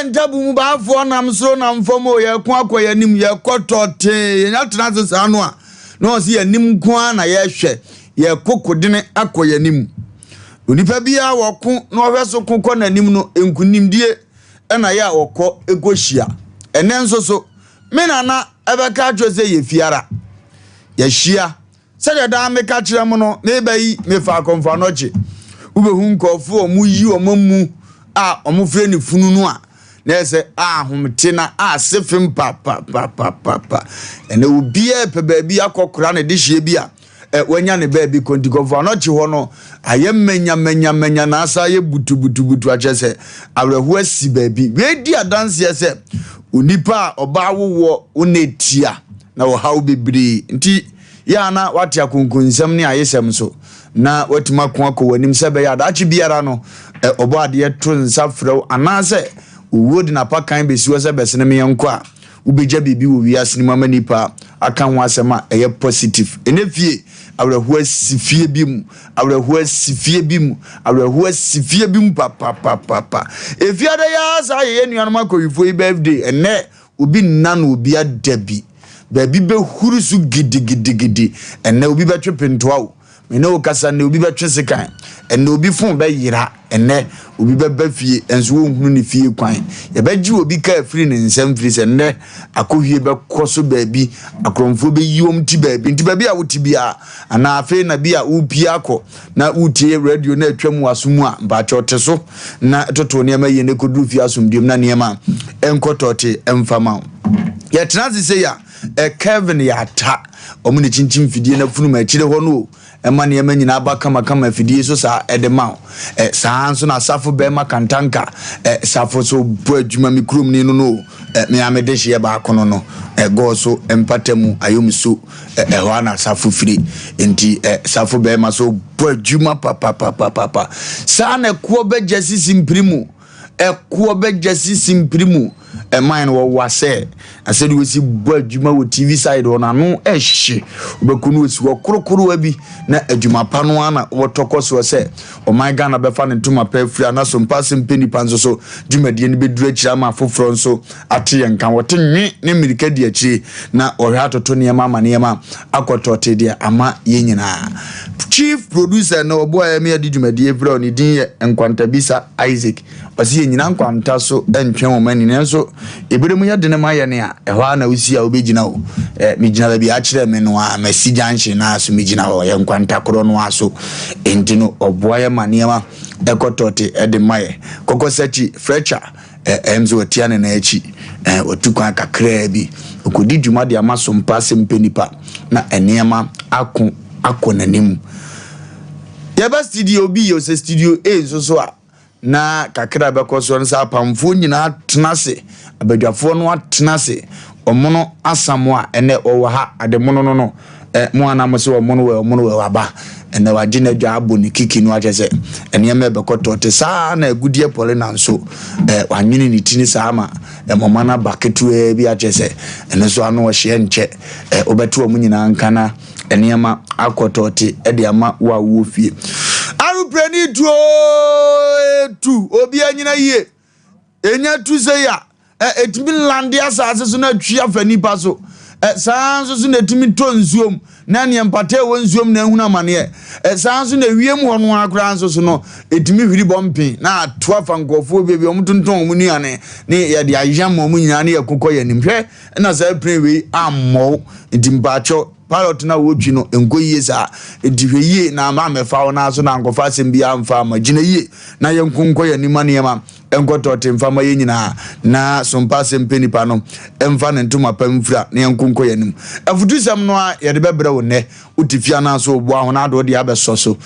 ntabu mu ba afo nam so nam fomo ye ko akoya nim ye kotote ye nyatena se sano a no se yanim ko na ye hwe ye kokodene akoya nim onipa bia woko no hweso kokko na nim no enkunimdie na ya woko egohia ene nso so me nana ebeka atwose ye fiara ye hia se de da me ka kire mo no na ebayi me fa konfa no che ubehu nkofo omuyi omamu a omufre ni funu no a na se ahomte na asefim pa ene obi e pe ba bi akokora na de hie bi a wanya ne ba bi kontikofo no che ho no aye menya na asa ye butu achese awreho asi ba bi we di adanse se onipa oba wowo onetia na wo hawo bebiri nti ya na wate akonkunsem ne ayesem so na watima ko akwanim se be ya dachi biara no obo ade to nsa frew anase uwodi na pakan besiwo se besene me yanko a ubeja bibi wo wiase ni mama nipa aka ho asema eye positive enefie awreho asifie bi mu awreho asifie bi mu pa efiade ya sa ye nuanom akoyifo birthday ene obi nna na obi adabi baby be hurusu gidi ene obi betwe pentoa me no kasa ne obi betwe sekan ene obi fon be yira ene obi be fie enso wo hunu ne fie kwan ye beji obi ka free ne nsem free se ne akohwie be koso baby akromfo be yiwom ti baby a woti bia ana afi na bia upi akọ na utie radio na atwam wasomu a ba chote so na toto ne ma ye ne kodu fie asomdiem na ne ma enkotote emfama ye transi se ya Kevin ya ta omuni chinchin fidie na funu ma chire ho no ema ne ema nyina aba kama fidie so sa edema sa anso na safo be ma kantanka safo so bo adwuma mikrom ni no me amede hye ba kono no go so empatemu ayomso ho na safo firi enti safo be ma so bo adwuma papa sa na ko be jasi simprimu ekuo be jasi simprimu mine wo wase asedi we si bo adwuma wo TV side ona no ehye obekunu we si wo korokoro abi na adwuma pa no ana wo tokoso se o my Ghana be fa ne ntoma pa afri ana Sompa Asem Mpe Nipa nso so dwumadie ne beduru akira ma foforo nso ate yenkan wote nwe ne mirika di akiri na ohwe atoto ne ma ne ma akotote dia ama yenyina chief producer na obo ayemi adi dwumadie fra oni din ye Nkwantabisa Isaac wasi yenyina nkwanta so entwen wo mani nenso ebiremu ya de ne ma ye ne a ehwa na usi a obegina wo migina ba bi a kire me no a masi janhye na aso migina wo ye nkwanta koro no aso entino oboa mane ma ekotote ede maye kokosachi frecha emzo tiane na echi otukwan kakra bi okodi dwuma de ama Sompa Asem Mpe Nipa na enema akonanim yaba studio bi yo se studio A so a na kakra bekoso nsa pamfo nyina tenase abadwafo no atenase omono asamoa ene owa ademono no mo anamse omono we waba ene wagina dwa aboni kiki no agese ene me bekoto te sa na agudie pole nanso wanwini ni tini sa ama momana baketu bi agese ene so anu wo hye nche obetu omu nyina nkana ene ma akotote ede ama wa wofie arupreni tu obi anyina ye enya tu se ya etimi lande asase so na twi afani pa so sanso so na etimi to nzuom na ne empate wo nzuom na ehuna mane sanso na wiem ho no akra anso so no etimi hwiri bompe na to afa nkofo bi omtonton mu nuane ne ye de ayam mu nyina ne yakokọ yanim hwe na sa prewe ammo edimbacho pilot na wodwi no enkoyie sa edihweye na ma mefa wo na so na nkofa asem bia mfa ma gina yie na yenkonko yanima ne ma enkotote mfa ma yenyina na Sompa Asem Mpe Nipa no emfa ne ntoma pamfura na yenkonko yanim afudusam no a ye de bebre wo ne utifia na so obo aho na ado de abesoso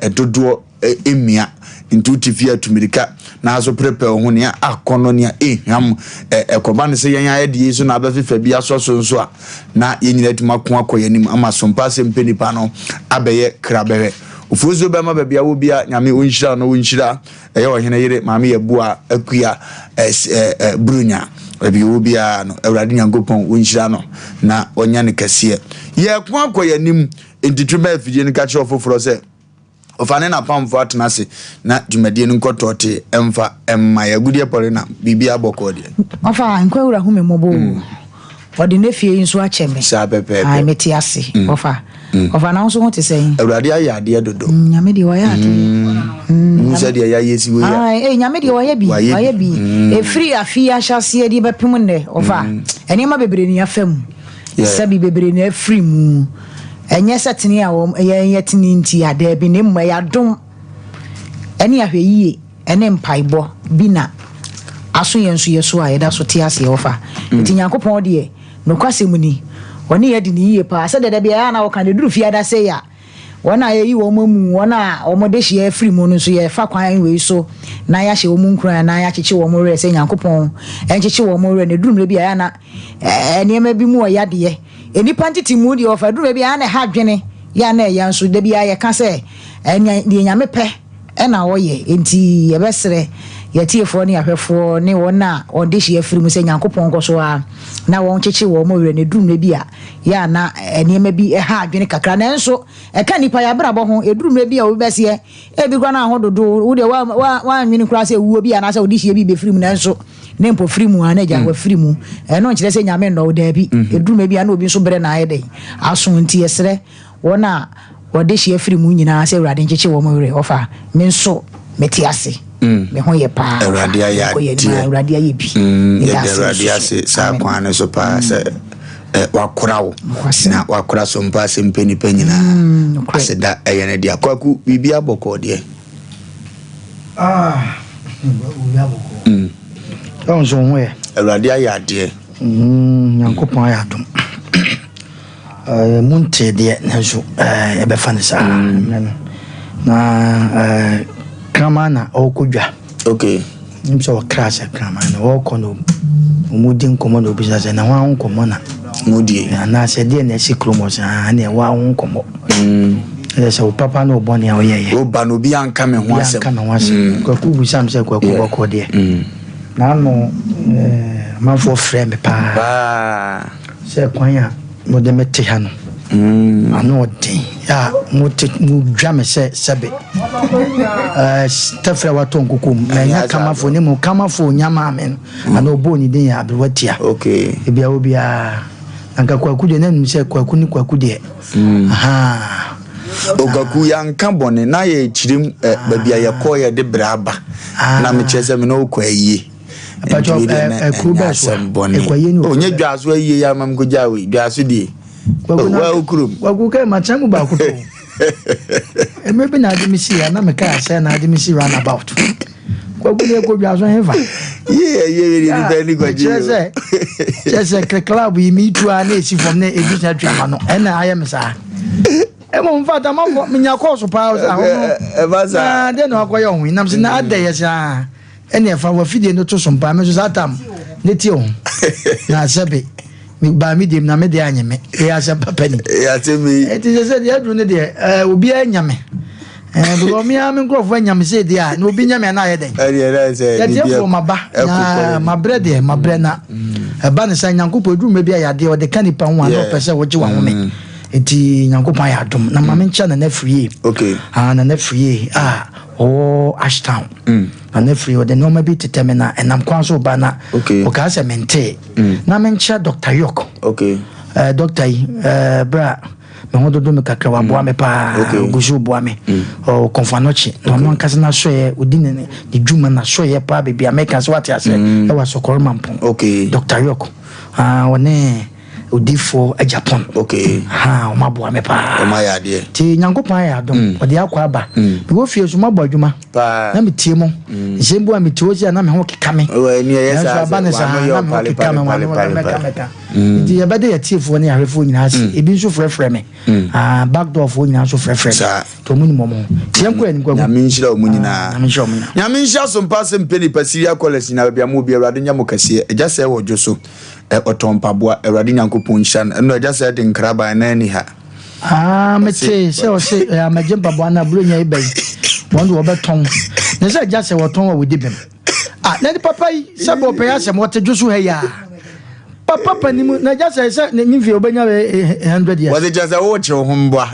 edodo emia into tifia tumirika na so prepare ho ne akono ne ehwam ekoba ne se yen ayede so na abefifa bia so so a na yenyina tuma ko akoyanim ama Sompa Asem Mpe Nipa no abeye krabewe ufuzo bema bebia wo bia nyame onhira no onhira eye ohene yire maame yebua akua brunya bebia wo bia no awrade nyangopon onhira no na onya ne kase ye ko akoyanim entitwema afidie ne ka che ofoforo se ofane na pamfo atnase na dwumadie nkotote emfa emma ya gudie pore na bibia bokode ofa nkwawura hu memobo odi ne fie nso acheme sa pepe ai meti ase ofa na nso hote sei awurade aya ade dodo nyame de waya ade musa de ya yesi we ya ai nyame de waya bi e free afia hyase de bepem ne ofa eni ma bebre ni afam sabi bebre ni free mu enye setini a wo ye tini nti ada bi ne mma ya dom eni ahweyi ene mpaibo bi na aso yenso yeso a yeda so te ase ofa enti Nyankopon de no kwase mu ni woni ye de ni yie pa se de bia na wo kan de duru fia da se ya wona ye yi wo mamu wona o mo de hye free mu no so ye fa kwan we so na ya hye wo mu nkran na ya cheche wo mo re se Nyankopon encheche wo mo re ne duru me bia na eniema bi mu o ya de enipa ntiti mu de ofa duru bia na ha dwene ya na ya nso de bia ye ka se de nyame pe na wo ye enti ye besere yetiefo ne ahwefo ne wona onde hye free mu se Nyankopon koso a na won cheche wo mo we ne drum ne bia ya na eniema bi ha adwene kakra na enso ka nipa ya brabo ho edrum ne bia wo bese bi kwa na ahododo wo de wa anwene kura se wuo bia na se odi hye bi be free mu na enso ne mpo free mu ana ja wa free mu no nkyere se nyame ndo da bi edrum ne bia na obi so bere na ayede aso nti yesere wona wode hye free mu nyina se urade ncheche wo mo we ofa me nso meti ase me ho ye pa Radia ya Radia ye bi Radia se sa kwane so pa se wakurawo na wakura Sompa Asem Mpe Nipa nyina aseda eyene dia kwaku bibia boko de bibia boko don so ho ye Radia ya de Nyankopon ya dum munte de na so e be fa ne sa na kramana okodwa okay nimso krasa kramana okono umudin komo no bisa na wa nkomo na mudie na se de na sikromos na wa nkomo so papa no boni a oyeye o ba no bi anka me ho asem kwaku busam se kwaku boko de na no manfo frame pa se kwanya no de mete ha no ano din ya mu dwame se sebe stafra waton kukum na nya kamafo ne mu kamafo nyama amen ana obo ni din ya abwatia okay ebia obia anka kwaku de na num se kwaku ni kwaku de aha ogaku ya nka bone na ye chirim babia ye ko ye de braba na me chese me no kwa yi apacho kuba so ekwaye ni onye dwaso ayi ya mam ko jawe dwaso di wa ukurum kwaku ka machangu ba ko to maybe na adimisi ya na me ka say na adimisi run about kwaku ne ko dwaso hefa ye ni beni kwa ji chese club yi mi tu ana esi from na edita twama no na ayem sa emo mfata mambo minya koso pa baza de no akoye ohun nam se na ade yesa ene fa wa fidie no to Sompa me so satam ne ti ohun na sebe mi ba mi dem na me de anyeme e asa papa ni ya temi eti se de adru ne de obi anyame bo mi am nkrofo anyame se de a na obi nyame na ye den ya de fo maba na mabre de mabre na ba ne san Nyankopon adru me bia ya de o de kanipa ho ana pese wo ji wa home eti Nyankopon ya dum na mama ncha na free okay na free Ashtown na free o de no maybe determine enam kwanso ba na o ka se mente na mencha Dr. Yok okay doctor bra me hodo do me kakra wa boa me pa guju boa me o konfanochi no no nkase na soye odine ne di djuma na soye pa bibia make as what ya say e wa sokoro mampon okay Dr. Yok one odifo a Japan okay o maboa me pa o ma ya de ti Nyankopon ya dom o de akwa aba bi wo fie so mabo adwuma pa na metie mo jembo a metie ozi na me ho kekame o ni yesa ba ne sa na me kekame wa me kameka ti ya bade ya tiefo ne ahwefo nyina ase ebi nso frefre me back door fo nyina so frefre to mu ni momo ti yanko ani kwagu na me nshira o mu nyina na me nshira o mu nyina na me nshira Sompa Asem Mpe Nipa Syria college na bia mo bia Awurade nyamo kase eja se wo dwoso otompaboa Awurade Nyankopon hyan no eja se de nkraba na ani ha mete se o se amagye mpaboa na buronya ibai won do obeton ne se eja se woton wa wodi bem na di papa yi se bo pe ya se mo te dwoso ha ya papa panimu na eja se ne nyimfi obenya 100 years was it just a watch ho mboa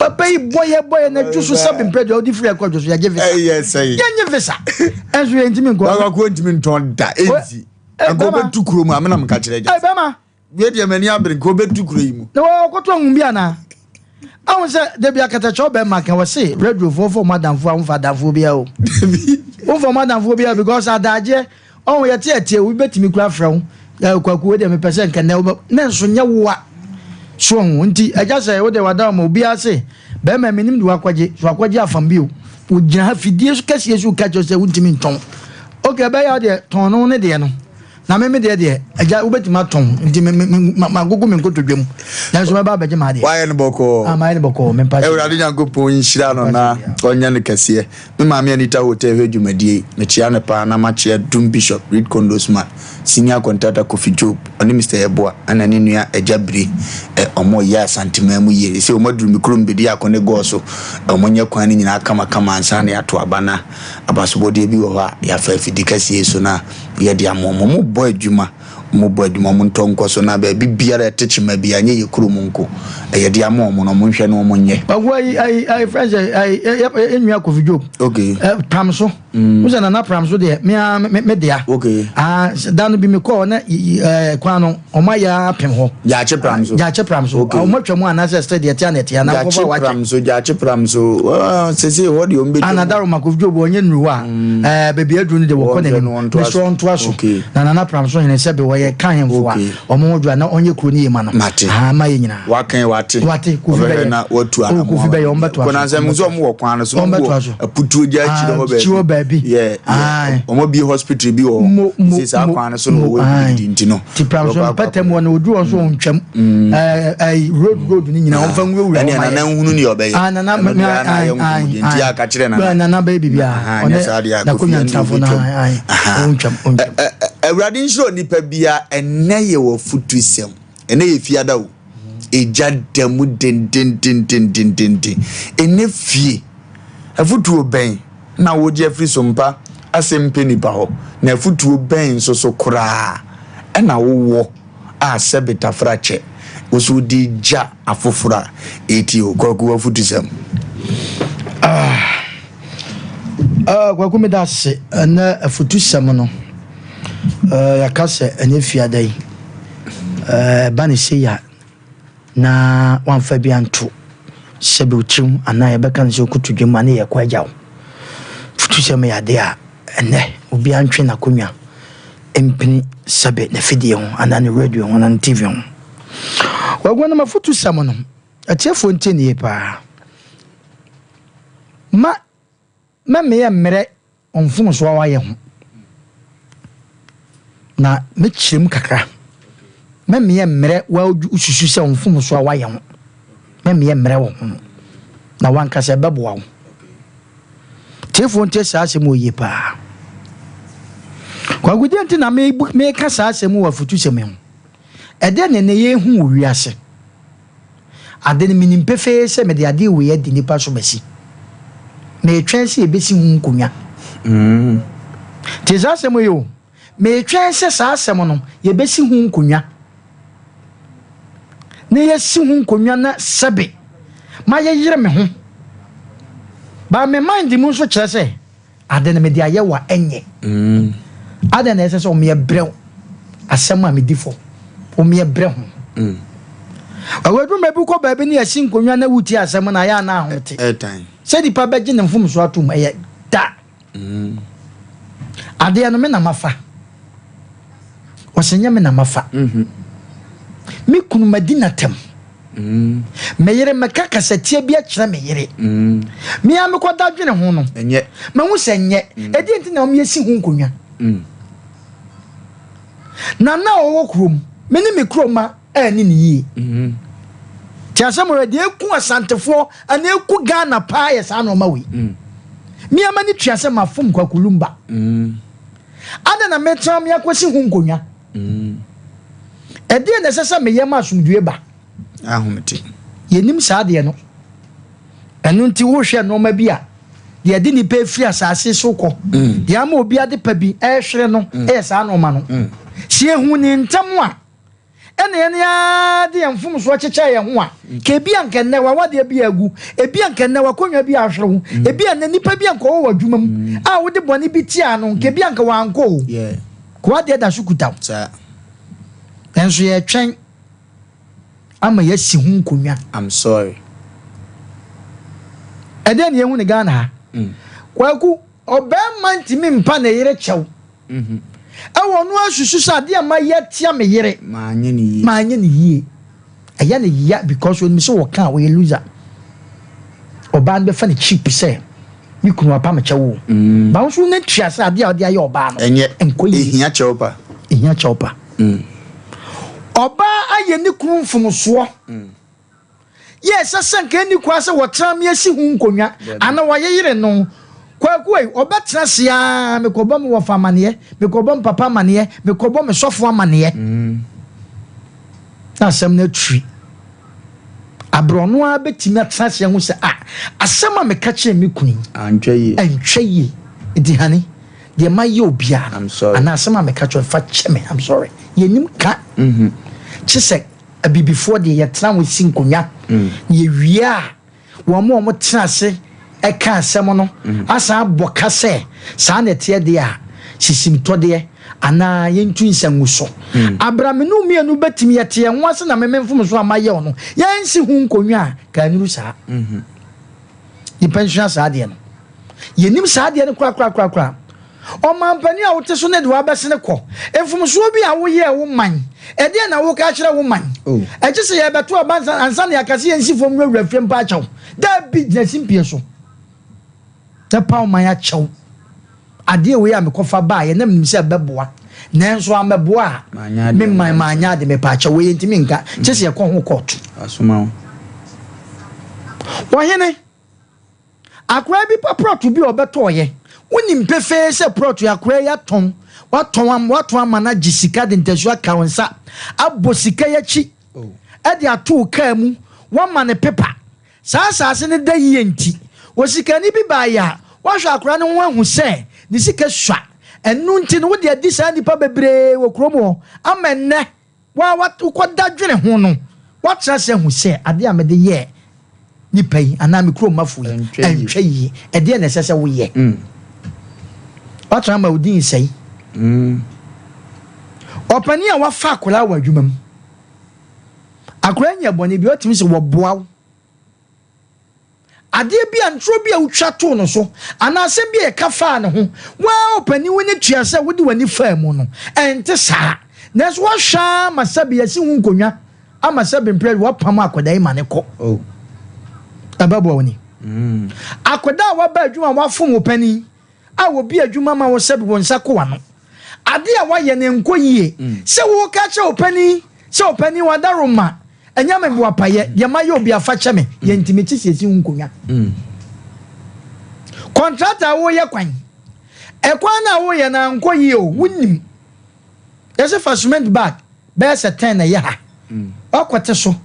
papa boy na jusu sabin predo odi free akọ jusu ya give visa yes say ya visa enso ye ntimi nko ba ko ntimi nton da ezi anko betu kuro mu amena mka kire ja bema we de mani abere ko betu kuro yi mu na wo ko to hu bia na awon se de bia kata cho be ma kan we say radio for madam for am father for bia o for madam for bia because adaje on ye tie we betimi kura frɛ kwaku we de me pese nka na nso nya wo a so nti aja say we de wada ma obi ase be ma menim de wakwaje afambio o gina fidie so kase yesu ka jo say wuntimi nton okay be ya de ton no ne de no na me de aja wo betima ton nti ma gogo me nkoto dwam na so ba beje ma de why no boko ma ne boko me pa ewra de nyankopon nhira no na onya ne kase me ma me anita hotel hwedumadie me chia ne pa na ma chia dum bishop read condosman senior contractor Kofi Job oni Mr. Eboa ana ne nua ajabri omo ya santima mu ye se o maduru mikro mbedi akone go so omonye kwan ni nyina kama ansa na yato abana abasobode bi wo ha ya fa fidikasi so na ye dia mo boy adwuma mo ntonko so na ba bibiara techima bi anye ye kuro mu nko ye dia mo no mo nhwe no mo nye I friends enua Kofi Job okay pramso musa na pramso de me dia okay dan bi me call na kwano omaya pem ho ya che pramso o matwa mu anase study tia na tia na ko ba wa ya che pramso sese wo de ombe anadaro Kofi Job onye nruwa baby adru ni de wo ko ne me so onto aso na pramso hene se be wo ye kan hemfo a omo odwa na onye kuro ni yema no ma ye nyina wate Kofi be na watu ana Kofi be ombeto ko na se mu so mo wo kwan so mo aputu oja chi no be chiwo baby omo bi hospital bi wo sisi akwan so no wo bi ntino ti pramso patem wo na odu on so ntwam road ni nyina on fa nwe wura na na nhunu ni obe na nti aka kire na na baby bia na kunya ntafo na ntwam Ewrade nshiro nipa bia enne ye wo futusem enne ye fiada wo eja demu den enne fie afutuo ben na wo je free Sompa Asem Mpe Nipa ho na afutuo ben so kura na wo a sebeta frache oso di ja afofora eti o kwaku afutusem kwaku me da se na afutusem no ya kase ene fiada yi bani se ya na wan fa bi anto sebe uchim ana ya beka nse okutudwem ana ya kwajaw futu se me ya de a ene obi antwe na konwa empini sebe na fidie ho ana ne radio ho ana TV ho wagwana mafutu samo no atiefo nteni ye pa me ya mere onfum so wa ye ho na me chirem kakra me ye mere wa ususu se onfum so wa ye ho me ye mere wo na wanka se bebo wa tiefo nte sa asem oye pa kwa gudi nti na me ka sa asem wa futu sem ho ede ne ye hu wiase ade ne minim pefe se me de ade we ye di nipa so basi me twense e besi hu nkonya ti sa asem yo me twense sa asem no ye besi hu nkonya ne ye si hu nkonya na sebe ma ye yire me ho ba me mind mu so kire se ade ne me de aye wa enye ade na ese so me brew asem a me difo o me brew ho awadu me bu ko ba bi ne ye si nkonya na wuti asem na ya na ahote time se di pa beji ne mfum so atum eye da ade no me na mafa o senya me na mafa me kunu madina tem me yere makaka satie bia kire me yere me ya me koda dwene ho no enye me hu senye edi enti na o me yesi hu nkonwa na owo krom me ni me kroma ani ni yi ti asamoro de eku asantefo ana eku Ghana pa ye sa no ma we me ama ni tuase mafom Wofa Lumba ada na metra me akosi hu nkonwa edi na sesa me yema asumdue ba ahomete yenim saa de no enu nti wo hwe no ma bia de edi ni pe firi asase so ko de ama obi ade pa bi ehwere no saa no ma no sie hu ni ntam a ene de mfum so cheche ye ho a ke bia nkenne wa wade bia agu e bia nkenne wa konwa bia ahwerewo e bia na nipa bia nko wo adwumam a wo de bone bi tia no ke bia nka wa nko ko wade da sukuta sa enso ye twen ama ye si hu nkonwa I'm sorry ede ne ye hu ne Ghana ha kwaku obemma ntimi mpa na yere chew ewo no asusu sa de ma ye tia me yere ma anye ni yie aya ne ya because when me so waka we loser oba be fa ne cheap say mi kunu apa ma chewo ba wo so na tia sa de ode aye oba no enye ehia chewopa oba aye ni kunu mfumso yes asanka ni kwa se wotram ye si hu nkonwa ana wa ye yere no kwakuwe obetra sia me kobom Wofa amane me kobom papa amane me kobom me sofo amane na asem na twi abrono a betimi atra sia hu se asem a me ka che me kuni antwaye edi hani de maye obia ana asem a me ka che fa che me I'm sorry yenim ka chise abibifo de yetra wo sinkonya ye wia wo mo tra se eka asem no asa aboka se sa na tie de a sisimto de ana yentu nsanguso abramenu mienu betimi yete ye nwase na mememfum so amaye no yensi hu nkonwa ka niru sa yi pension sa de no yenim sa de no kra o mampani a wote so ne de wa bese ne ko emfum so bi a wo ye wo man e de na wo ka kire wo man e gise ye beto abansa ansa na yakase yensi fom wura fem pa chaw da business impie so ta pa man ya chaw ade we ya me kofa ba ye nam nim se beboa nanso ameboa me man manya de me pa chaw we ntimi nka gise ye ko ho court asoma wo hene akwa bi paprotu bi obeto ye woni mpefe se proto akwa ya ton waton amana gisika de ntesu aka wonsa abosika ya chi e de ato ka mu wama ne pepa sa se ne da yie nti wosika ni bi ba ya wahwa akra ne ho ahu se ne sika swa enu nti no de adi sa nipa bebre wo kromo amenne wa koda dwene ho no watra se hu se ade amede ye nipa yi ana me kromo mafu entwa yi e de na sese wo ye watra ma udin sei opani a wafa akola wa adwumam akora nya bone bi otimi se wo boaw ade bi antro bi a utwa to no so ana se bi e ka fa ne ho wa opani woni tua se wodi wani fa mu no ente sa na so hwa masabi yasi hu nkonwa amasabi mpre wo pam akoda yi mane ko ababo woni akoda wa ba adwuma wa fom opani a wo bi adwuma ma wo sabi won sako no ade a wa ye ne nkoyie se wo ka che opani se opani wa daroma enyame bo apaye ye ma ye obi afa cheme ye ntimichi siesi nkonwa contractor wo ye kwan ekwan na wo ye na nkoyie o wunim yese fasciment bag be se 10 na ye ha akwate so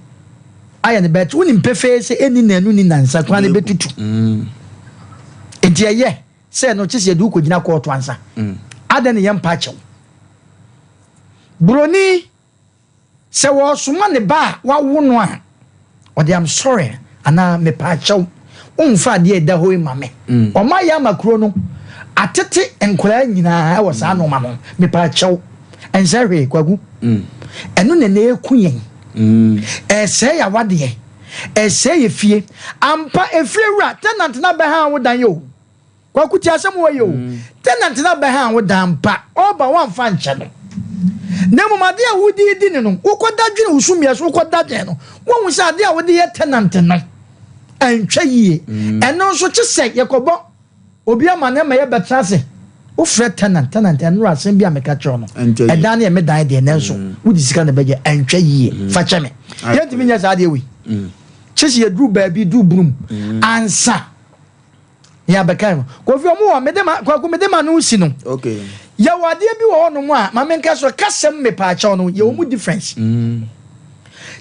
aya ne bet wunim pefe se eni na anu ni nansa kwan ne betutu enti ye se no chise du ko gina court ansa adane ye mpa chew broni se wo suma ne ba wa wo no a ode am sorry ana me pa chew umfa de da hoi mame o ma ya makro no atete enkola nyina wo sa no ma no me pa chew ensare kwagu enu ne na ekuyen ese ya wade ese ye fie ampa efie wura tenant na be ha wo dan yo kwakuti asem wo yo tenant na be ha wo dan pa oba wan fa nche no nemu made a wodi di ne no ukoda dwene usumie so ukoda de no won hu ade a wodi ye tenant no antwa yie eno so kyese yekobo obi amane ma ye betrase wo fre tenant eno asem bi ameka kro no edan na me dan de nenso wodi sika na beje antwa yie fa cheme yentimi nya sa ade wi kyese ye dru ba bi du brum ansa ya bekan ko fi omo medema kwa medema no si no okay ya wade bi wo no mo a ma menka so kasem me pa cha no ye omu difference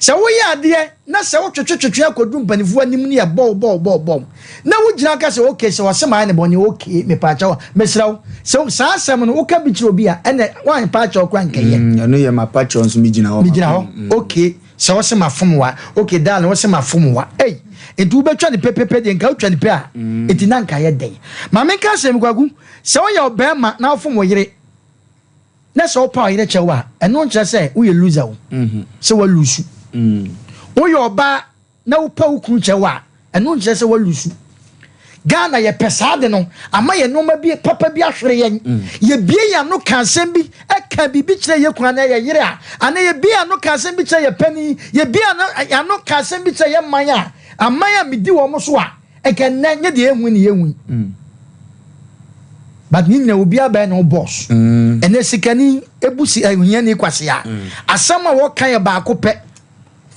So we are there, na se wo twetwetwe akodum panifu anim ne ye bom. Na wo gina ka se okay se wasema ne boni okay me pa cha me sraw. So sa asem no wo ka bi kiro bi a ene wan pa cha okwa nkeye. Anu ye ma pa cha nso mi gina ho. Mi gina ho. Okay. Se wasema fomwa. Okay dal no wasema fomwa. Hey. Etu betwa ne pepepe de nka utwa ne pe a. Eti na nka ye den. Ma me ka se me kwagu. Se wo ye obema na ofom yire. Na so pa yire chewa. Eno nche se wo ye loser wo. Se wo lose. Wo yo ba na wo pa ukun chewa eno nje se wo lusu Ghana ye pesade no ama ye no ma bi papa bi ahwere ye ye bie ya no kansem bi e ka bibi kire ye kwan na ye yire a ana ye bie no kansem bi kire ye pani ye bie ya no kansem bi kire ye manya amaya midi wo mo so a e ka na nye de ehun ni ehun but ni na obi aba na boss ene sikani ebusi ehun ni kwase a asama wo kan ye ba ko pe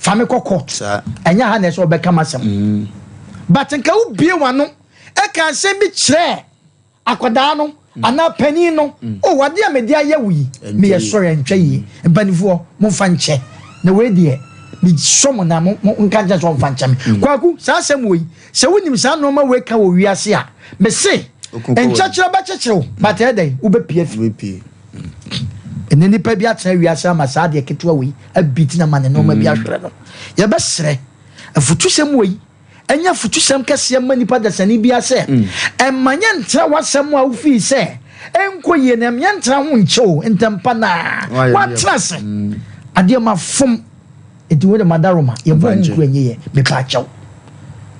fame court enya ha na so be kama sem but nka u bie wano e kan se bi kire akoda no ana pani no o wade amedi ayewi me ye sori antwa yi banifo mo fa nche na we de bi somo na mo nka ja so fa nche me kwaku sa asem wo yi se wonim sa no ma we ka wo wiase a me se enchachira ba chechew but e dey u be pie fi eneni pa bi atena wiase amasa de ketewa wi abiti na mane no ma bi ahwere no ye be sere afutusem wi enya futusem kase ma nipa da sani bi ase emanya ntra wasem a ufi se enkoye na emanya ntra ho nchew entempa na watrase ade ma fom ediwo de madaroma ye bo nku enye ye me pa chaw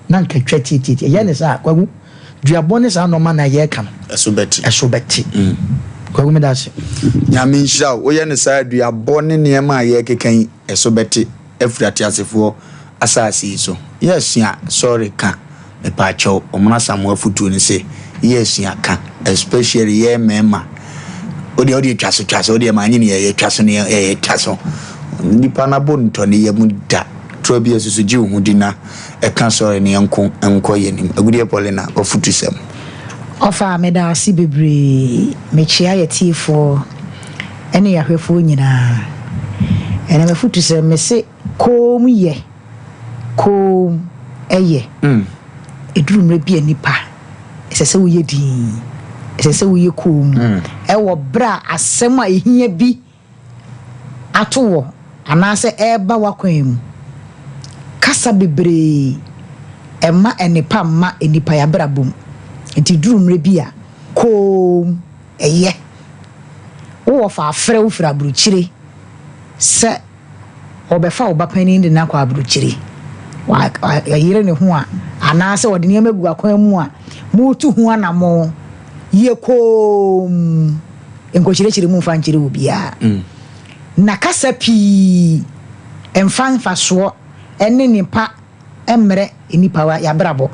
na nka twetiti ye ne sa kwagu duabone sa no ma na ye ka no esobeti kwagu me da se nyame nhira wo ye ne sa duabone ne ma ye kekan esobeti efrati asefo asasi so yes ya sorry ka me pa chaw omna samu afutu ni se yes ya ka especially ye mema odi twaso odi ma nyi ne ye twaso ne ye twaso nipa na bonto ne ye muda trobi esusu ji hu dina e kan sorry ne enko ye nim agudie polina ofutusem ofa me da si bebre me chia ye tifo ene ya hwefo nyina ene me futusem me se kom ye kom eye eduru mre bia nipa esese wo ye din esese wo ye kom e wo bra asem a ehia bi atowo anase eba wakwam kasa bebre ema enipa ma enipa ya brabum enti duru mre bia kom eye wo fa afre wo fra bruchire se obefa obapani ndi na kwa bruchire wa yire ne ho a anase wode ne magu akwan mu a mutu ho ana mo ye kom enkochire mu fa nchire obia na kasa pi emfan faso ene nipa emre enipa wa ya brabo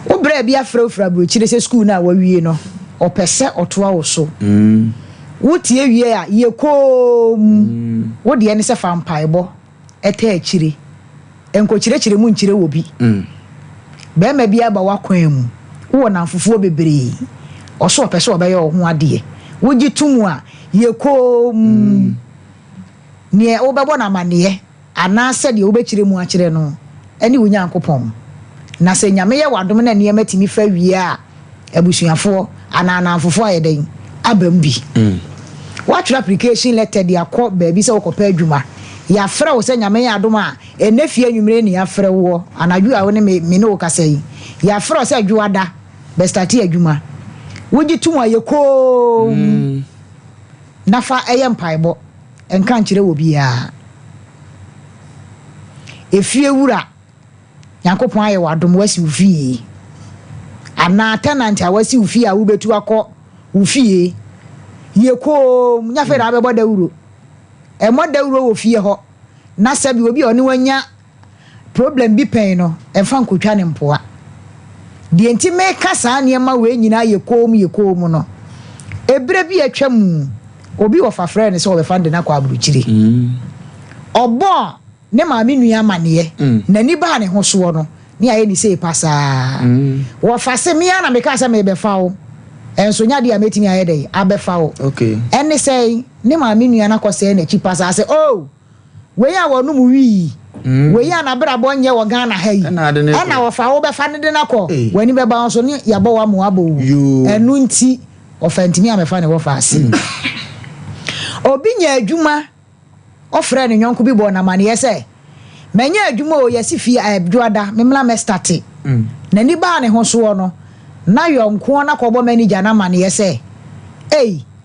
wo bra bia frafra brochire se school na wa wie no opese otoa wo so wotie wie a ye kom wo de ene se fa mpaebo eta akire enkochire mu nchire wo bi be ma bia ba wakwan mu wo na mfufuo bebre oso opese obaye wo ho ade wo gitumu a ye kom nie obebo na mane anase de obechire mu akire no eni wonyankopon na se nyame ye wadom na ne matimi fa wie a abusuafo anana mfufo ayeden abambi watch application letter dia ko baby se wokopa adwuma ya fra wo se nyame ye adom a enefie anwumre ne ya fra wo anadwu a wo ne me ne wo kasai ya fra se adwuada be start adwuma wogitum aye ko nafa eye mpaibo enka nkire wo bia efie wura yankopon aye wadom wasi ufie ana tenant a wasi ufie a wo betu akọ ufie ye ko nyafe da bebo dawuro e mo dawuro wo fie ho na sabi obi oni wanya problem bi pen no e fa nkotwa ne mpoa de enti me kasa ne ma we nyina ye kom no ebre bi atwam obi Wofa friend so we fande na kwa abruchire obo ne ma me nua mane na ni ba ne ho so no ne aye ni sei pasa Wofa se me na me kasa me be fa wo enso nya dia metimi aye dey abefa wo okay ene say ne ma me nua na kwose na chi pasa say oh we ya wonu mu wi we ya na bra bonye wo Ghana ha yi ana wo fa wo be fa ne de na ko wani be ba so ne ya bo wa mo abo enu nti ofantimi amefa ne wo fa ase obi nya adwuma ofre ne nyonko bi bo na mane yese menya adwuma o yesi fi adwoada memla me start na ni ba ne ho so no na yonko na ko bo manager na mane yese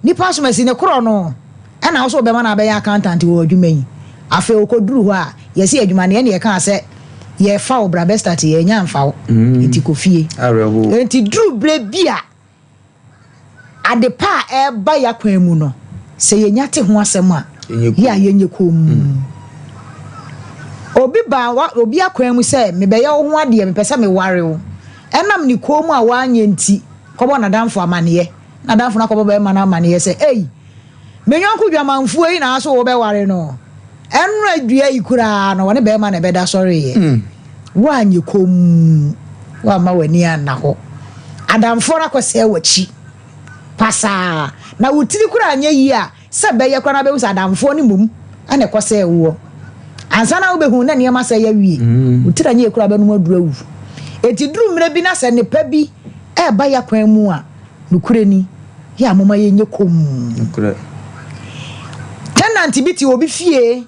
ni pass me si ne kro no ana wo so be ma na be ya accountant wo adwuma yi afi okoduru ho a yesi adwuma ne ye ka se ye fa obra be start ye nya mfa wo enti kofie enti dru bre bia adepa e ba ya kwan mu no se ye nya te ho asem a ya ye nye kom obi ba wa obi akwan mu se me be ye wo ho ade me pese me ware wo enam ni kom a wa anya nti kobo na danfo amane na danfo na kobo be ma na amane se me nyonko dwamanfo yi na so wo be ware no enra dua ikura no woni be ma na be da sorry ye wa anya kom wa ma wani ana ho adamfo na ko se wachi pasa na wutiri kura anya yi a se be ye kora be usa adamfo ni mum ane ko se wo ansa na wo be hu na ne ma se ya wie wutiri anya kura be no adurawu eti duru mre bi na se ne pa bi e ba ya kwan mu a nukure ni ya mama ye nye kom nukure tenant biti obi fie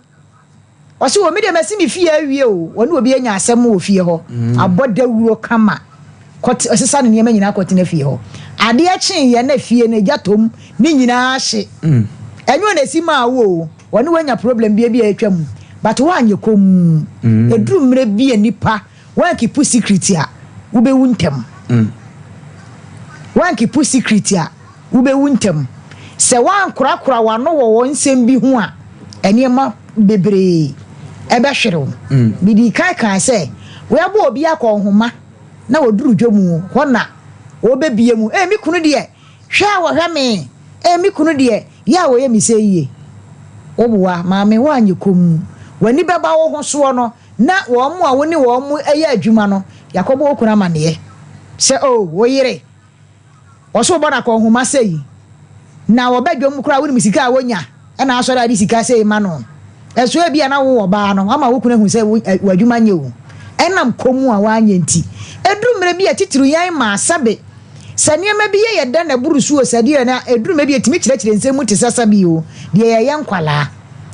wasi wo me de mesi mi fie awie o woni obi anya asem wo fie ho abodawuro kama kwoti osesa ne niam nyina kwoti na fie ho ade a chen ye na fie na jatom ni nyina ahye enyo na sima wo woni wanya problem bia atwam but wo anye kom eduru mre bia nipa wan keep secret a wo be wuntem wan keep secret a wo be wuntem se wan kura wano wo nsem bi ho a eniema bebre ebe hwere bidi kai se we abo obi akonhoma na woduru dwomu ho na wo bebie mu mi kunu de hwa wo hwa me mi kunu de ya wo ye mi se yie obuwa maame wanye kom wani beba wo ho so no na wo mu a woni wo mu eye adwuma no yakobo okuna mane se wo yire wo so bona konhoma sei na wo badwom kura woni misika wonya na asori adi sika sei ma no eso e bia na wo ba no ama wo kuna hu sei wadwuma nye wo enam komu a wanye nti edurumre bia titiru yan ma asabe saniema bi ye da na burusu o sadi na edurume bia timi kirekire nsemu te sasa bi o de ye nkwala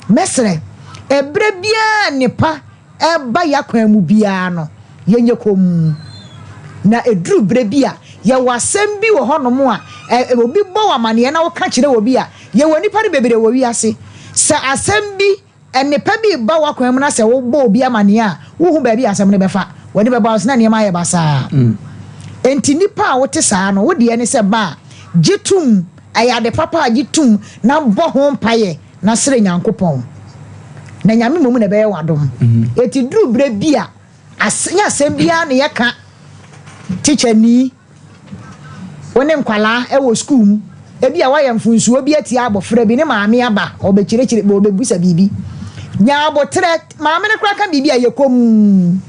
mesre ebre bia nepa e ba yakwan mu bia no yenye komu na edurubre bia ye wasem bi wo hono a obi bo wamane na wo ka kire wo bi a ye woni pare bebere wo wi ase sa asem bi nepa bi ba wakwan mu na se wo bo obi amane a wo hu ba bi asem ne befa woni be ba na ne ma ye basa enti nipa a wote saa no wo de ne se ba gitum ayade papa gitum na bo ho mpaye na sere nyankopon na nyame momu ne be ye wadom eti duru bre bia asenya asem bia ne ye ka teacher ni woni nkwala e wo school e bia wa yemfunsuo bi ati abofra bi ne maame aba obekire bo obebusa bibi nya abotre maame ne kura ka bibi a yekom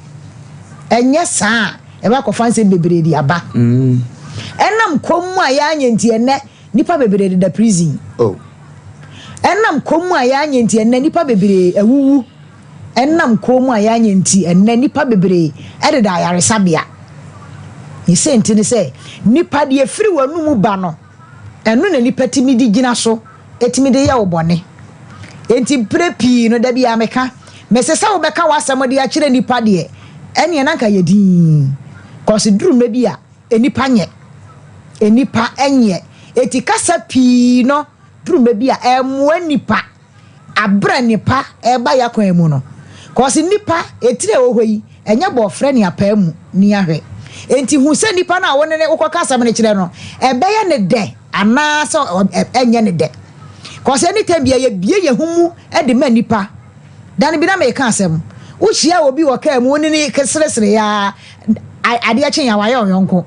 enye saa e ba ko fanse bebre di aba enam komu a ya anyenti enne nipa bebre da prison enam komu a ya anyenti enne nipa bebre awuwu enam komu a ya anyenti enne nipa bebre e da yaresabia yise ntini se nipa de efiri wanu mu ba no enu na nipa timi di gina so etimi de ya obone enti prepi no da bia meka mesesa wo beka wasam de a kire nipa de ene na nka yedin cause duru me bia enipa nye enipa enye eti kasa pi no duru me bia emu nipa abra nipa e ba yakwan mu no cause nipa etire wo hoyi enye bo frɛ ne apamu ni ahwe enti hu se nipa na wonene ukoka asam ne kire no ebeye ne de ana so enye ne de cause anytime bia ye bie ye humu e de ma nipa dan bi na me ka asem wo hia obi wo ka mu wonene kesresre ya ade a chen ya wa yonko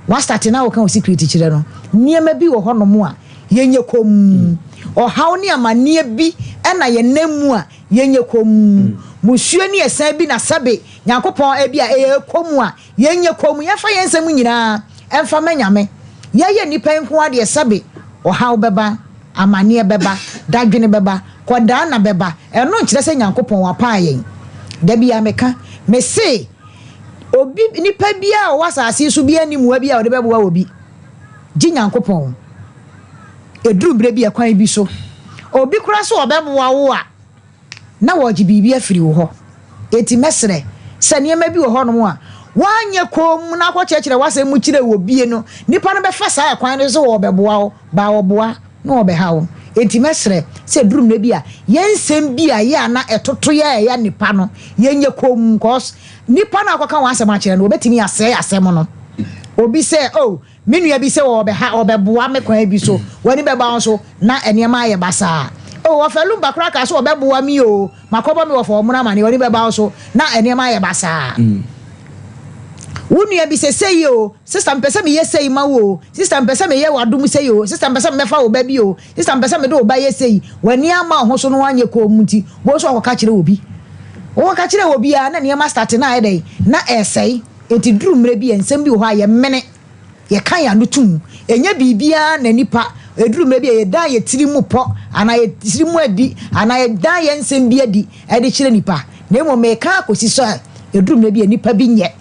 wa start na wo ka o secret kire no niema bi wo hono mu a yenye kom o haw ne amane bi e na ye namu a yenye kom musuo ni esa bi na sabe nyankopon e bia e komu a yenye komu yefa yensem nyina emfa manyame ye nipa nko ade sabe o haw beba amane beba dadwene beba koda na beba eno nkyere se Nyankopon wapa yen da bia meka me se obi nipa bia o wasase so bia ni muwa bia o de beboa obi gi Nyankopon eduru bre bia kwan bi so obi kura so obeboa wo a na wo gi bibia firi wo ho eti mesre se niema bi wo ho no mo a wanye kom na kwachekire wasem mu kire wo bie no nipa no be fa saa kwan no so wo beboa wo ba wo boa na wo be ha wo enti mesre se durum na bia yensem bia ya na etoto ya nipa no yenye kom cause nipa na akwaka wasem akire no obetimi asem no obi se oh menua bi se wo be ha wo beboa me kwan bi so wani be ba so na enema aye basa oh Wofa Lumba kra ka so wo beboa mi o makobo mi wo fo omuna mane wani be ba so na enema aye basa wunu bi say yo sister mpesa me yesay ma wo sister mpesa me ye wadum say yo sister mpesa me fa wo ba bi o sister mpesa me do ba yesay wani ama ho so no anye ko muti bo so akoka kire obi wo ka kire obi a na ne ma start na edai na esay enti duru mre bi ensem bi ho aye mene ye kan ya no tum enya bibia na nipa eduru mre bi ye dan ye tirimu po ana ye tirimu adi ana ye dan ye ensem bi adi e de kire nipa na mo me ka akosi so eduru mre bi nipa bi nye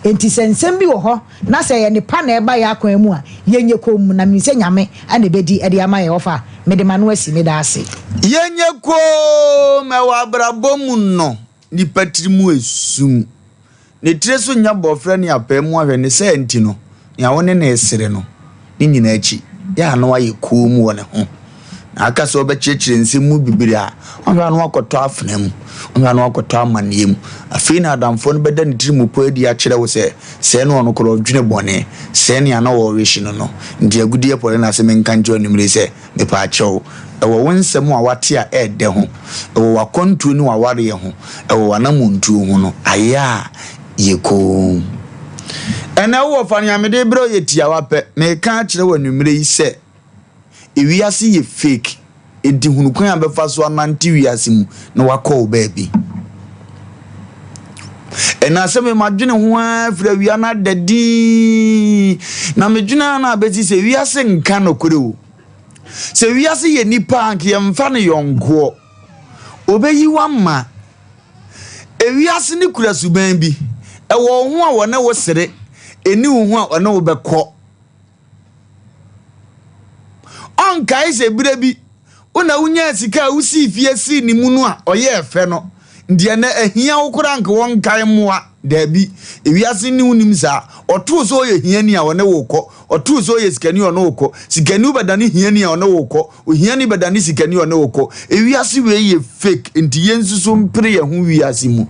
enti sensem bi wo ho na se ye nipa na eba ya akwan mu a yenye kom na minse nyame ane bedi e de ama ye Wofa me de manu asi me da ase yenye ko me wa brabom no nipa tirimu esum ne tireso nya bofra ne apemu ahwe ne se enti no ya woni na esere no ni nyina achi ya no aye kom wo ne ho aka so be chechire nsem mu bibiri a onwa no akoto afnam onwa no akoto amaniem afi na adamfo no beda ne tirimu po edi a kire wo se no ono kro dwene bone se ne ana wo wishi no ndi agudie pore na se menka njo nimre se me pa achew ewo wonsem a wate a ede ho ewo wakontu ni waware ye ho ewo wanamuntu ho no aya yeko ena wo fa nyamede bro yetia wape me ka kire wo nimre yi se ewiase ye fake edi hunu kwan abefa so ananti wiase mu na wakọ baby ena se me madwene ho afra wia na dadi na medwene na abeti se wiase nka no kore o se wiase ye nipa anke ye mfa ne yonko obeyi wamma ewiase ni kura suban bi ewo ho a wona wo sere eni ho a wona wo bekọ onkai se birebi una unya sika usi fie si ni munu a oye efe no ndie na ahia wokura nka wonkai moa dabi ewiase ni unim sa otu so ye hiani a wona wokọ otu so ye sikani ono wokọ sikani badani hiani a wona wokọ ohiani badani sikani ono wokọ ewiase we ye fake nti yensuso mpre ye ho wiase mu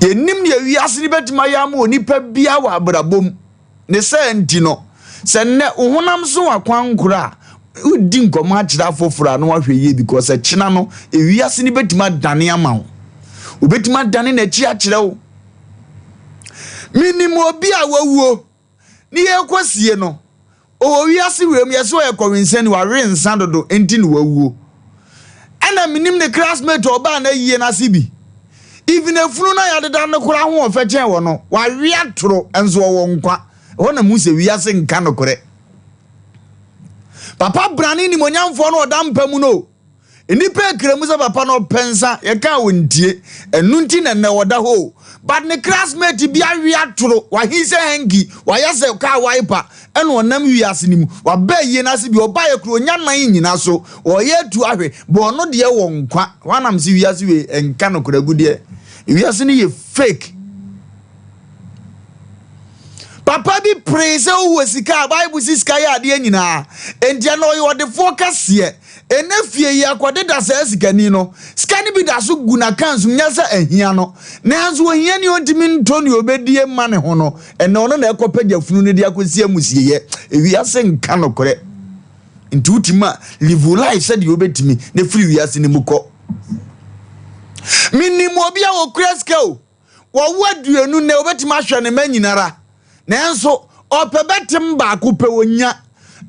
ye nim ye wiase ni betima ya ma onipa bia wa abrabom ne se nti no se ne uhunam so akwan nkura udi nkoma akira fofora no ahwe ye because china no ewiase ni betima dane ama wo obetima dane na chi akira wo minimo obi a wawuo ni yekosie no o wiase wem yeso ye kowinsen wa rensan dodo enti no wawuo ana minim ne classmate oba na yie na sibi even efunu na yadeda ne kura ho ofechen wo no wa wiatro enzo wo nkwa ona mu se wiase nka no kore papa brani ni monyamfo no odampamu no enipa ekremu se papa no pensa ye ka wontie enunti na woda ho but ne classmate bia wiatro wa hise hangi wa yase ka wiper eno onam wiase ni mu wa ba yie na se bi oba ye kro nyanan nyina so oye tu ahwe bo no de wo nkwa wanam se wiase we enka no kore gudie wiase ni ye fake papa bi praise o sika bible sika ya ade nyina endia no yo de focus ye enafie ye akwade da sa sika ni no sika ni bi da so guna kansu nyasa ahia no na anzo ahia ni ontimi ntoni obedie ma ne ho no ene ono na ekopagya funu ne de akosi amusie ye ewiase nka no kore nti utima live life said you obetimi ne free wiase ni muko minimo bia wo kreska o wo waduanu ne obetima hwe ne manyinara nanso opebetem ba akupe wonya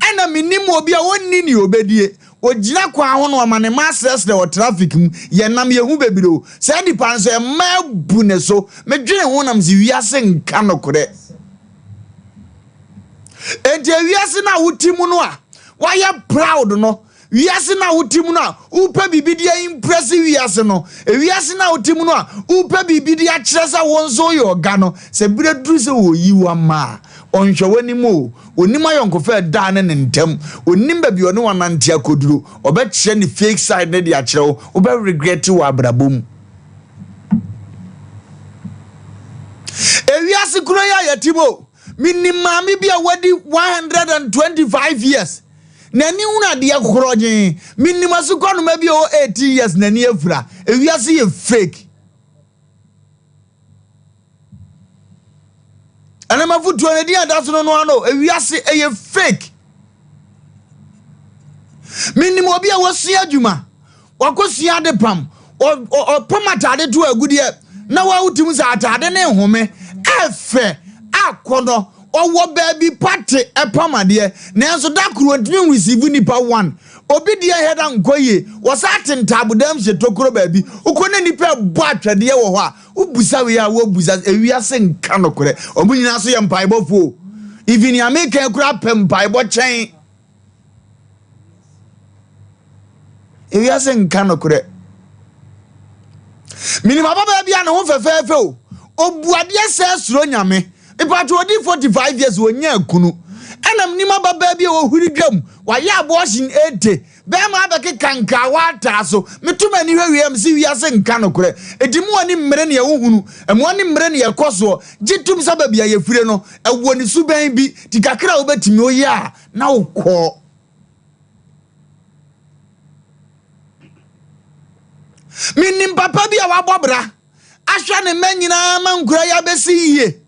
ana minim obi a wonni ni obedie ogina kwa ho no amane masses de traffic mu ye nam ye hu bebiro say di pan so e mabu ne so medwene ho nam zi wiase nka no kore enti wiase na wutimu no a why proud no wiase na wotimu no upe bibidia impressive wiase no wiase na wotimu no upe bibidia kyeresa wonso yo ga no se bire duru se wo yiwa ma onhwe wani mu onim ayonkofa da ne ntem onim ba bi one wanante akoduru obekye ne fake side ne dia kyerɛ wo be regret wa abrabom wiase kuro ya yatimo minima mi bia wadi 125 years nani una dia koroje minima su kono ma bia o 80 years nani afura wiase ye fake ana mafutu ne dia daso no ano wiase ye fake minima bia wosia adwuma wakosua de pam o pamatade to agudie na wa utim za atade ne home efe akono owo baby party epamade nanso dakuro ntimi receive nipa 1 obi die heda nkoye wasa atentabudam se tokoro baby ukone nipa bo atwade ye wo ho a ubusa we a wo busa ewiase nka nokore omunyina so ye mpaibofo even ya make ekura pempaibo chen ewiase nka nokore minima baba bia ne ho fefefe o obuade se suro nyame ipato odi 45 years wonya akunu enam nima baba bia wo huri dwam wa ya abortion 80 be ma abeke kanka wa taso metuma ni hwewem si wiase nka nokore edimu ani mmere ne wohunu emu ani mmere ne yakoso gitum sababu ya yefire no ewo ni suban bi tikakra obetimi oya na ukọ minim papa bia wabobra ahwa ne manyina mankura ya besi yiye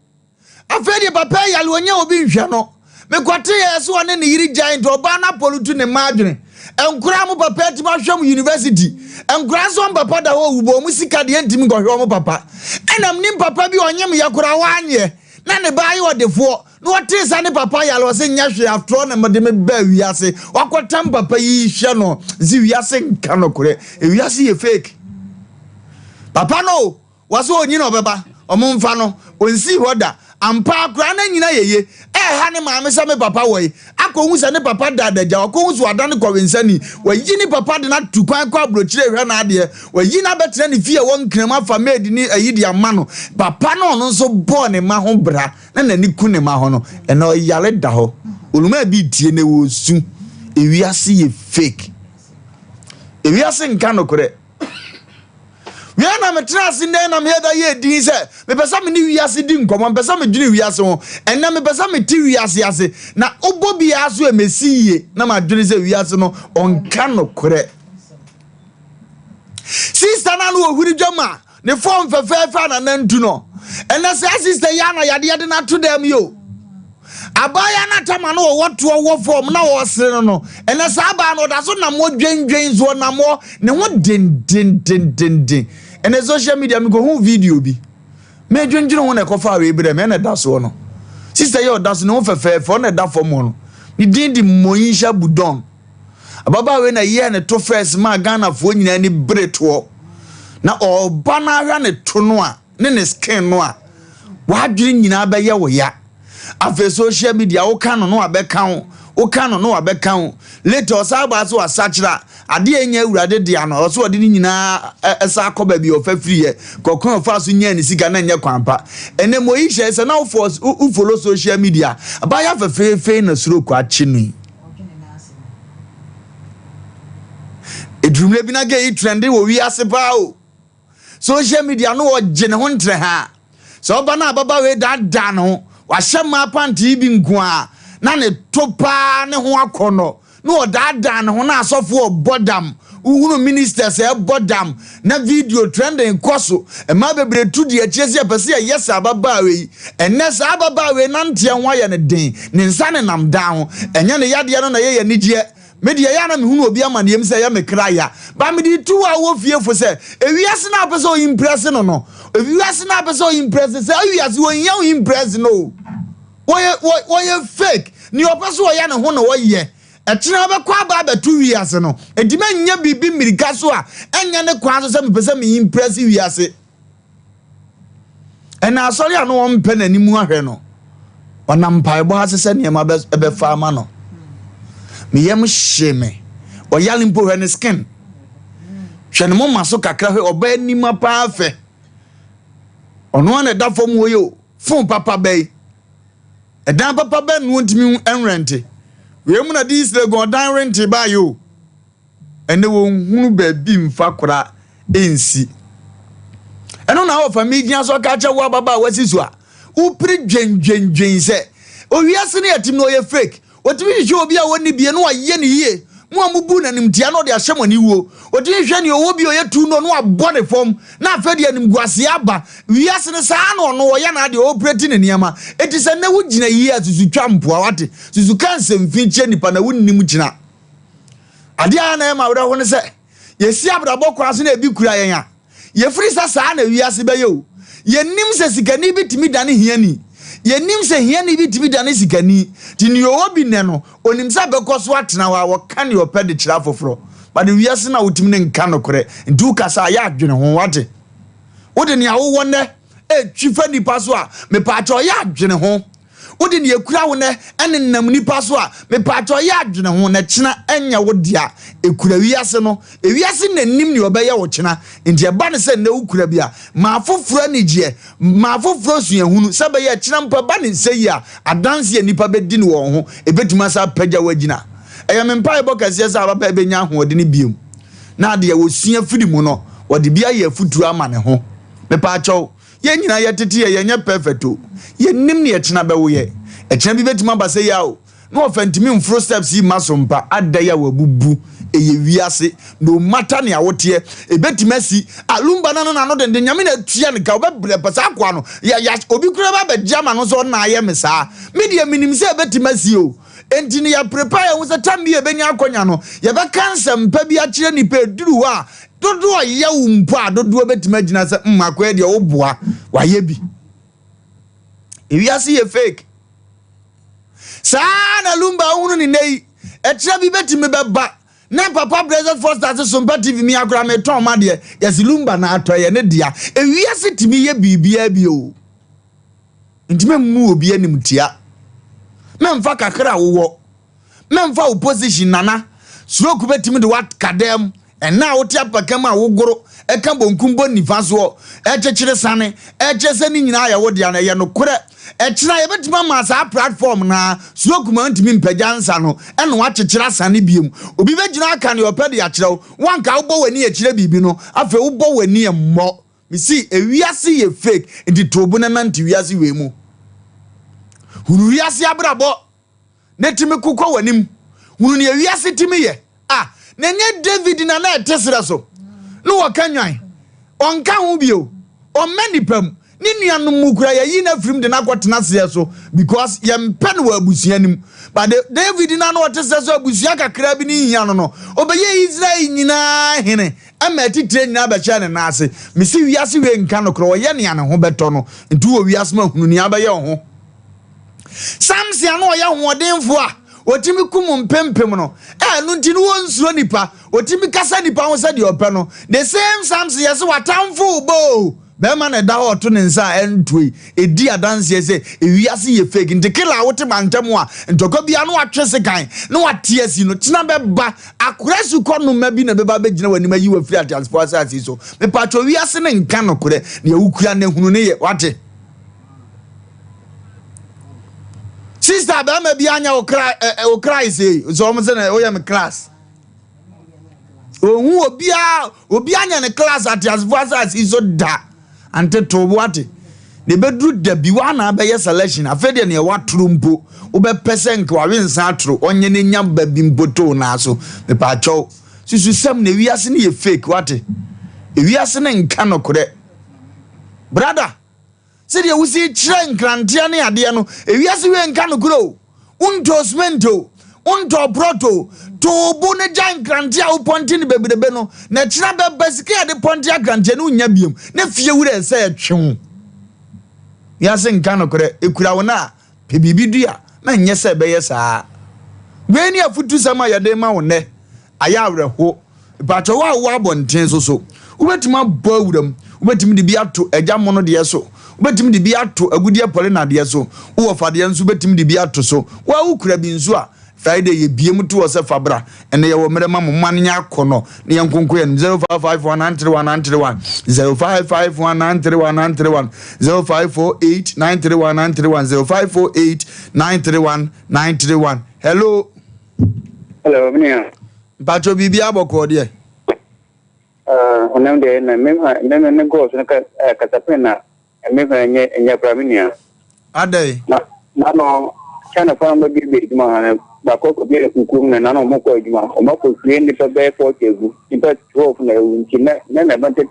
afedi papa yale onya obi nhwe no mekwate yeso one ne yiri giant oba na polutu ne madwene enkura mu papa ti ma hwam university enkura so papa da ho ubo mu sika de ntim gohwe mu papa enam nim papa bi onyem yakura wanye na ne bayi odefo no wote sa ne papa yale o se nya hwe afro na mede me ba wiase wakotam papa yi hwe no zi wiase nka no kore wiase ye fake papa no waso onyi no beba omumfa no onsi hoda ampa akura na nyina yeye ha ne maame sa me papa woyi akohu sa ne papa dadaja akohu so adane kwensani wayi ni papa de na tukwan kwa brochire hwe na ade wayi na betre ne fie won krema fa made ni ayidi ama no papa no no so bo ne ma ho bra na nani ku ne ma ho no ena oyale da ho oluma bi tie ne wo su ewiase ye fake ewiase nka no kore we na me trust ndey na me heda ye din se me pesa me ni wiase di nkomo me pesa me dwene wiase ho enna me pesa me ti wiase ase na obobi aso emesiye na ma dwene se wiase no onka no kore sister na no ohuri dwama ne form fefefa na nantu no enna se sister ya na yade na to dem yo abaya na tama no woto wo form na wo sere no enna sa ba no da so na mo dwendwen zo na mo ne ho den and social media me go home video bi me dwendwen ho na kofa we bre me na da so no sister yo da so no fefefa na da form no ni din di moyinsha budon ababa we na ye na to first ma Ghana fo nyina ni breto na oba na hwa ne to no a ne skin no a wa dwere nyina ba ye wo ya afa social media wo kan no abeka wo kan no abeka later osaba so asachira ade enya awurade dia no so ode ni nyina esa akoba bi ofa free kokon ofa so nya ni sika na nya kwampa ene moyi hye se na wo follow social media abaya fe na suro kwa chinu edrumle bi na ge trend wo wi ase pa o social media no wo gene ho ntre ha so oba na baba we da no wa hyema panti bi nkoa na ne topa ne ho akono no da ne ho na asofo bodam uhunu ministers e bodam na video trending koso e ma bebre tudi a chiese apese ya yes ababa we enesa ababa we na nte ho ya ne den ne nsa ne nam down enya ne yade no na ye nigye media ya na mehunu obi ama ne yem se ya mekra ya ba me di tu a wo fiefo se ewiase na apese o impress no ewiase na apese o impress se ewiase wo nya o impress no wo fake ni opese wo ya ne ho no wo ye etina be kwa ba ba tu wiase no edima nya bibi mirika so a enya ne kwa so se me pese me impress wiase ena asori anu wo mpe na nimu ahwe no onam paibo asese ne ma be fa ama no me yem sheme o yale mpo hwe ne skin hwe ne moma so kakra hwe oba nima pa afe ono na da fom wo yo fon papa bay edan papa ba no ntimi enrente we mu na dis le go dan rent ba yo ene wo hunu ba bi mfa kora ensi eno na Wofa mi gian so ka che wo baba wasisu a wo pri dwen se o wiase ne yatim no ye fake otimi hwe obi a woni bie no aye ne yie mo amubu na nimtia no de ahyemo ni wo otimi hwe ne owo bi oye tu no no abone fom na afede anim guase aba wiase ne saa no no oye na de operate ne niama eti se na wugina yie asusu twampoa wate susu kansem finche nipa na wonnim gina ade a na ma wura ho ne se yesi abrabo kwa so na ebi kura yen a ye free saa na wiase be yo yenim se sikani bitimi dane hiani yenim se hiani bitimi dane sikani tini yo obi ne no onim se bekoso atena wa wo kan yo pede kira foforo but wiase na wotimi ne nka no kore ndu kasa ya adwene ho wate wode ne awo wonne twifa nipa so a me pa cho ya adwene ho wode ne ekura wo ne ene nam nipa so a me pa cho ya adwene ho na kina enya wo dia ekura wiase no wiase nanim ne obeye wo kina nti eba ne se na ukura bia ma foforo anigye ma foforo suahunu se be ye kina mpa ba ne sei a adanse nipa bedi ne wo ho ebetuma sa pagya wagina eya me mpa ebo kase sa baba ebenya ho ode ne biem na de wo sua firi mu no wode bia ye futu ama ne ho me pa cho ye nyina ye tete ye nya perfecto ye nim ne ye kina be wo ye e kina bi betima ba se ya o no ofantimi mfro steps yi masompa adaya wabubu eye wiase no matter ne awote e betima si alumba na no de nyame na tua ne ka obebre pasa akwa no ya obi kura ba be jama no so na aye me saa media minim se betima si o enti ne ya prepare wo se tambi e benya akonya no ye be kansem pa bi a kire ni pe duru wa dodo ya umpo a dodo betima gina se mmakwa de wo boa wa ye bi e wiase ye fake sana lumba unu ni nei etra bi betime beba na papa brother first as Sompa TV mi akura me ton ma de yes lumba na atoye ne dia ewiase timi ye bibia bi o ntime mu obi anim tia memfa kakra wo memfa opposition nana stroke betime de what kadem and now what apakama wogoro eka bonkumbo nifa so echechire sane echese ni nyina ya wodi ana ye no kore echira ye betima ma sa platform na sokuma ntimi mpajansa no eno wachechira sane biem obi begina aka ne opede ya kire wanka ubo wani ye kire bibi no afa ubo wani ye mmo misi ewiase ye fake ndi tobu na nanti wiase we mu hunu wiase abrabo netimi kokọ wanim hunu ne wiase timi ye nenye David na etesira so no wakanwan onka hu bio o manipam ni nuanu mukura yayi na frim de na kwotena se so because yempe no abusuanim but David na no otesira so abusua kakra bi ni hia no obeye Israel nyina hene ama titre nyina ba cha ne na ase misi wiase we nka no kro ye ne ane ho beto no ntu wo wiase ma hunu ni abaye ho Samsia no ye hodenfo a otimi kum mpempem no no ntini wonsuro nipa otimi kasa nipa ho se de ope no the same Samson yes watamfo bo be ma na da ho to ne nsa entui edi adanse se ewiase ye fake ntikila wote mantemu a ntoko bia no atwese kan no watie si no tina beba akorasu kono ma bi na beba begina wani ma yi wa free transport service so me pato wiase ne nka no kore ne awukura ne hunu ne ye wate sister ba ma bi anya o cry say so mo say na o ya me class ohu obi anya ne class at as voice is so da ante to wate ne bedru da bi wa na be selection afede ne waturu mpo wo be percent wa wensa aturu onye ne nya ba bi mpoto na so me pa cho susu sam ne wiase ne ye fake wate wiase ne nka no kore brother sidi ya wusi chire nkrantia ne ade no ewiase we nka no kuro unto smento unto proto to bu ne jan nkrantia u ponti ne bebebe no na chira be basike ade ponti nkrantia ne unya biem na fie wure se etwe wiase nka no kore ekura wona pe bibidua na nye se be yesa we ni afutu sama ya de ma wone aya awreho bato wa wo abonten so ubetima bo awuram ubetimi de bi ato agya mono de so ubetim de bi ato agudie pole na de so wo fade nso ubetim de bi ato so wa ukura bi nso a Friday ye biem to us fabra and ye wo mere ma mo man nya kono ne yankonko ye 0551931931 0551931931 0548931931 0548931931 hello Mia. Pacho bibia boko de Onam de na me go so ka katapena me nya praminia adai na no kana fa mo bibi ma ba ko bi ku na no mo ko juma o ma ko free ni pa be for tegu ni pa 12 na unti na ba te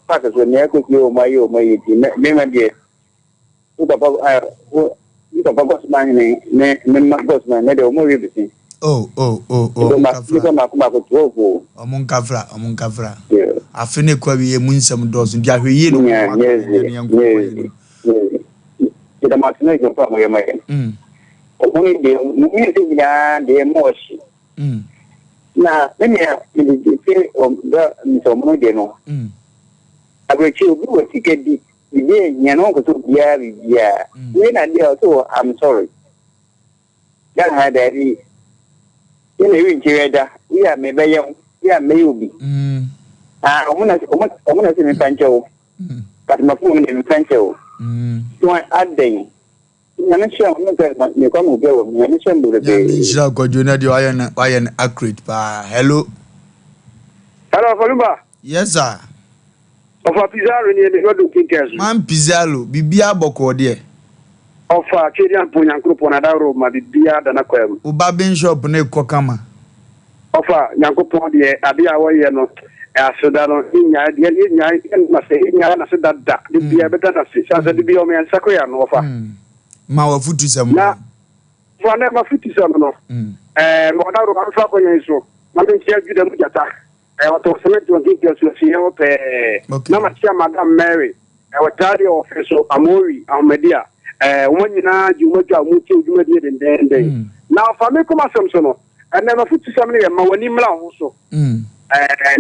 pa ka so ne ko yo ma yi ti me ma de u ka pa u ka pa ko man ni me ma ko man ne de o mo wi bi oh ma ko 12 omun kafra afene kwa wi mu nsam dozo ndi ahwe no ida matine ko pa mo yema Only the music de moshi. Na mimi ni on the somo de no. Abrechi obi wo tikedi ye nyano ko so bia bia. We na dey so I'm sorry. That had that ni we nchireda we are mebeye we are meyobi. Omuna se mi pancho. But mafu mi pancho. So aden accurate pa hello Wofa Lumba. yes sir Ofa Pizarro ni de do kinkers man Pizarro bibia boko de Ofa Kedian Punyankrupo na daro ma bibia da na kwem uba bin shop na ekokama Ofa Nyankopon de abia wo ye no asoda no nya na se nya na se dada bibia beta na se sanse bibia o me ansako ya no Ofa ma wa futu sam na fone ma futu sam no mo na ro ma fa ko yen so ma be tia juda mu jata o to cement on kinkers so se o pe na ma tia Madam Mary o tari office Amori Ahmedia wonyina jumajwa muti ujumadi den na fa me kuma samso no na ma futu sam ne ma wani mla ho so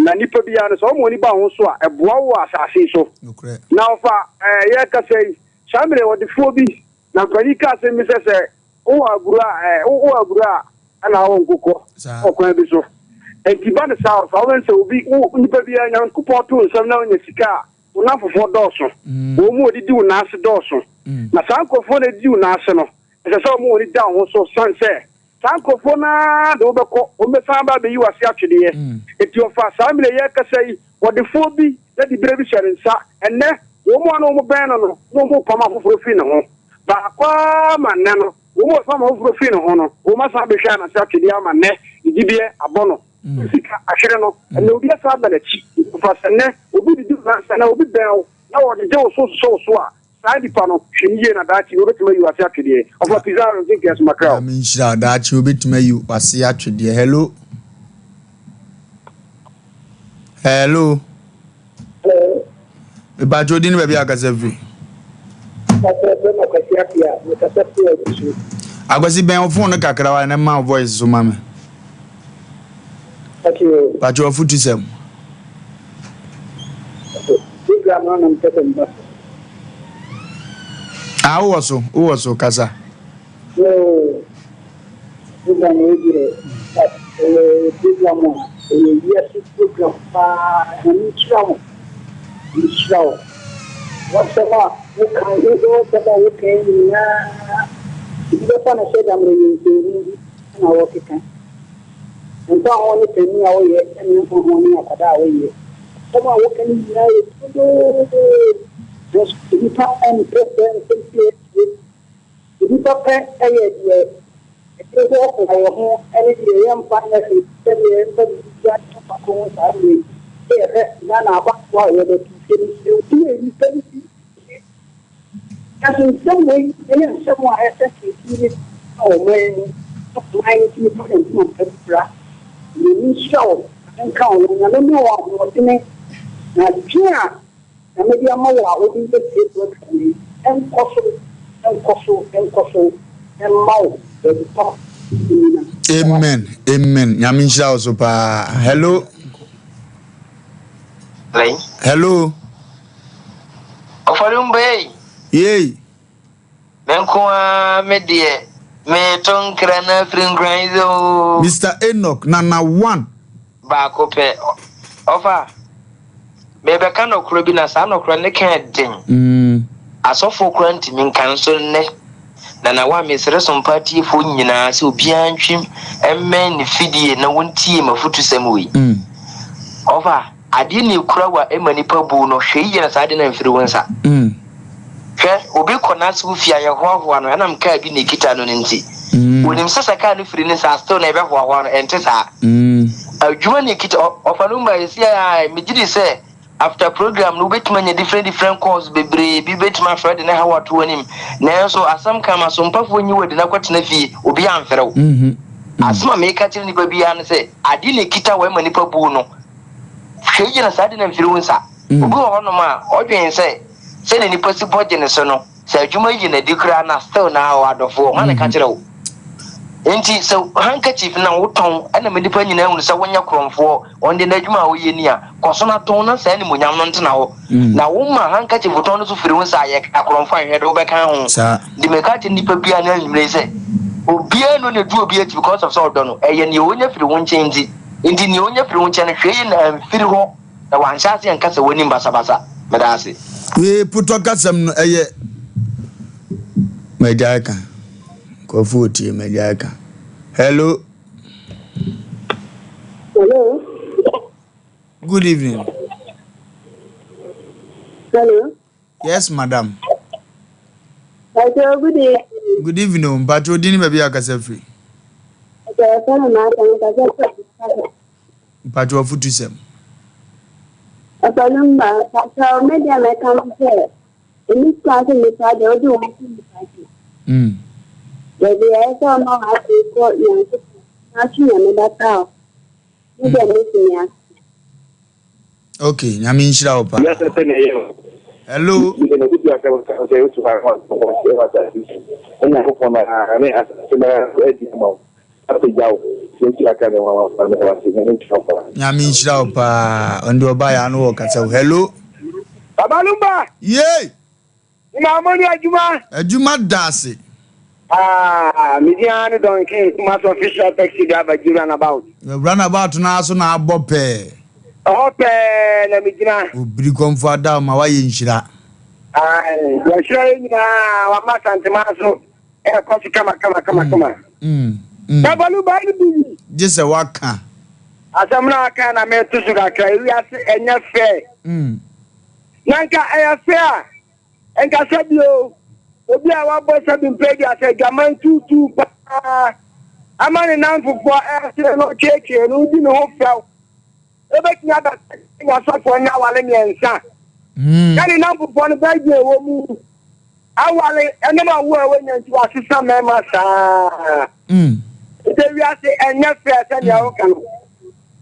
na nipa bia no so mo ni ba ho so a eboa wo asase so na fa ye ka sei samre wo de fo bi na kwanika se mi se o agura ana ho nkoko o kwa bi so entiba ne sa fa wen se obi nipa bia nya nkoko to nsam na onya sika una fofo doso wo mu odidi una ase doso na sankofo na di una ase no se so mu oni da ho so sanse sankofo na do beko o me fa ba be yi wase atwede eti ofa samre ye kasai wo de fo bi na di brebi sharensa enne wo mu ana wo ben no wo mu pama foforo fi ne ho ba kwa maneno wo mo fa ma foforo fi ne ho no wo ma sa be hwa na sa atwede ama ne idibie abono sika ahwere no enne obi asa ba na chi fa sene obi di na sana obi ben na wo de je so a side pano hweniye na dachi obetima yi wase atwede Wofa Pizarro zinkes makra min shira dachi obetima yi wase atwede hello ba jodi ni bia akasa fi agwasi ben phone kakra wa na ma voice so mama ba jo futu sem Uwo so kasa. Just Nipa and President Nipa Pet it was all any young partnership, as in some way, someone has to oh man, mind to put into a you show and count, and I don't know what in it. Now, yeah. Na media ma wa o din te work and koso and mau the top amen nyamin sha so pa hello Wofa Lumba yey menko me de Me ton krana frin grindo. Mr. Enoch Nana 1 Ba ko pe. Ofa. Me be kan okro bi na sa na okro ne kan den. Asofo okro ntimi kan so ne. Na wa me sere Sompa tie fo nyina se obi antwim emmen ne fidie na wontie mafutu samwi. Ofa. Ade ne kura wa emanipa bu no hwe yi na sa de na mfiri wonsa. Obi kona su fia ye hoho no na mka bi ne kita no nti wonim sasa ka no firi ne sa still na be hoho no ente sa adwuma ne kita Wofa Lumba isi ya me gidi se after program no betima nya different calls bebre bi betima Friday na hawa to anim na so asam kama Sompa fo nyi wodi na kwatena fi obi amfrew asma me ka tiri ni ba bia ne se ade ne kita wa manipa bu no hwe yi na sa de na mfiri wonsa obi ho no ma odwen se sene ni possible gene so no se adwuma yi na dikra na still na hawa adofo ma na ka tire wo enti so handkerchief na woton ana me nipa nyina hu se wonya kromfo onde na adwuma wo ye ni a koso na ton na sa ni munyam no ntena ho na wo ma handkerchief woton no so firi won sa ye akromfo ahwe do be kan ho di me ka ti nipa bia na nyimre se obia no ne du obia ti because of so do no eye ni wonya firi won chenji enti ni wonya firi won chen hwe yi na firi ho na wan sha se nka se woni mbasa medase we puto kasam no eye Majaka Kofuti Majaka. Hello. Good evening. Hello. Yes, madam. Hello, good evening. Good evening. But you didn't be a casefi. But you are foot to some. Wofa Lumba, Papa, maybe I come here. In this class, in the party, I do want to party. The other no has to go young. Not you, another cow. You get listening. Okay, I mean, Shaupa. Yes, I think you. Hello. Yamin Shaupa on the buy and walk at so hello. Baba Lumba. Yay. Mamoni Ajuma Dasi. Midian donkey, my official taxi driver, you run about. Run about now, so now Bope. Okay, let me get Bricom for down my way in Shira. You're showing what my Santa Maso. Coffee, come on. Baba Lumba, Just a waka. As I'm not kind of made to sugar, we are and your fair. Nanka, I am fair. And I said, you, Obi, our boys have been paid. I said, Gaman 2. I'm on an answer for no church and who didn't hope so. Everything other thing I saw for now, I'll and son. That enough for the baby woman. I will never wear when you assist some members. They will say, and your fair and your can.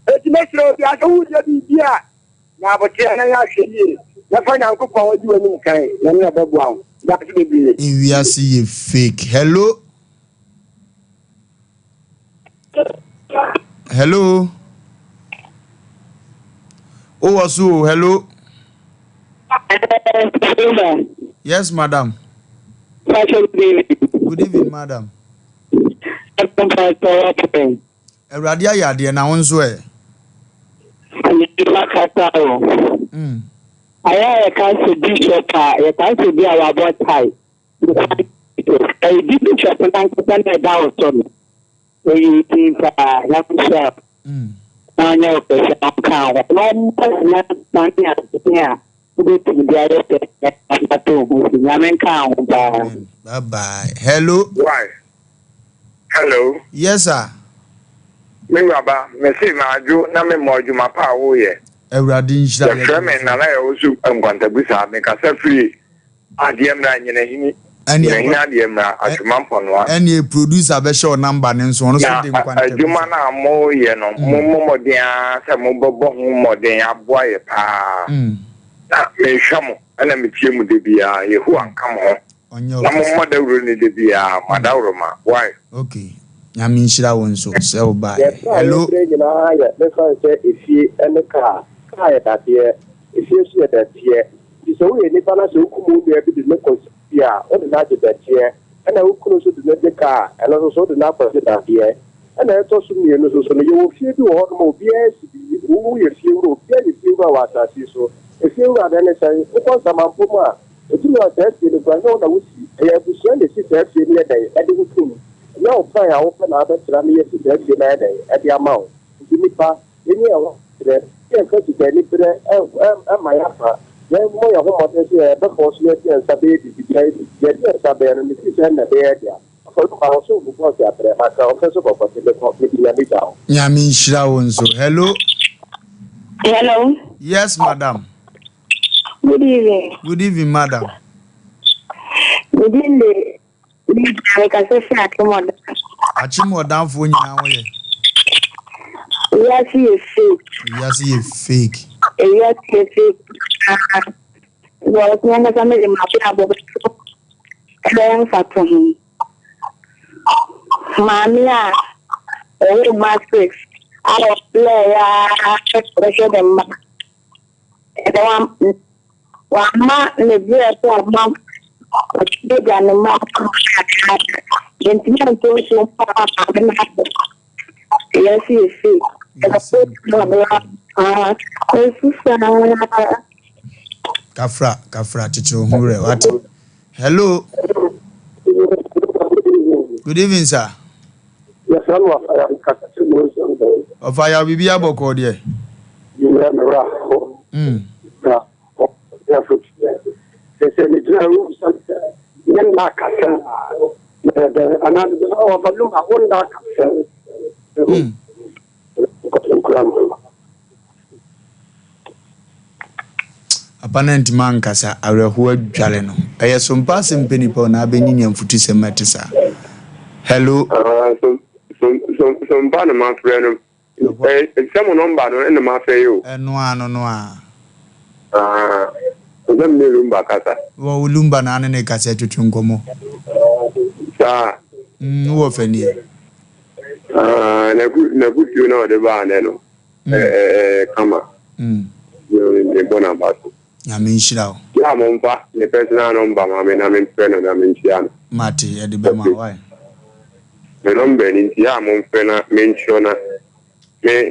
It's make sure you are who you be here. Now, but I see. Find out what you do okay. Never go. That's the we are see fake. Hello. Hello. Oh, so hello. Yes, madam. Good evening, madam. Radia Yadia na onzo I can't do shop. I can't be our boy tie. I didn't shop and I'm going to down some. So you think I'm sharp. I know the sound count. One person, money at the air. Go to the other side. Bye bye. Hello. Why? Hello. Yes, sir. Me baba, me say na aju na me mo aju mapa wo ye. Ewradi nshira. The frame na na e osu ngwanta busa me ka sa free adiem na nyina hini. Ani adiem na atuma mpono. Any producer be show number ne nso no so de nkwanta. Aduma na mo ye no mo modern se mo bobo ho modern aboa ye pa. Na me hwamo ana me tie mu de bia ye hu ankam ho. Onyo. Na mo modawro ni de bia madawro ma. Why? Okay. Nyami nshira won so se oba. Hello. If you that here, so we need to know who will be the local here, or the larger that here, and I will close to the car, and also the number that here. And I told me, and so you will feel to all more BS, who you feel, if you were what I see so. If you are then saying, because I'm a Puma, if you are dead, you know, I will see. I have to send the sister every day, and it will come. Now, fire open other Tramias every day at the amount. Nipa, in your to get it, and my upper. Then, more of what is here, but for Smith and Sabbath, get Sabbath and the sister and the area. Also, because Hello. Hello. Yes, madam. Good evening. Good evening, madam. Good evening. Achimodan for you now. Yes, he is fake. Yes, he is fake. Yes, he is fake. Well, I'm going to him. Mania, a matrix. I don't play. Pressure them. One man in the year for a month. Big and the mouth. Then yes, he is sick. Kafra, Chicho, what? Hello. Good evening, sir. Yes, I am. Of I will be able to dear. You have a raffle. They said it's a room. Then back another Wofa Lumba one back. Apparent man kasa arehuwa dwale no. Eye Sompa Asem Mpe Nipa na abenyi amfuti semete sa. Hello. Sompa na ma frɛ no. Some number no na ma frɛ yo. No a. Them ne Lumba kasa. Wo Lumba na ne kasa twetwe nkomo. Sa. Wo fani. Na good no de ba ne no. Kama. Ne bona baso. Ya menshira. Ya mompa ne personal number ma me na me frɛ na me ntia. Mate ya de be ma why. Me number ni ya mompa na me ntiona. Me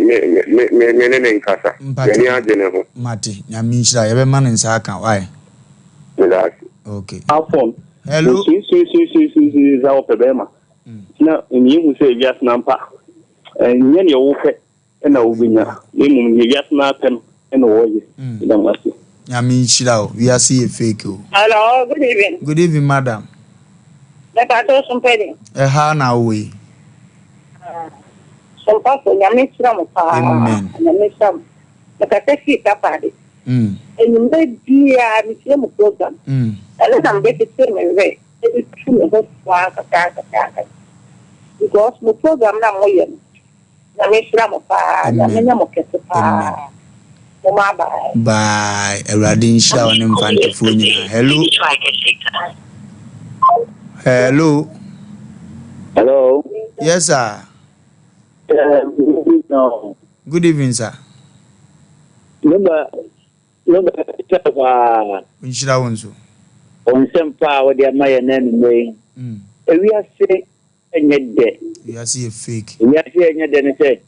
nkasa. Me agene ho. Mate, ya menshira ya be man nsa aka why. Okay. iPhone. Hello. Si za opebema. Na ni hu se gas nampa. Nye ne wo fe na obinya. Ni mu ye gas na tem na wo ye. Na masi. Ya menshira we are see a fake. Hello, good evening. Good evening, madam. The pato Sompa. Ha na we. Sompa so nyame sira mo pa. Amen. Nyame sam. The kateki tapade. And you may be a museum program. And let them get the same way. It is true about because the program now moyen. Nyame sira mo pa. Nyame nyamo kese pa. Bye. Eradin show on infant phone. Hello. Hello. Hello. Yes, sir. No. Good evening, sir. Lumba tawa. Unshira wonso. On Sompa what they my name way. We are say enyede. We are see a fake. We are say enyede ne say.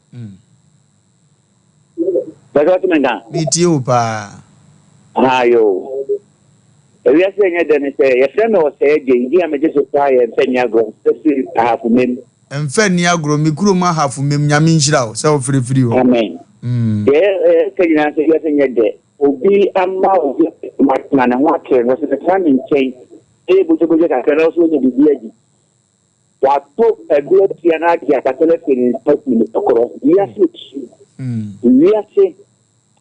That's what me na. BTO pa. Ayo. We are say enyede ne say. Your friend was say je me just supply and send ya go. See half mem. Emfa ni agro mi kuro ma half mem nyame nshira o. Say o free o. Amen. Kenya say yes enyede. Obi amma obi matna na water was the time in chain. Able to go get a also the bibi. Wato ability and idea that in across. Yes, we are saying,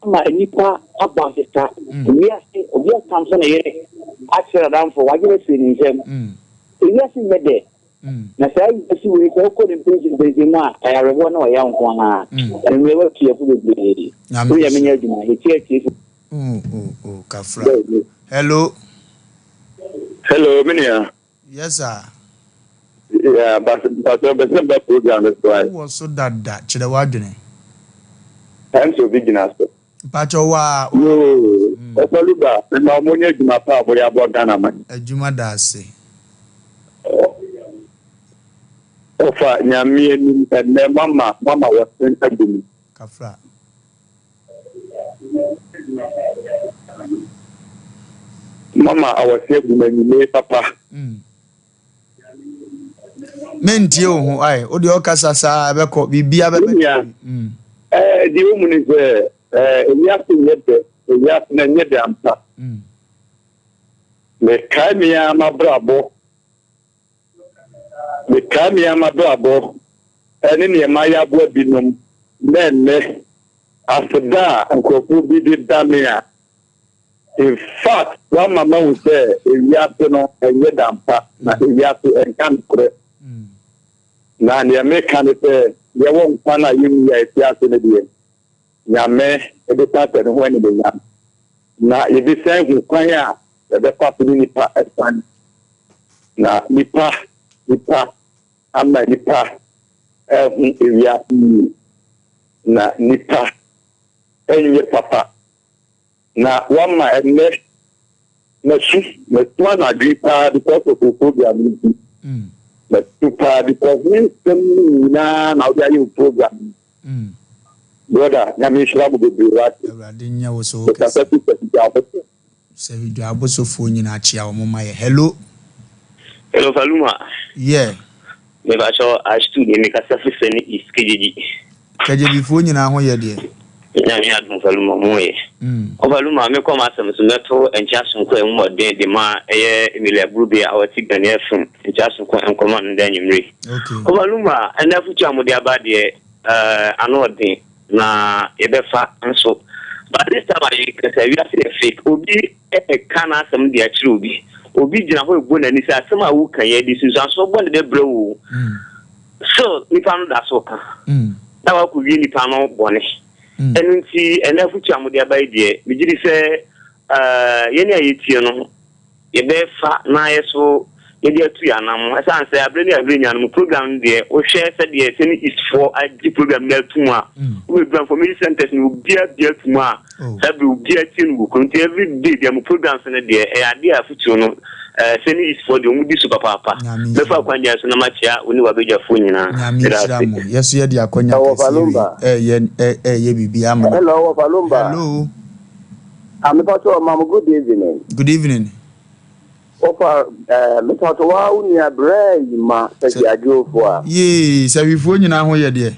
Nipa about the start. We are saying, we are Thompson actually down for what you're saying. We are saying that na say we go in prison Benzema I reward no young one and we were careful with the we are many Kafra. Hello. Hello, Minia. Yes, sir. Yeah, but the program is right. Who was so that chile wadune? I'm so beginners. Pacho wa. Wofa Lumba, na mo nye juma pa bo ya bo Ghana man. Ejuma da se. Ofa nyamie ni ene mama wa senta dum. Kafra. Mama awase gumani papa. Menti o ai o de okasa sa beko bibia bebe. Di umu ni se enyasi nyede enyasi na nyede ampa. Me kamia mabrabo. Me kamia mabrabo. Ene ni maya bo binom nenne afda ankofu bi di damia. In fact, one mama will say, "Eviato no enyedampa na eviato enkankre." Na ni American say, "Ye won kwana yim ya eviato ne die." Nyame ebe pata ne ho ni be nyam. Na ebi say hu kwan ya ebe papa ni pa expand. Na nipa ama nipa hu eviato na nipa enye papa. Na one my next one agree because of the program. But two because we now they are in program. Brother, Namishra will be right. Radinya was so. Say we are so phone in a chair. Hello. Hello, Faluma. Yeah. Never saw a student make a selfish is KGG. KGG phone in our way, dear. Faluma moye. Faluma me come asem so meto enchasun ko enmo de ma Emilia Brube our tigane from enchasun ko enkoman ndan yimre. Okay. Faluma enda fucha mo de abade anodin na ebefa nso. But this time I can say we are fake obi kana asem de akire obi gina ho egbo na ni say asem a wo kan ye di so bo de brewo. So nipa no da so ka. Na wa ku wi nipa no bone. Enunti enafuchi amudi abai die bigiri se yeni ayetie no ye be fa na yeso ye de atu ya nam asan se abreni nyanum program die o hwe se die se ni is for agi program na tuma we plan for me centers ni bia tuma sabi bia tin go konti every day dia program se ne die e ade afuchi no seni is for the umudi super papa me fa kwanya so na machia oni wa beja fo nyina yeso ye de akonya Wofa Lumba ye bibi am. Hello Wofa Lumba. Hello. I'm about to mama good evening. Good evening. Wofa me talk to wa uni abre ma se ya jofo ye se wi fo nyina ho ye de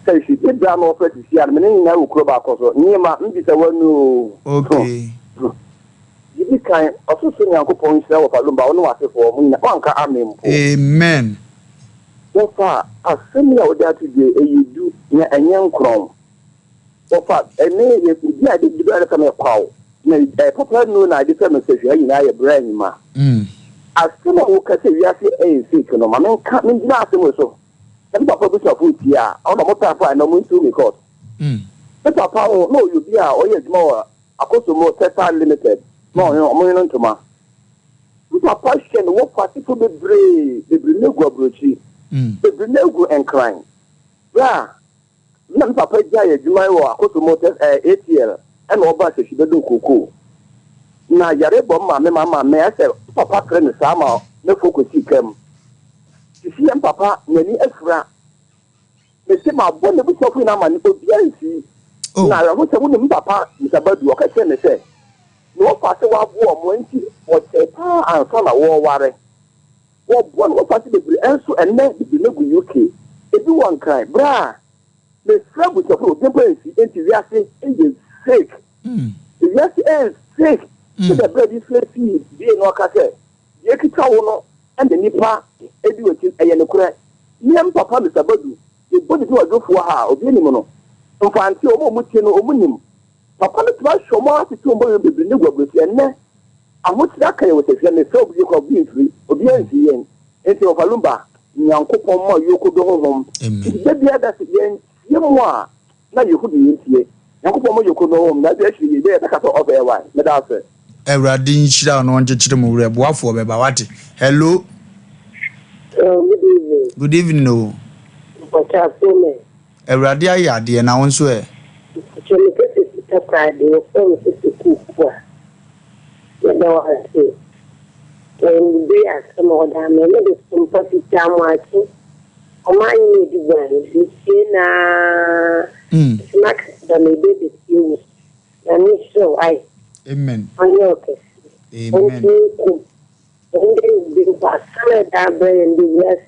se si ibra no offer si ya me nyina wo kro ba koso nyima mbi se wanu. Okay. Yibi kan osusu nyankopon hira Wofa Lumba ono wasefo mu nyina wanka amen. Amen. Wofa asemi a wodi atuje eyidu na enyen krom. Wofa ene ye bi ade bi do ka me kwawo na papa no na ade se no se hwa nyina ye brain ma. Asemi wo ka se wiase fake no ma men ka men dina asemi so. Na papa bi so futi a ono mo ta fa na mo ntu record. Papa no you bi a oye djuma wa akoso mo Teta Limited. No, mo no ntoma. Papa shen wo party for the nego abrochi. The nego and crime. Bra. Na papa ja ye djuma wo akoso mo ATL and oba se shi do koko. Na yare bom mama me ase papa kre ne sama me focus kam. Sisi am papa nani afra. Me se ma bo ne bu so fu na ma ni obi ansi. Na ra mo se mo ne papa misabadu o ka se ne se. No passe wa bo mo nti o chepa ansa na wo ware. Wo bo no passe de bi enso enne de nego UK. Ebi wan kan bra. Me frabu to pro tempo ensi enti wiase e fake. Wiase is fake. The bread is fake bi no ka se. Ye kita wo no and the nipa ebi wetin eye ne kura. Nyem papa me sabadu. E bodi to adofo ha obi ni mo no. Mfanti o mo mutie no o munim. Papa no twa shomo ati to mbo bebre ne gwabrosi enne ahotira kan ye wotefia ne se obi ko bi mfiri obi anzi yen enti Wofa Lumba nyankopon ma yokodo honhom bebi ada se yen yemu a na yehudu yentie nyankopon ma yokodo honhom na bi ahiri be da kaso ofa ewa me da se Ewrade nhyira no nkyekere mu wure boafo beba wate. Hello. Good evening. Good evening no. Ewrade ayade na wonso e Friday, or 52. And they are some more than some party time watching. my need to Max the baby you. And so I. Amen. Okay. Amen.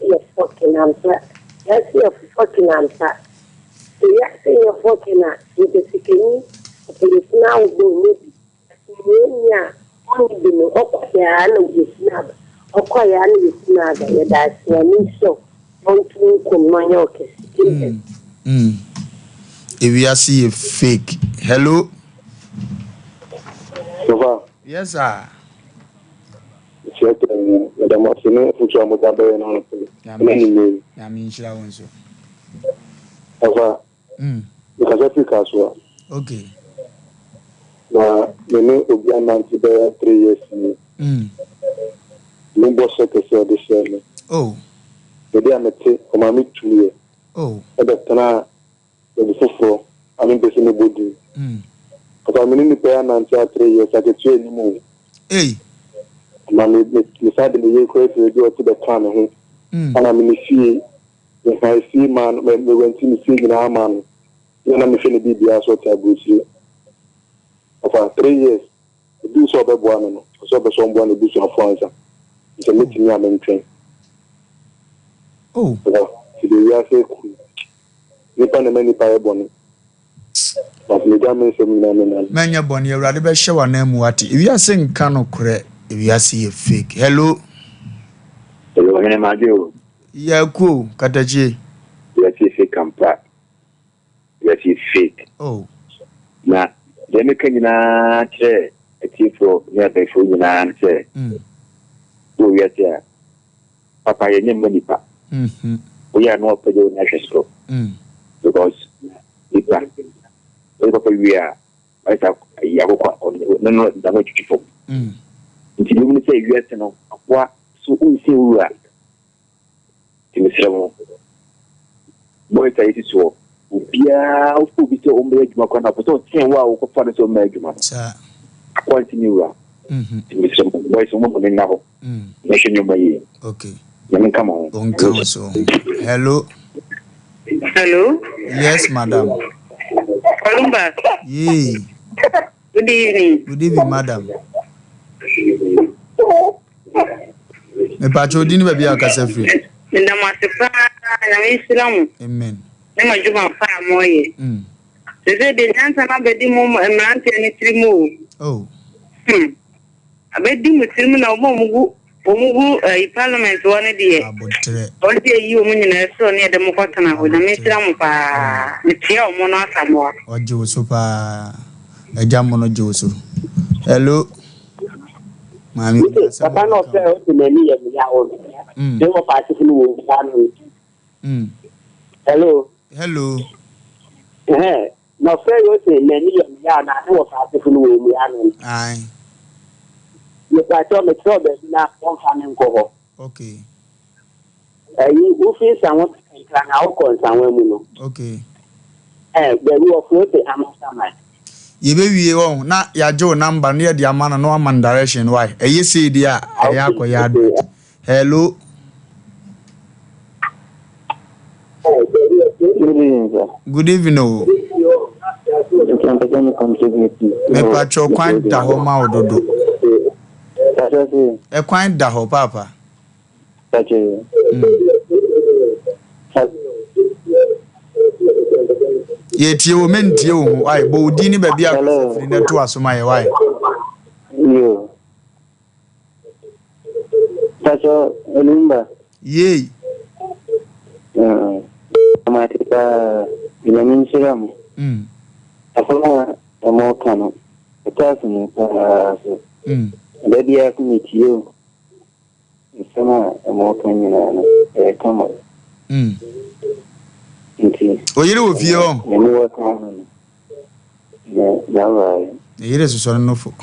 Let's fucking answer. Let's see a fucking answer. So you're saying you're fucking with the sickening. It's now going to only be no Okoyano with Snab. Okoyano with Snab. That's one so. Don't you come my okay. If you see a fake. Hello. Yes, sir. Madam Asem Mpe Nipa na no. Ya mi nshira wonso. Ova. Because Africa so. Okay. Na me obi ananti be 3 years ni. Me bo sekese de share. Oh. Me dey amete o ma me tuye. Oh. E be tana e fofo ami be se me bodi. Because me ni pe ananti 3 years aketu enimu. Hey. Mami misade me ye kwese ye do to the plan ho ana me see the high see man when we went to see na man na me feel bibia so ta buchi for 3 years do so be boa no so be so mboa no do so afansa so me me am train oh the ya say nipa na mani pa eboni but me ga me so me na manya boni awrade be hye wa na mu ati wi ase nka no kore wi ase fake hello ene majo ya ku katachi ya si fake kampa ya si fake oh na deme kanyina tre etifo ya be fo nyina nse o ya tia papa ye nyem nipa o ya no opejo na hweso because nipa o papa wi a aita ya ko no da no chichifo nti ni mu say wi ate no akwa so unse wura timisremo boy ta yiti so ubia ufu bi to ombe adwuma kwa na poto ten wa wo ko fa so ombe adwuma sa continue wura timisremo boy so mo na ho na hwenyo mayi okay yamin kama ho so hello yes madam Lumba yeah good evening madam me pacho dini baby akasa free nda masefa na Islam amen ne majuma fa moye seze de nyansa na bedi mo emrante ni trimu oh abedi mu trimu na omugu parliament one die abotre on die yi omunyina so ne de mukotana ho na Islam pa ne tia omo no asamo ojo so pa ejamo no jo so hello mami papa no se o ti meni ye ya o de mo pa ti funu wo sanu hello no se o ti meni ye ya na wo pa ti funu wo ya no ai ye pa to me to be na won fa ne nko ho okay yi wo fi sanwo kan na o ko sanwo mu no okay be wo fo te amasa yebe wie won na ya jo number na dia mana no man direction why eye say dia ya akoya advert hello good evening oh me pacho kwan da ho ma ododo e kwan da ho papa ye tie wo mentie wo why bo di ni ba bia free na to asoma ye why yo Pacho Lumba ye matika inamin siramu afuna amokano utasu so baby ya kumitiyo nisema amokano na kama nti oyire wo fie o ni wo kama ya yire so no fo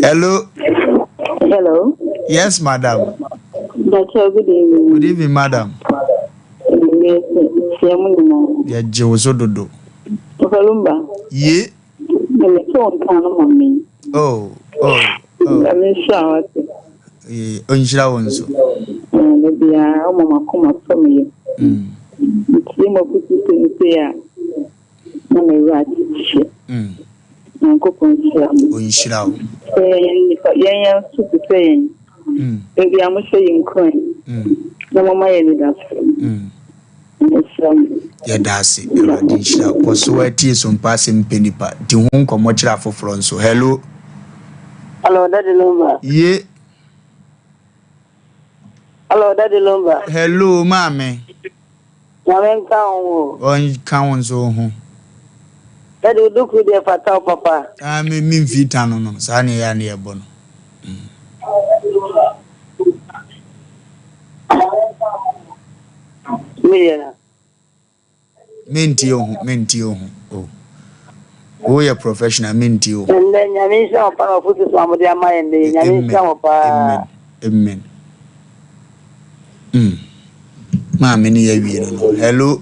hello yes madam good evening madam yes ya jewoso dodo Wofa Lumba ye me so kan no mami oh me sha onjira wonso maybe I'm a come from you. Team of people say, I'm a rat. Uncle Unshirao. Yeah, super saying. Maybe I'm saying coin. No more my Yeah, that's it. Radisha. Was so at Sompa Asem Mpe Nipa. The home commotra for Fronso. Hello. Hello, Daddy Lumba. Yeah. Hello, Daddy Lumba. Hello, Mammy. Yamen Town. On count so home. Daddy look with your fatal papa. I mean, Vitano, no, Sani and Yabon. Mentio. Oh, you're professional, mentio. And then Yamisha of put some of their mind, Yamisha of Amen. Mammy, hello.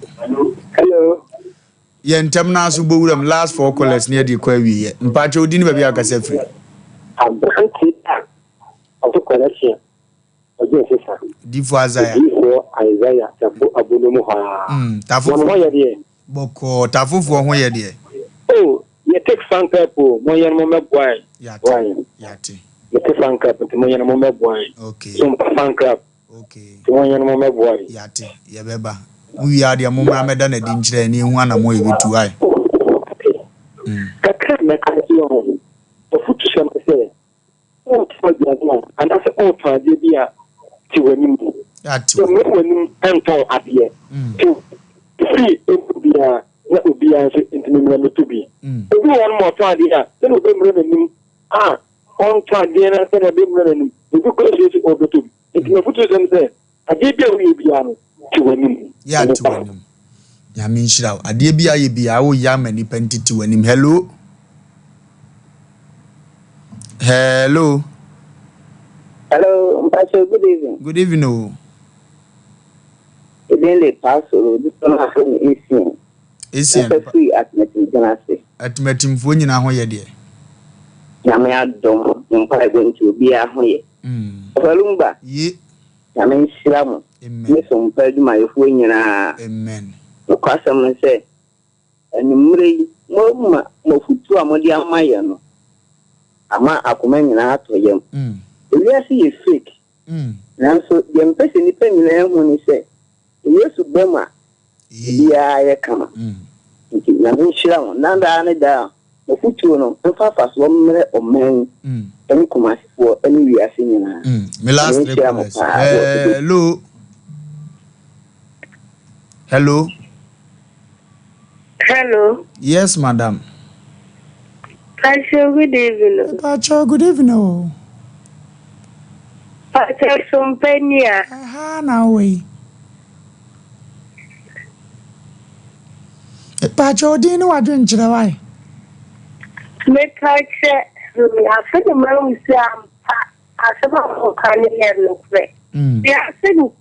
Hello. Yen Tamna Suburam last 4 callers near the Quavi. Mpacho didn't be a cassette. I'm granted of the collection. Difuaza. Isaiah, Abulumoha. Tafu Boko, Tafu for one year. Oh, you take fan cap, Moyan Mama Boy. Yati. You take fan cap, Moyan Mama Boy. Okay. Some fan cap. Okay. Moyan Mama Boy. Yati. Yabeba. We are the Mohammedan and Dinch and you want a more with two eye. Kaka make you the foot shall say. Oh, and that's all for the beer to win. That when enter up here. To free it would be as intimate to be. If you want more time here, then we'll be running. On time dinner, then I'll be running. We go close it over to it. No foot them there. I did be to win. Yeah, to win. Yamin Shroud. I did be our yam and penty to win him. Hello. Hello. Hello, Pastor, good evening. Good evening. Then pass this one is free at Metin. At Metin Funny now, here, dear. Yamia Dom, going to be a way. Wofa Lumba. Ye. Yamin Shram. Miss on Ped my Fuina. Amen. The customer said, and Murray, no Futu Amodia Mayano. Ama Akuman in art to him. The see is fake. Now, so the impression depending when he said, yes, Boma. Yeah, come. Yamin Shram, Nanda down. The Futuno, and Papa's 1 minute or man, any commerce for any we are singing. My last hello. Hello. Hello. Yes, madam. Pacho, good evening. Pacho, good evening. Pacho, Sompa Nipa. Aha, now we. Pacho, do you know what drink you away? Me Pacho, I said the man was I said about Canadian no crack. They are saying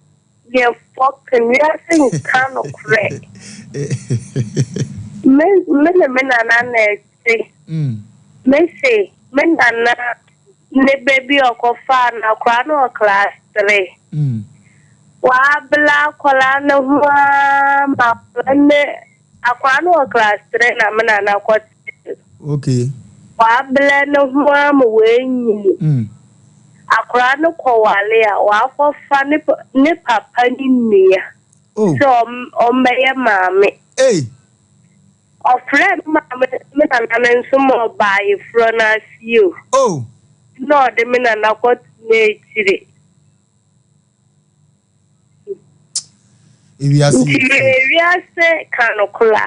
they're fucking, we are saying kind of crack. Men say, men say, men are not the baby or coffin or crown or class 3. Wabla colana, a crown or class 3, and I'm not okay. Wabla no one way. A crown of Kowalia, Wafa funny nipper penny near. So, on my mammy. Hey. A friend, mammy, and some more by front as you. Oh. No, the men are not what nature. If you are say, Canocola.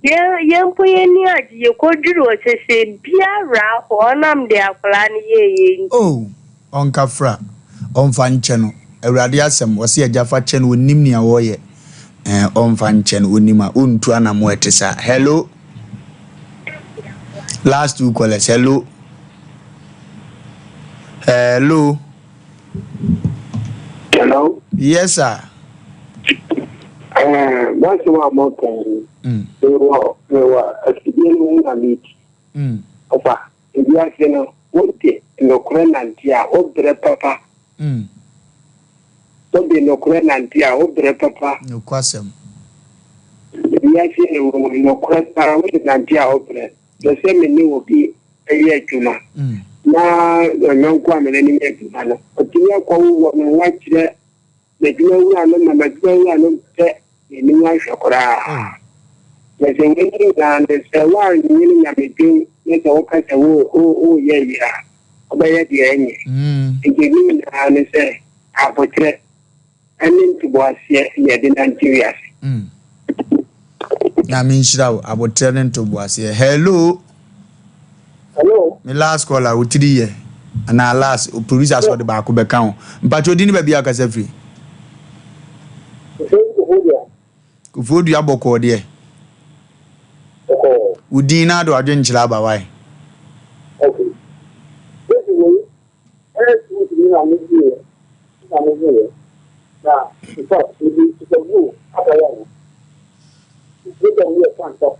Young Poyania, you could do what I say, Biara, or I'm there for an oh, on Kafra, on Fan Channel. A radiasum was here Jaffa Chen with Nimnia Warrior, on Fan Chen Unima Untuana Muetesa. Hello. Last 2 callers. Hello. Hello. Hello. Yes, sir. Once you are more they were a civilian meet. Over. If you are saying, what day in the Korean, or the papa. So be no kure nantia o bre papa. No kwasem. Ya fi no kure para o nantia o bre. The same ni wo bi eye adwuma. Na nyonko amene ni adwuma no. Otiya kwa wo no wa kire the adwuma no na adwuma no te ni wa hwekora. The same ni na the one ni nyamedin ni so ka se wo ye ya. Obeye de enye. Ngi na ne se apotre anin to boasie ye de Nigeria. Na min shirawo abotre to boasie. Hello. Hello. My last caller utiri ye. Na last producer so de ba ko be kan. Mpacho di ni ba bia kasa free. Kufodu aboko de. Udina do adwen chira ba wai. Okay. This is because it's a rule. We don't really can't talk.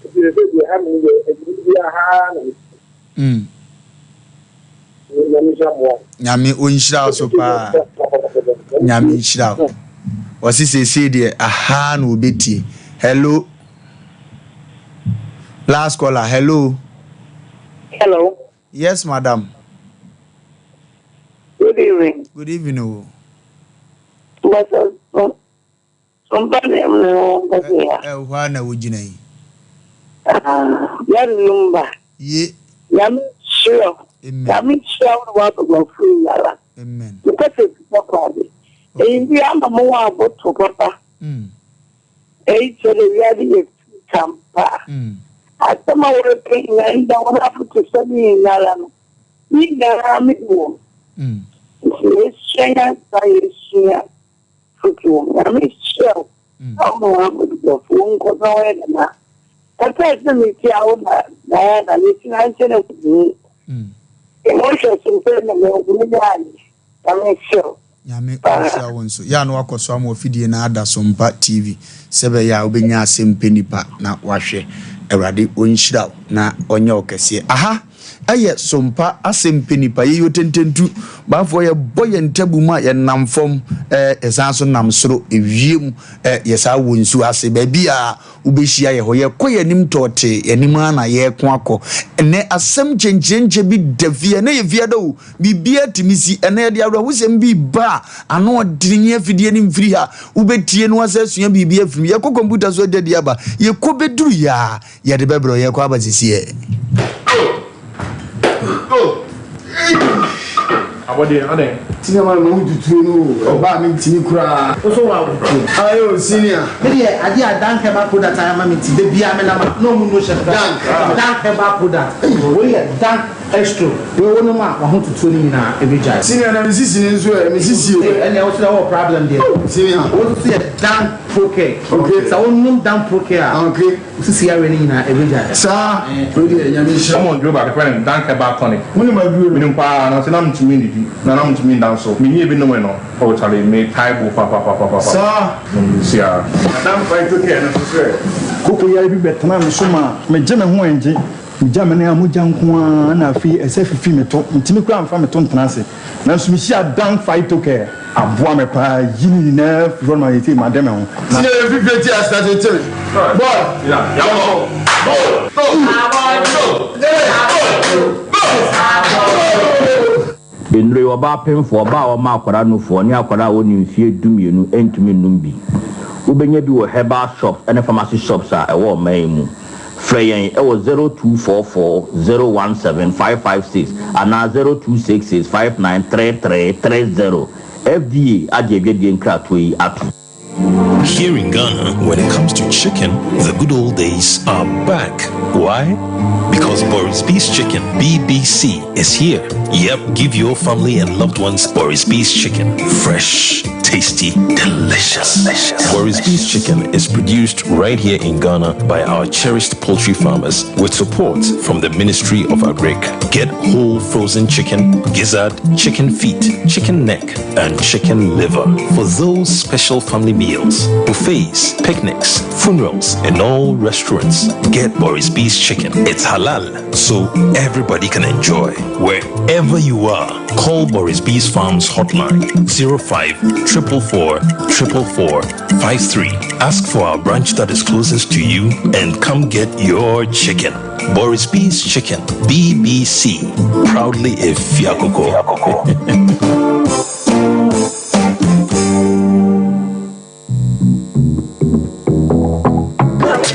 If you have Nyame onhyira so pa. Nyame nhyira. Wasi se de aha na obeti. Hello. Last caller. Hello. Hello. Yes, madam. Good evening. Good evening. Somebody why na wujina yi? Wofa Lumba. Ye. Yam sure. Yam sure what go free yala. Amen. Because it's not problem. In the end, I'm more about to papa. The Sompa. At the moment, I don't have to send me in Alan. We got a midwood. It's China, I I'm sure. I don't know how to phone because I don't I tried to meet you out that and it's not to me. Emotions in the I'm sure. Nyame osha wonso ya no akoso am ofidie na ada Sompa TV sebe ya obenya Asem Mpe Nipa na wahwe Awurade onhyira na onye okese aha aye Sompa Asem Mpe Nipa ye yotententu bafo ye boye ntabu ma ye namfom esanso namsoro ewiem ye sa wonsu ase ba bia ubehia ye ho ye koye nim tote ye nim ana ye ko akọ ene asem chenchenche bi davie na ye via do bibia timisi ene de awra husem bi ba ano odinye afidie nim firi ha ubetie no asasua bibia firi ye ko computer so de aba ye ko beduru ya ye de bebro ye ko abasisi Abode ade Tinema no mututu no oba mi tini kura so wa ayo senior me ade adanke ba product am me ti de bia me na no mu no chef danke ba product we dank extra we wono ma wa hututu ni na ebeja senior na misisi ni nso misisi o ene o tira wo problem there senior wo ti dank poke okay so wonum dank poke okay sisi ya we ni na ebeja sa we dey nyame sha come on do ba the danke ba tonic woni ma biwe minum pa na se na mtumi ni na mtumi down so me nie bi no no o chale me taibo papa sa see ya dank fight okay na so sure koko ya bi betana me so ma me je me ho enje ujame na amuja nko na afi ese fifi meto ntimi kura amfa meto ntanase na so mi sia dank fight okay aboa me pa yini na run my team madam ho ti e fifi ti astart te boy ya Benre oba pemfo oba o ma akwara no fo ni akwara woni mfie dumienu entumi numbi ubenya bi wo herbal shops and pharmacy shops a ewo man mu freyen ewo 0244017556 ana 0266593330 FDA adjebedie nkrato yi atu. Here in Ghana, when it comes to chicken, the good old days are back. Why? Because Boris Beef's Chicken, BBC, is here. Yep, give your family and loved ones Boris Beef's Chicken. Fresh, tasty, delicious. Boris Beef's Chicken is produced right here in Ghana by our cherished poultry farmers with support from the Ministry of Agric. Get whole frozen chicken, gizzard, chicken feet, chicken neck, and chicken liver for those special family meals. buffets, picnics, funerals, and all restaurants. Get Boris B's chicken. It's halal, so everybody can enjoy. Wherever you are, call Boris B's Farms hotline 05 444 444 53. Ask for our branch that is closest to you and come get your chicken. Boris B's Chicken, BBC, proudly a Fiakoko.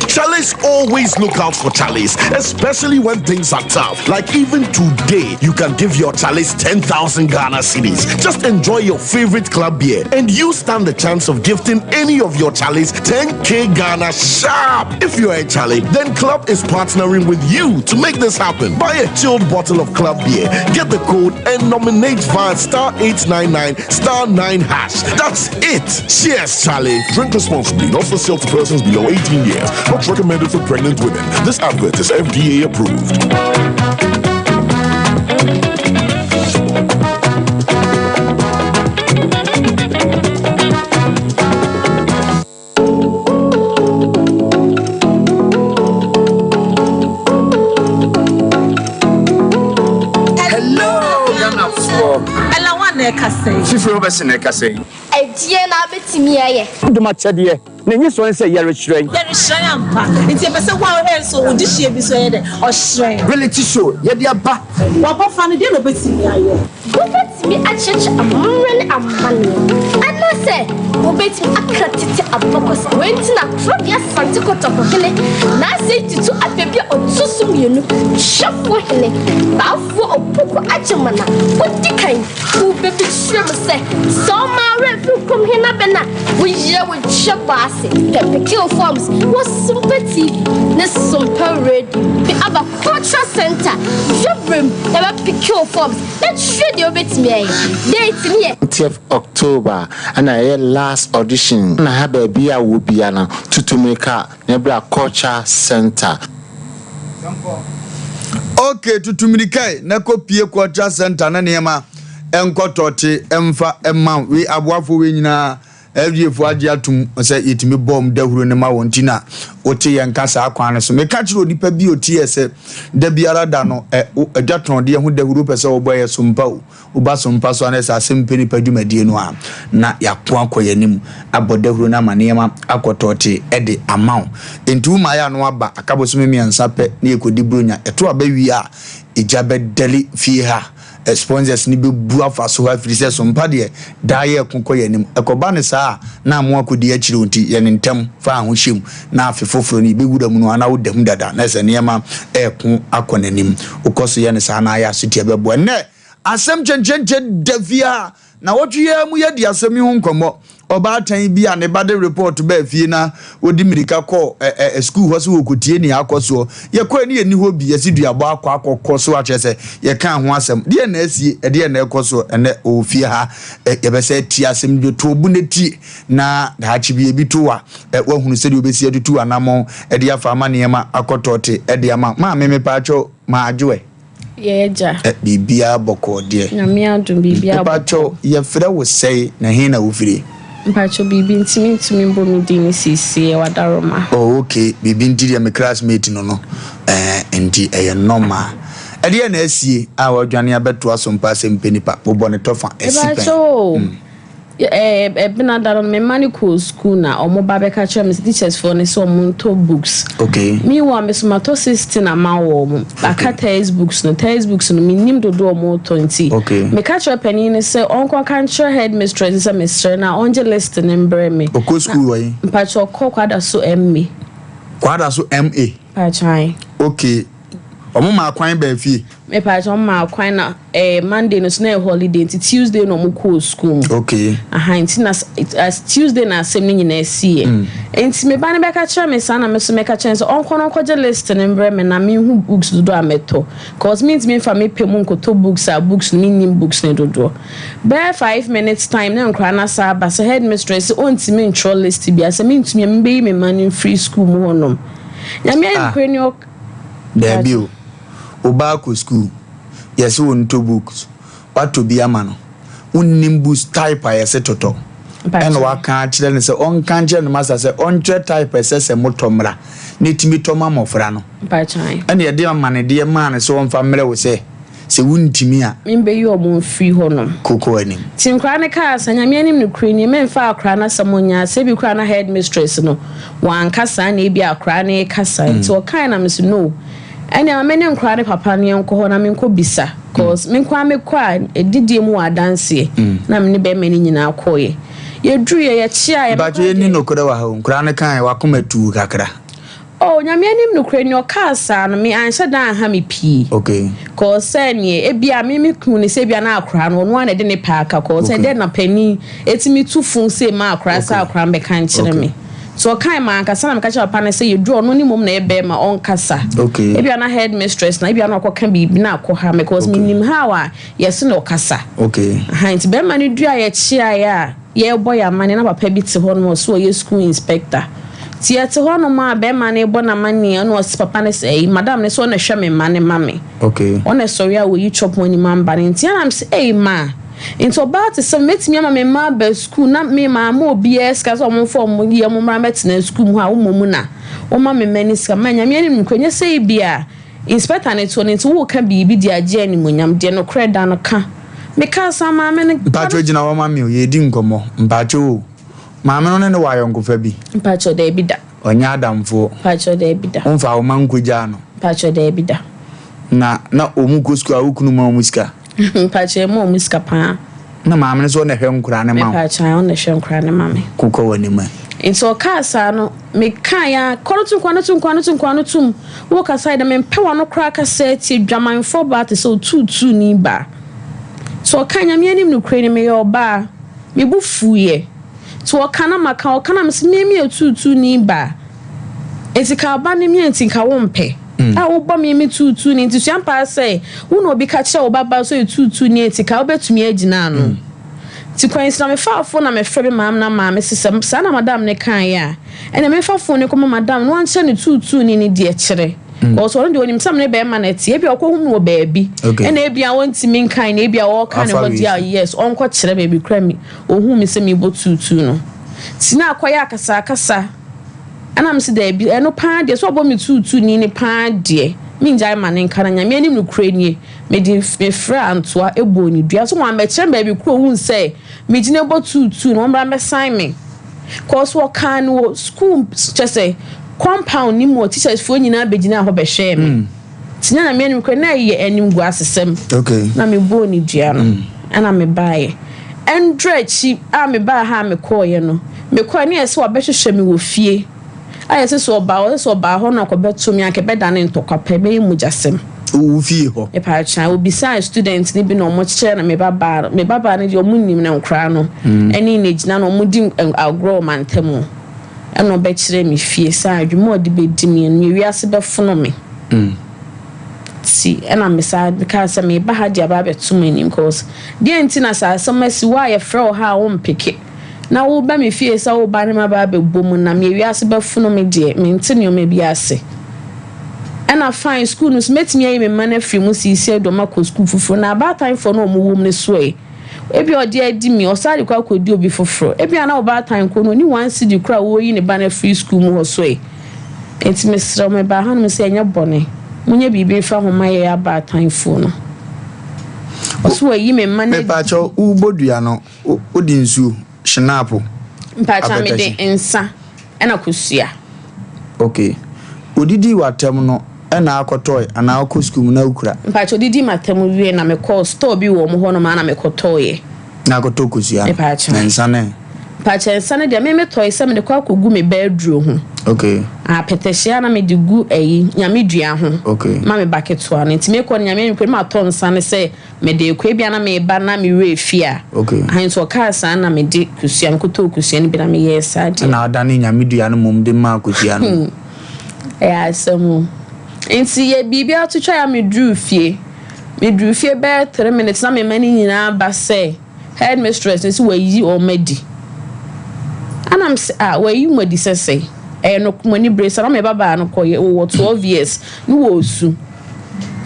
Charlie's always look out for Charlie's, especially when things are tough. Like even today, you can give your Charlie's 10,000 Ghana cedis. Just enjoy your favorite club beer, and you stand the chance of gifting any of your Charlie's 10K Ghana sharp. If you are a Charlie, then Club is partnering with you to make this happen. Buy a chilled bottle of club beer, get the code, and nominate via *899 *9#. That's it. Cheers, Charlie. Drink responsibly. Not for sale to persons below 18 years. Not recommended for pregnant women. This advert is FDA approved. Fifty Roberts in a cassay. A dear Nabetimiaye. The Machadier. Nenny so say you're shrine. There is Shayampa. It's a person who so this year be said or shrine. Reality show, yet your back. What funny dinner Betimiaye? Who bets me at church a money and money? And I say, who bets me a credit a focus. Went in a drop your Santico Topokele. Now say to a baby or Susumino. Shop for Hene. Bow for a poco Achamana. What the kind? Who baby shrimp say? So my refuge come here, Bena. We hear with Shabas. Pepper kill forms was sympathy. This Sompa radio. The other cultural center. Jobrim, never pick kill forms. Let's shred your bit me. Date me. 20th October, and I last audition. And I have a beer will be an Tutumeka Nebra Culture Center. Okay, Tutumika, Nako Pia Culture Center, Naniama, Enkotote, Emfa, Emma, we Abuafu Wina. Every Fuadia to say it me bomb the Runema Wontina, Ote and Casa Aquana. So, me catch you the BOTS, the Biaradano, a Jatron, dear who the group as all boy Sompa, Ubasum Passones, Asem Mpe Nipa Dumedianoa, na Yaquanco Yenim, about the Runama Niama, Aquatote, Eddie amount. Into my anwaba, a cabo swimmy and sape, near Codibunia, a toa baby, a jabed deli fiha. Sponsors ni be bua fa so ha firi se so mpade da ye konkoye nim ekoba ne saa na mo akodi akiri unti ye ne ntem fa ho hyem na afefoforo ni be guda mu no ana wo dam dada na se niema ekon akonanim ukoso ye ne saa na ya so tie be bo ne asem chenche davia na wotwe mu ye di asem hu nkomo oba tan bi ane bade report ba fie na odi mirika call school ho so wokotie ni akoso ye kwa ni eni ho bi yesi duabo akọ so achese ye kan ho asem de na asie de na ekoso ene ofie ha ye be se ti asem de to bu neti na da chi bi to a wahunu se de obesi atutu anamo de afa amanema akotote de ama ma me paacho ma ajoe yeja bibia boko de na mi adun bibia paacho ye frɛ wo sei na he na wo firi mpacho bibi ntimi mbo mi dini sisi wadaroma. Oh okay, bibi ntiri me classmate no enti normal. Ade na asie a wadwane abeto Asompa Asem Mpe Nipa bo ne tofa esipen. Mpacho benadaro me manico school na omo babeka chere me teachers for ne so monto books. Okay. Me wa me somato 16 amawo mo. Aka textbooks no me nim do omo 20. Okay. Me ka chere pani ne say onko kan chere headmistress say mister na onje list ne mbre me. Oko school wai. Mpacho kwada so MA. Kwada so MA. Pachai. Okay. Omo ma kwan ba fie. Me pacho ma kwan na Monday no na holiday until Tuesday no mo call school. Okay. Nti na as Tuesday na asem ni na sie. Nti me ba ne be ka kire me sana me so me ka kire so onko no koje list ne mbre me na me hu books do ameto. Cause means me fa me pemu nkoto books a books me nim books ne do. Be 5 minutes time na nkra na sa ba so headmistress onti me intro list bi ase me ntumi me be me man free school mo honom. Ya me nkweni ok there be Obako school, yes, won to books. What to be a man? Unnim books type I say toto. and waka children say on kanche no master say on type say motomra nitimi toma mofra no and ye dear man so on family we say wuntimi a mbe yi omo free ho no koko anim tin kra ne ka asanya me anim no kra ni me fa akra na samonya se bi kra na head mistress no wan kasa na bi akra ne kasa nti o kan na me so no ene amene nkra ne papa ne enko ho na me nko bisa cause me kwa me kwa edidie mu adanse na me ne be me nyina akoye ye dru ye chia ye ba je ni no koda wa ha nkra ne kan wa komatu kakra oh nyame anim no kra ni o kasa no me anhye dan ha me pi okay cause any e bia me ku ni se bia na akra no no na de ne paaka cause de na pani etimi tu fun se ma akra sa akra be kan kire me so kan man kasa na me ka kire papa na say you draw no ni mom na e be ma on kasa okay e bia na head mistress na e bia na akoka bi na akoha me cause me nim how a yes no kasa okay hint be ma ni dua ye chia ya ye boy amane na papa bi te ho no so ye school inspector tiate ho no ma be ma na e bo na mani no o papa na say madam ne so na hwe me ma ne mame okay on a sorry we you chop money man ban nti am say ma into about some metimi ama me ma ba school na me ma ma obs ka so mo form ye mo mra metina school mu ha wo mo na o ma me mani ska ma nya me ni mkwenye say bia inspector ne to ne to wo ka bi di age ani monyam de no kreda no ka me ka sa ma me ne mpacho gina wo ma me ye di nkomo mpacho ma me no ne wa yonko fa bi mpacho de bi da onya adamfo mpacho de bi da onfa wo man kugya no mpacho de bi da na omu kosku a wukunu ma muska mpacho mo muska pa na ma me so na hwe nkura ne ma mpacho on na hwe nkura ne ma me kuko wani ma into kasa no me kan ya korotu kwano wo kasa da me pewa no kra kasa ti dwaman for ba te so tutu ni ba so kan ya me anim no kra ni me yo ba me bu fuye so kana maka o kana me tutu ni ba etika ba ne me antinka wo mpe a wo ba me tutu ni nti suampa say wo no obi ka kire wo baba so tutu ni etika wo betumi agina no ti kwansi na me fa fo na me frebe mam na mam sesem sa na madam ne kan ya ene me fa fo ne ko madam no anche ne tutu ni ni de kire o so ndo nim sam ne be ma na tie e bi okohum no baabi ene e bia wonti min kan na e bia wo kan ne ho dia yes onko kire baabi kra mi ohu mi se mi bo tutu no ti na akoya akasa ana m se da bi eno pa de so bo mi tutu ni pa de mi njai manen kana nya mi anim no kra nie me di me fra antoa ebo ni dua so mo amekire baabi kro hu se me gine bo tutu no mbra me sign me cause wo kan wo school just say compound ni mo teachers fo nyina begina ho be hwe me tinya na me anim kra na ye anim gu asesem okay na me bo ni dua no ana me bae endrechi a me ba ha me koye no me koye ne ese wa be hwehwe me wo fie ayese so ba ho na ko beto mi ake beda ne ntokwa pe be mu jasem wo fie ho e pa cha wo bisa student ni bi no mo kire na me baba ne di omunnim na nkra no eni ne gina no mo di agro mantemu eno be kire mi fie sa adwuma odi be di mi no wiase be fono me si ena me sa ka sa me ba ha di aba beto me nim cause di enti na sa samasi wa ye frɛ ha wo mpeke na wo ba me fie sa wo ba ne ma ba be bom na me wiase be fono me de me ntene o me biase ena fine school no metimi ayi me man afri mu sisi do ma ko school fufu na about time for no mo wom ne so e bi odi adi mi osari kwa ko di obi fufuro e bi na about time ko no ni one city kra wo yi ne ba na free school mu ho so e enti me sra me ba han me se enya bone munye bibi fa ho ma ye about time fo no oso yi me man me pa cho u bodua no odi nsu shinapo mpacha me de ensa ena kusua okay odidi watem no ena akotoy ana akoskum na ukura mpacha odidi matem wie na me call store bi wo mo ho no ma na me kotoye na akotokusua na ensa ne mpacha ensa ne de me toy se me de kwa kogu me bedroom ho okay a peteshia na me de gu eyi nyame dua ho okay ma me baketo an ntime ko nyame me ma to nsa ne se me de kwa bia na me ba na me we fia okay han so ka sa na me de kusua me koto kusua ne bi na me yesa de na adane nyame dua no mom de ma kusua no asem nti ye bibia to twa ya me dru fie be 3 minutes na me mani nyina ba se head mistress nsi wayi o madi anam se wayi madi sese no kumani brace na me baba no koye wo 12 years no wo su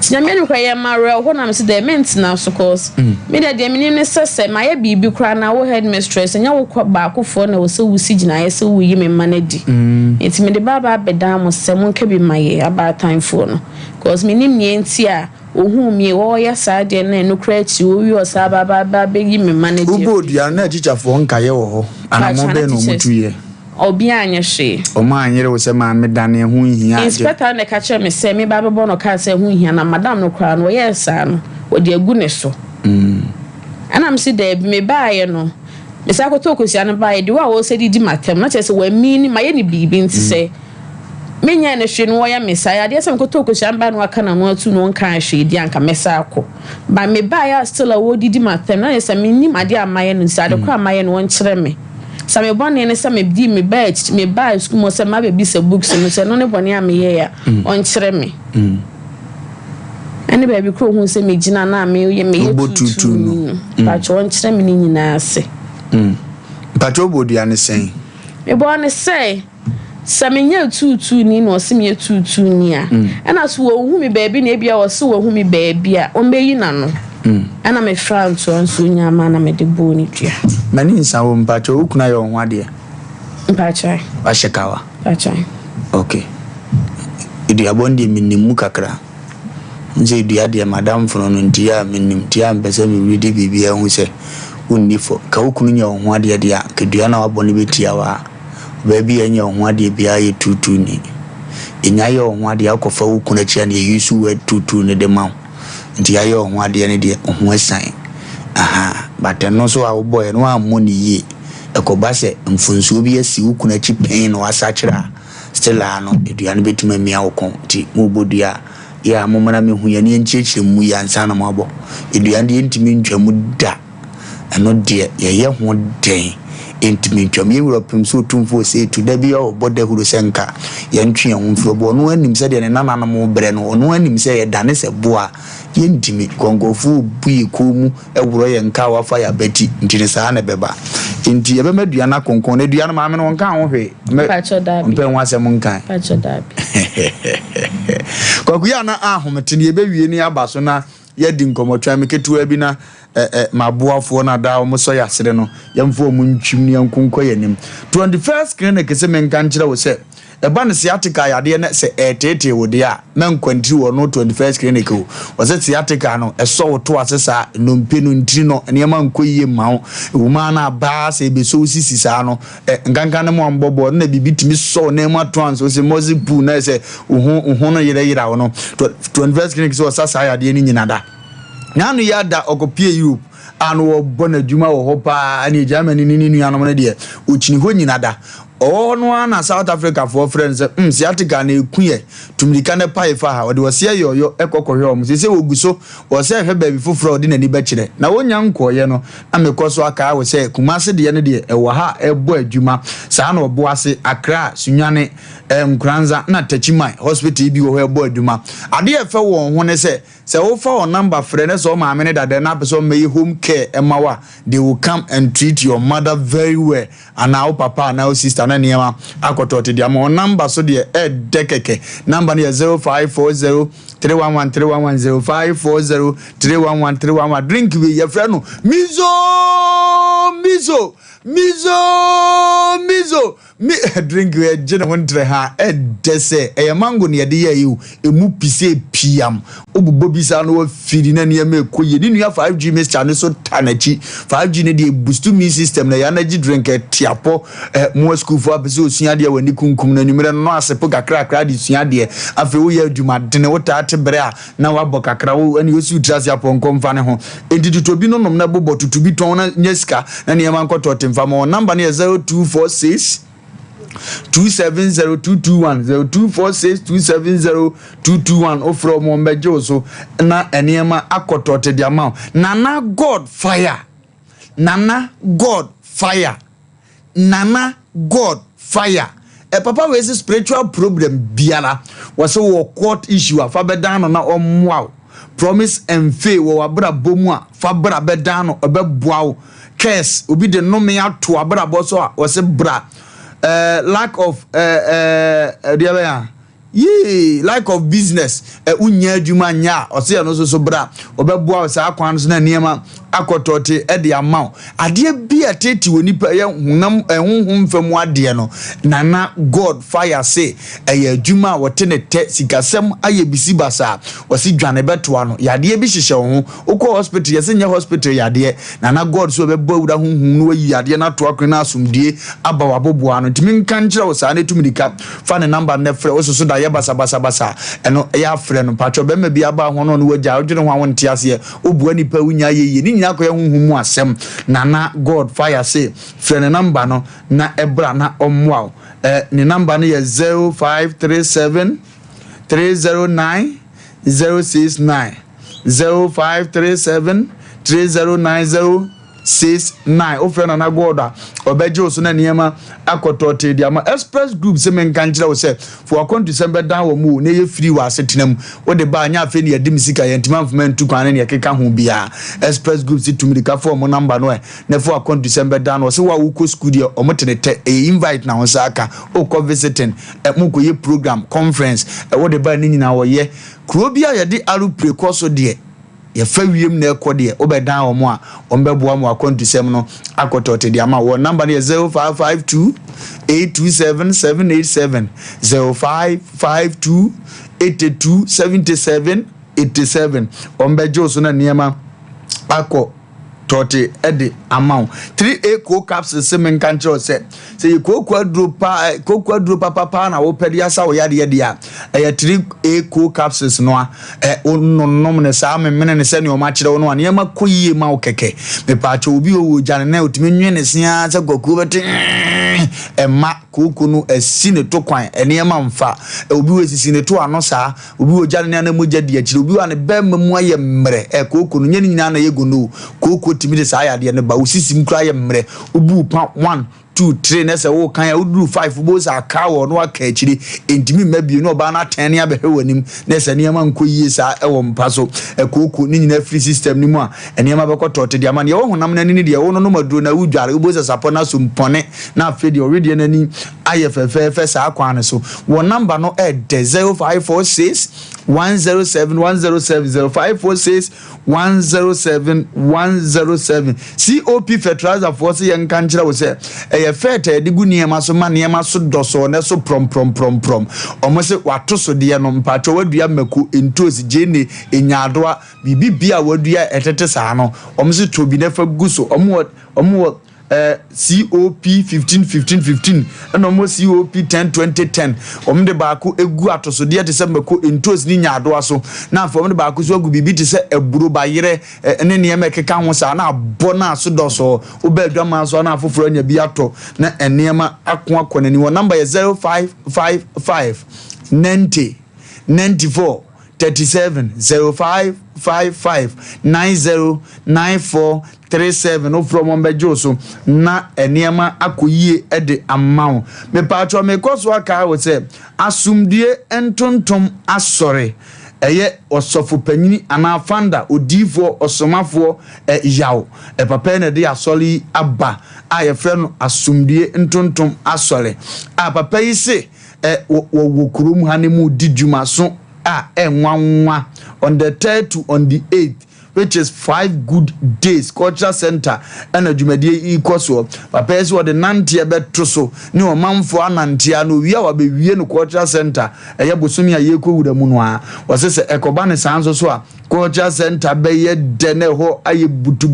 nyame no kwaye mare ho na me se the maintenance of course me de minim ne sese maye bibi kra na wo headmistress nya wo ba akofo na wo se wo sigina ye se wo yi me manadi enti me de baba beda mo se mo nka bi maye about time for no cause minim nie enti a ohu mi wo ya sa de na no kra ti wo wi o sa baba be yi me manadi ubodu ya na chichafo nkaye wo ho ana mo be no mutuye obi anya hwe o ma anyere wo se ma me dane hu hia inspector na ka che me se me ba bebo no ka se hu hia na madam no kra no ye sa no wo de agu ne so ana me se de me baaye no me sa ko to ko sia no baaye de wo se di matem na che se wa mi ni maye ni bibi nti se me nya na hwe no wo ya me sa ya de se ko to ko sia ba no aka na no atu no nka hwe di anka me sa ko ba me baaye still a wo di matem na se me ni made amaye no sa de kra amaye no won kire me some bonne ne some di me badge me buy school mo se ma be bi se books no se no ne bonne am ye ya on kire me ani baby kro hu se me gina na me ye me ye tutu no ba cho on kire me ni nyina ase ba cho bodu ya ne sen me bonne say me nya tutu ni no se me tutu ni a na so wo hu me baby na bia wo se wo hu me baby a on be yi na no ana me France on so nyama na me de boni tua mani nsa wo mpacho ukuna yo ho ade mpacho ashekawa mpacho okay idi abondi minimu kakra nje idi ade madam fro no ntia minim tia mpese mi widi bibia hu se unni fo ka ukunu nya ho ade dia kedua na waboni betia wa baby anya ho ade bia ye tutu ni enya ye ho ade akofa ukuna chia na yusu we tutu ni de ma nti ayo ho ade ne de ho asan aha but no so a boy no amoni ye ekoba se mfunsuo bi asi ukuna chi pen no asakira still ano eduane betuma mi awokon ti mu bodua ya momana me hu ye ne nchechire mu ya nsa na mabo eduane ye ntimi ntwamu da ano de ye ho den ntimi ntwam ye Europe so tumfo se to da bi o boda huru senka ye ntwe ho mfo bo no anim se de ne nana na mo bre no no anim se ye dane se boa ye ntimi kongofu bui komu ewuro ye nka wafa ya beti ntini saa na beba nti ye be maduana konkon na duana ma me no nka ho hwe mpe nwa se mo nkan pacho dabi kokuya na ahomete ye be wie ni abaso na ye di nkomotwa me ketua bi na maboafo na da o so ya sere no yemfo mu ntwim ni yankonko yanim 21st clinic se men kan kire wo se eba ne sciatica yade ne se etete wo de a men kwantri wo no 21st clinic wo se sciatica no eso wo to asesa no mpe no ntri no ne ma nkoyie ma wo ma na ba se be so sisi sa no ngangan ne mo mbobo na bibitimi so na ma trans wo se mozi pu na se wo no yira wo no 21st clinic so sasa yade ni nyina da nyanu yada okopie Europe anu obona djuma wo hopa ani Germany ni nuanom na de ochini ho nyina da ono na South Africa for friends siatica na ekuye tumlika na pai fa ha ode wose yoyo ekokohwe om sese woguso wose hwe ba bi foforo ode nani ba kire na wonya nkoye no amekoso aka wo se kumase de ne de ewo ha ebo adwuma saa na obo ase Accra sunwane nkranza na Tachimai hospital bi wo ebo adwuma ade efe wo ho ne se wofa o number frene so ma amene dade na person may home care emawa they will come and treat your mother very well and now papa now sister na niema akotote dia mo number so de dekeke number ne 0540 311 311 drink we your friend no mizo mi drink we jena wontre ha dese mango ne de ya yu emu pise piam obubo bisa no firi na ne ma ekoye ni nua 5G mixture ne so tanachi 5G ne de boost me system na ya energy drink tiapo mo school for abese osua de wani kunkum na numere no asepo kakra de sua de afi wo ya adwuma de ne wota atebere a na wabɔ kakra wo ani osi utrasi apɔnkɔ mfa ne ho enti to bi no nom na bobɔ tutubi ton na nyeska na ne ma nkɔtɔ temfa mo number ne 0246 270221 0246 270221 ofro mo mbejo so na enema akotote dia ma nana god fire papa we spiritual problem biara was so court issue afa bedan na omwa promise and faith wo abra bomu a fa bra bedan no obeboa curse obi de no me ato abra bo so a was bra lack of Ye like of business unya adwuma nya ose ya no so bra obeboa sa kwan so na niema akotote e de amount ade bia tete wonipa ye hunam honhom fam ade no nana God fire say e adwuma wote ne te sikasem aye bisi basa wose dwane betoa no yade bi hyehye ho ukọ hospital ye senye hospital yade nana God so obebo awura honhom no yi yade na to akre na asumdie aba waboboa no timi nka nkyere wo sa na tumidika fa ne number ne frɛ wo so da ye basa eno ya frɛ no patcho be ma bi aba ho no wagya odwene ho awonte ase obua nipa wunya yeye ni nyina koye honhom asɛm nana God fire say frɛ ne number no na ebra na omwa ne number no ye 0537 309 069 0537 309 069 ofena na goda obeje oso na niema akotote dia ma express group se men kan kire wo se for account December dan wo mu na ye free wa asetenam wo de ba anya afi ne yadim sika yentima mfman kwan ne keka ho bia express group se tumirika for mo number no na for account December dan wo se wa wo ko school dia o motenete invite na wo saka o ko visiting mu ko ye program conference wo de ba ni nyina wo ye kro bia ye de aru precoce de ye fa wiem na ekode obedan omo a ombeboa mo akontu sem no akotote dia ma wo number ne 0552 827 787 0552 82 77 87 ombejo so na niema akọ tote ede amount 3A co capsules se men kan kire se ye kokwadro papa na wo pede asa wo yade dia 3A co capsules no a onnom ne sa memene ne se ne o ma kire wo no ne ma koyie ma wo keke me pa cha obi o jane na otimi nwe ne sia se goku bete ma koku no asi ne to kwan ene ma mfa obi we sisi ne to ano sa obi o jane na mogya dia kire obi wa ne ba mamu aye mmre koku no nye nyina na yego no koku timi de sa ya de ne ba usisi mkra ye mmre obu pa 1 2 3 na se wo kan ya uduru 5 bo sa ka wo no aka akiri entimi mabie no ba na 10 ne abehwewanim na se ne ma nkoyie sa e wo mpa so koku ni nyina free system ni mu a ene ma bekotote de ama ne wo honam na ni de wo no maduro na udware bo sa sapo na so mpone na afedi already na ni ayefefefe sa akwa ne so wo number no e de 0546 107 107 0546 107 107 COP fertilizer force yan kanchira wo se ye fete digu niema so ma niema so doso ne so prom omo se wato so de no mpacho wadua maku entos jene enyadoa bibibia wadua etete sa no omo se tobi ne fa guso omo COP 15 and almost COP 10 om de baako egu atoso de te se mako entos ni nyaado so na afom de baako so agu bibi te se eburo bayire ene ne emekeka ho sa na abona so doso obadwama so na afoforo anya bi ato na enema akon ni wo number 0555 90 94 37 0555 90 94 37 no from ombejo so na eniema akoyie ede amount me patro me koso aka wo se asumdie entontom asore eye osofo panyini ana fanda odifo osomafo yawo papa na de asoli aba aye frɛ no asumdie entontom asore papa yi se wo kurum hanemu didwuma so enwanwa on the 3rd to on the 8th, which is 5 good days cultural center and adwumadie ikoso papa ese wo de nantia beto so ne o manfo anantia no wi a wa be wie no cultural center eye bosomi a ye ko wura mu no a wo se ekoba ne sanso so a cultural center be ye de ne ho aye butu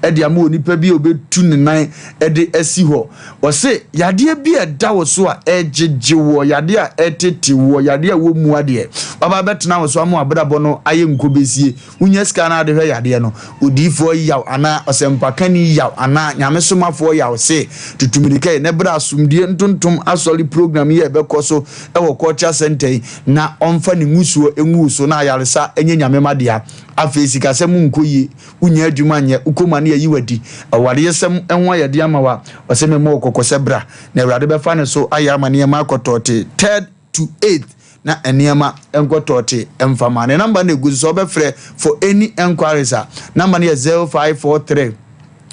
e de ama onipa bi obetu ne nan e de asi ho wo se yade bi e da wo so a ejeje wo yade a etete wo yade a wo mu ade baba betena wo so amu abrabo no aye nkobesie unya na de hwe yade no odifo yaw ana osempakani yaw ana nyamesomafo yaw se tutumirika ne bra asumdie ntontom asoli program ye bekoso e wo culture center na onfa ne ngusuo enguso na yaresa enye nyamemadia afesika se munkoyi unya adwuma nye ukoma ne yiwadi awade yesem enwa yade amawa oseme mo kokose bra na awade befa ne so ayama ne ma akotote 3rd to 8th na eniema enkotote emfama ne number ne guzo so be frɛ for any enquiries number ne 0543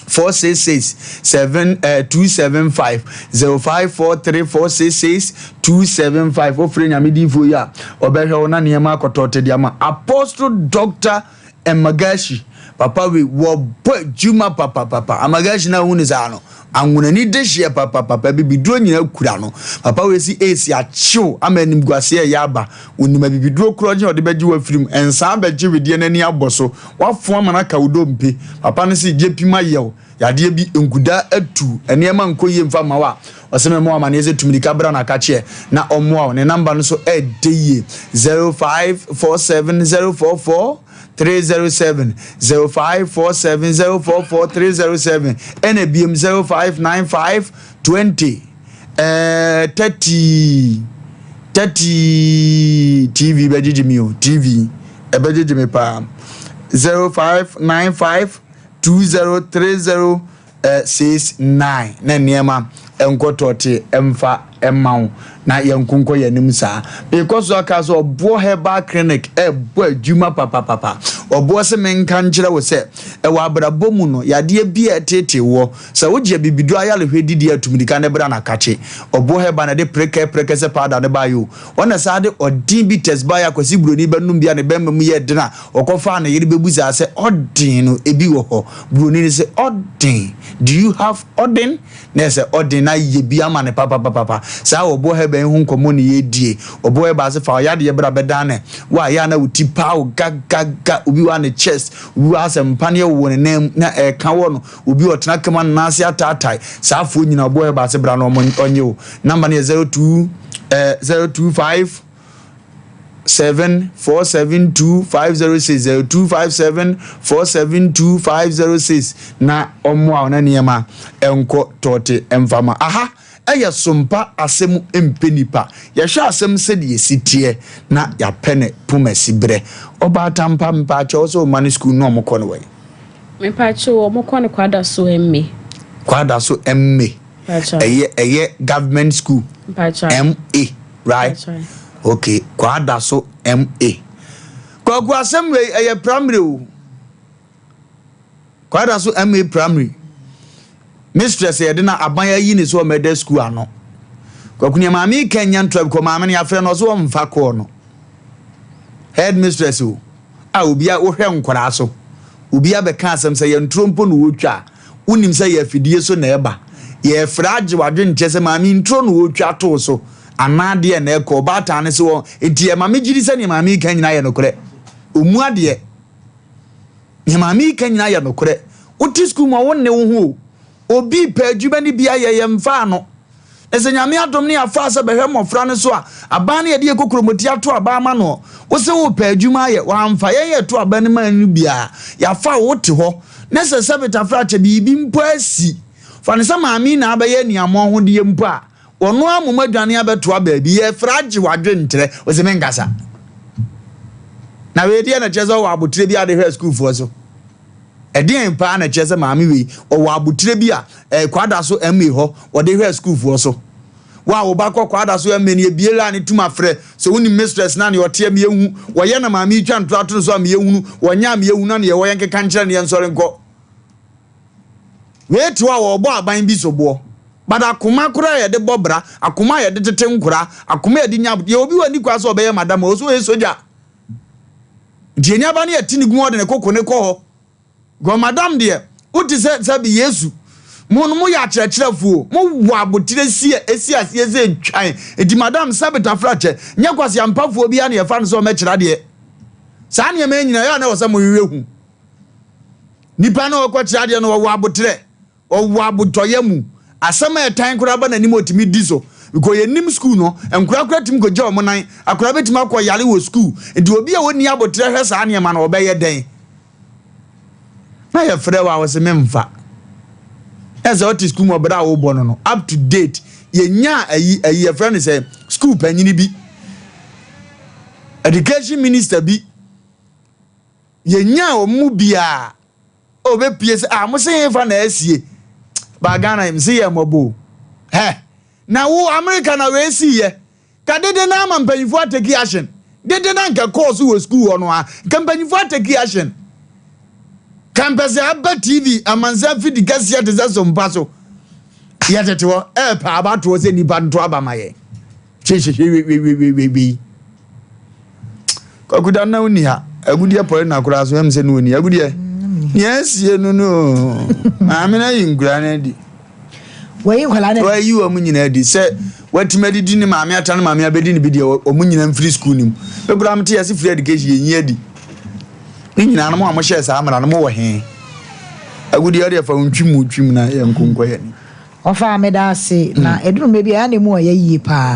275 0543-466-275 ofre nyame di fo ya obehwe wona ne ma akotote dia ma Apostle Dr. Emagashi papa we wo juma papa Amagashi na hunu za no anwuna ni dehye papa bibiduro nyina kura no papa we si AC achiw amanim guase ya aba onima bibiduro kuro je ode beji wa firim ensa beji wedie nani aboso wafo amana ka udompe papa no si jepima yew yade bi enguda atu enema nkoye mfa mawa oseme mo amane eze tumilika bra na kache na omwa ne number no so edeye 0547044307 0547044307 NBM 059520 30 TV bejijimio TV ebejijime pa 0595203069 na niema enkotote emfa emawo na yankunko yanim saa because akaso obo herbal clinic ebo adwuma papa obo se menka nkire wo se ewa abrabo mu no yade bia etete wo se wo je bibidu ayale hwedidi atumdika ne bra na kache obo herbal na de preke se powder ne bayo wona saa de odin bi test ba ya kwasi broni banum bia ne bemma mu ye dena okofa na yiri bebuza se odin no ebi wo ho broni ne se odin do you have odin na se odin na ye bia ma ne papa saa obo herbal hu nkomo ne yedie obo herbal se fa yade ye bra bedane wa ya na uti paw gaga ubi wa ne chest ubi wa Asem Mpe Nipa wo ne nam na ka wo no ubi otena kama na se atatai saa fo nyina obo herbal se bra no onye o number ne 025 74725060 0257472506 na omwa na niema enko tote emfama aha eye Sompa Asem Mpe Nipa yehwe asem se de sitie na ya pene pumasi bre oba tampa mpa cho so mani school no omko no we me pa cho omko ne kwada so emme eye government school MA right okay kwada so MA kwa asem we eye primary o kwada so MA primary mistress yedina abanya yi ne so mede school ano kwakunya maami Kenya ntrab ko maami ya frɛ no so mfa ko no head mistress o a obia wo hwɛ nkora so obia be ka asem sɛ ye ntrompo no wotwa unim sɛ ye afidie so na eba ye frage wadwe nche sɛ maami ntro no wotwa to so anade na ɛkɔ bata ne so enti maami gidi sɛ ne maami Kenya ye no korɛ omu ade ne maami Kenya ye no korɛ uti school ma wonne wo ho obi pa adwuma ni bia ye mfa no ese nyame adom ne afa se behwe mofra ne so a aba ne ye de kokromoti ato aba ma no wo se wo pa adwuma ye wa mfa ye to aba ne man no bia ya fa wo te ho ne se sebeta fra che bibi mpo asi fa ne se maami na aba ye niamo ho de mpo a ono amoma dwane abeto aba bi ye frage wadwe ntre wo se mengasa na we de na chezo wa abotire bi ade hwe school fo so edin pa na chese maami we o wa abutire bi a kwada so MA ho o de hwe school fo so wa wo ba kwada so MA ne ebiela ne tuma frɛ so woni mistress na ne ote me ehu wo ye na maami twa nto ato so me ehu wo nya me ehu na ne wo yenke kan kyerɛ ne nsɔre nkɔ we to a wo bɔ aban bi so bo bada akoma kura ye de bobra akoma ye de tete nkura akoma ye de nya ye obi wani kwa so obeye madam o so ye soja die nya ba ne yati ni gu ode ne kokko ne kɔ ho go madam de uti se bi Yesu mo ya kyerɛkyerɛfo mo wo abotire esi ze twan edi madam sabita frache nya kwase ampafo bi ya na ye fa no so me kyerɛ de saa ne me nyina ya na wo se mo wewe hu nipa na wo kɔ kyerɛ de no wo abotire wo abotoye mu asama etan kura ba na nim otimi di so because yenim school no enkura tim ko gye o mo nan akura betim akɔ yale wo school edi obi a woni abotire hwɛ saa ne ma na obɛyɛ den na ye frɛ wa wose memfa eze oti school mo bra wo bono no up to date ye nya ayi ye frɛ ne say school panyini bi education minister bi ye nya o mu bia o be pie se mo se fa na asie ba Ghana im se ye mobo na wo America na we si ye ka dede na ma mpanyifo ateki action dede na nka course wo school ono a ka mpanyifo ateki action campus aba TV amanza fidi gasia de Sompa so yatetewo pa abato se nipa nto abamaye we kokuda na uni ha agudie pore na kura so em se no uni agudie yes ye no amena yingura na di we kwala na we yi o munyina di se watimadi di ni maame ata na maame abedi ni bi de o munyina free school nim we kura mte yes free education ye nyia di nyina na mo amhye sa amara na mo wo he agudie o de fa ntwim na ye nkonko ye ni ofa medase na eduru mebi ya na mu o ye yie pa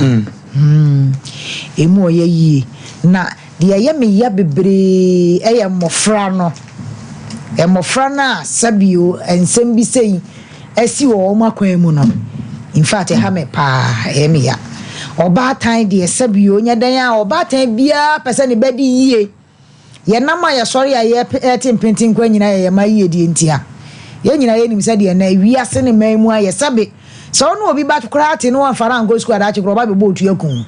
emu o ye yie na de ye me ya bebre eye mofra no mofra na sabio ensem bi sei esi wo makwan mu no in fact ha me pa me ya oba tan de sabio nya dan ya oba tan bia pese ne bedi yie ye nama ya sori ya ye timpentin kwa nyina ye ma yie die ntia ye nyina ye nim se de na wiase ne man mu aye sabe so no obi ba tukra ate no afara ngo school ada chikro ba be botu yakun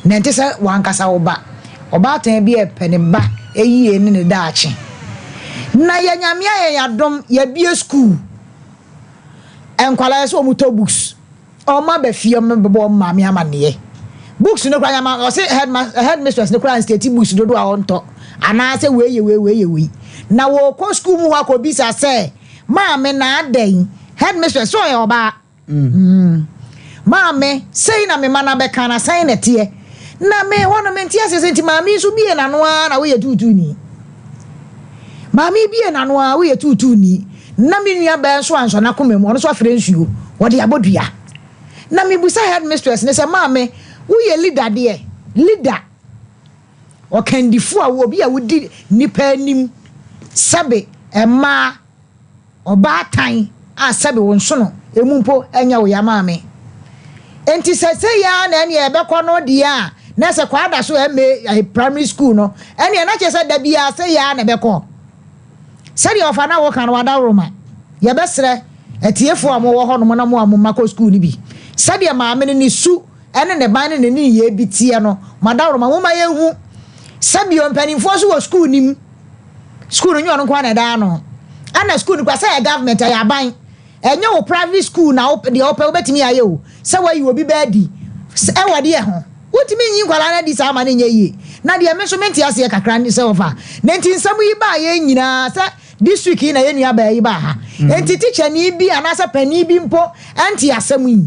na nte se wankasa oba tan bia pene ba eyie ne daachi na ya nyamia ye yadom ya bia school enkwala so muto books o ma be fie me bebo ma me amane books no kwa nyama o se headmistress no kwa state books do do a onto ana se we na wo ko school mu ha ko bisa se ma me na adan headmistress so ye oba ma me sei na me mana be kana sai na tie na me hono me tie se senti ma mi so bie na no na we ye tutu ni ma mi bie na no we ye tutu ni na me nua ba so anso na komem ono so afre nsuo wo de abodua na me busa headmistress ne se ma me wo ye leader de leader o kandifu a wo bi a wodi nipa anim sabe ema oba tan a sabe won so no emumpo enya wo ya ma me enti sese ya na ene ebekọ no dia na se kwa da so eme primary school no ene na che se da bia se ya na ebekọ sari ofa na wo kan wada roma ye besre etiefo amo wo ho no na mo amako school ni bi sadi ma me ni su ene ne ban ne ni ye bitie no mada roma mo ma ye hu sabi on panimfo so wo school nim school nyu on kwa na da no ana school kwa say government ya ban enye wo private school na wo de ope obetimi aye o se wa yi obi baadi e wade e ho wotimi nyi kwala na di sa ma ne nye yi na de measurement ya se kakra ni se ofa na nti nsam yi ba ye nyina sa district na ye nua ba yi ba ha enti teacher ni bi anasa pani bi mpo anti asam yi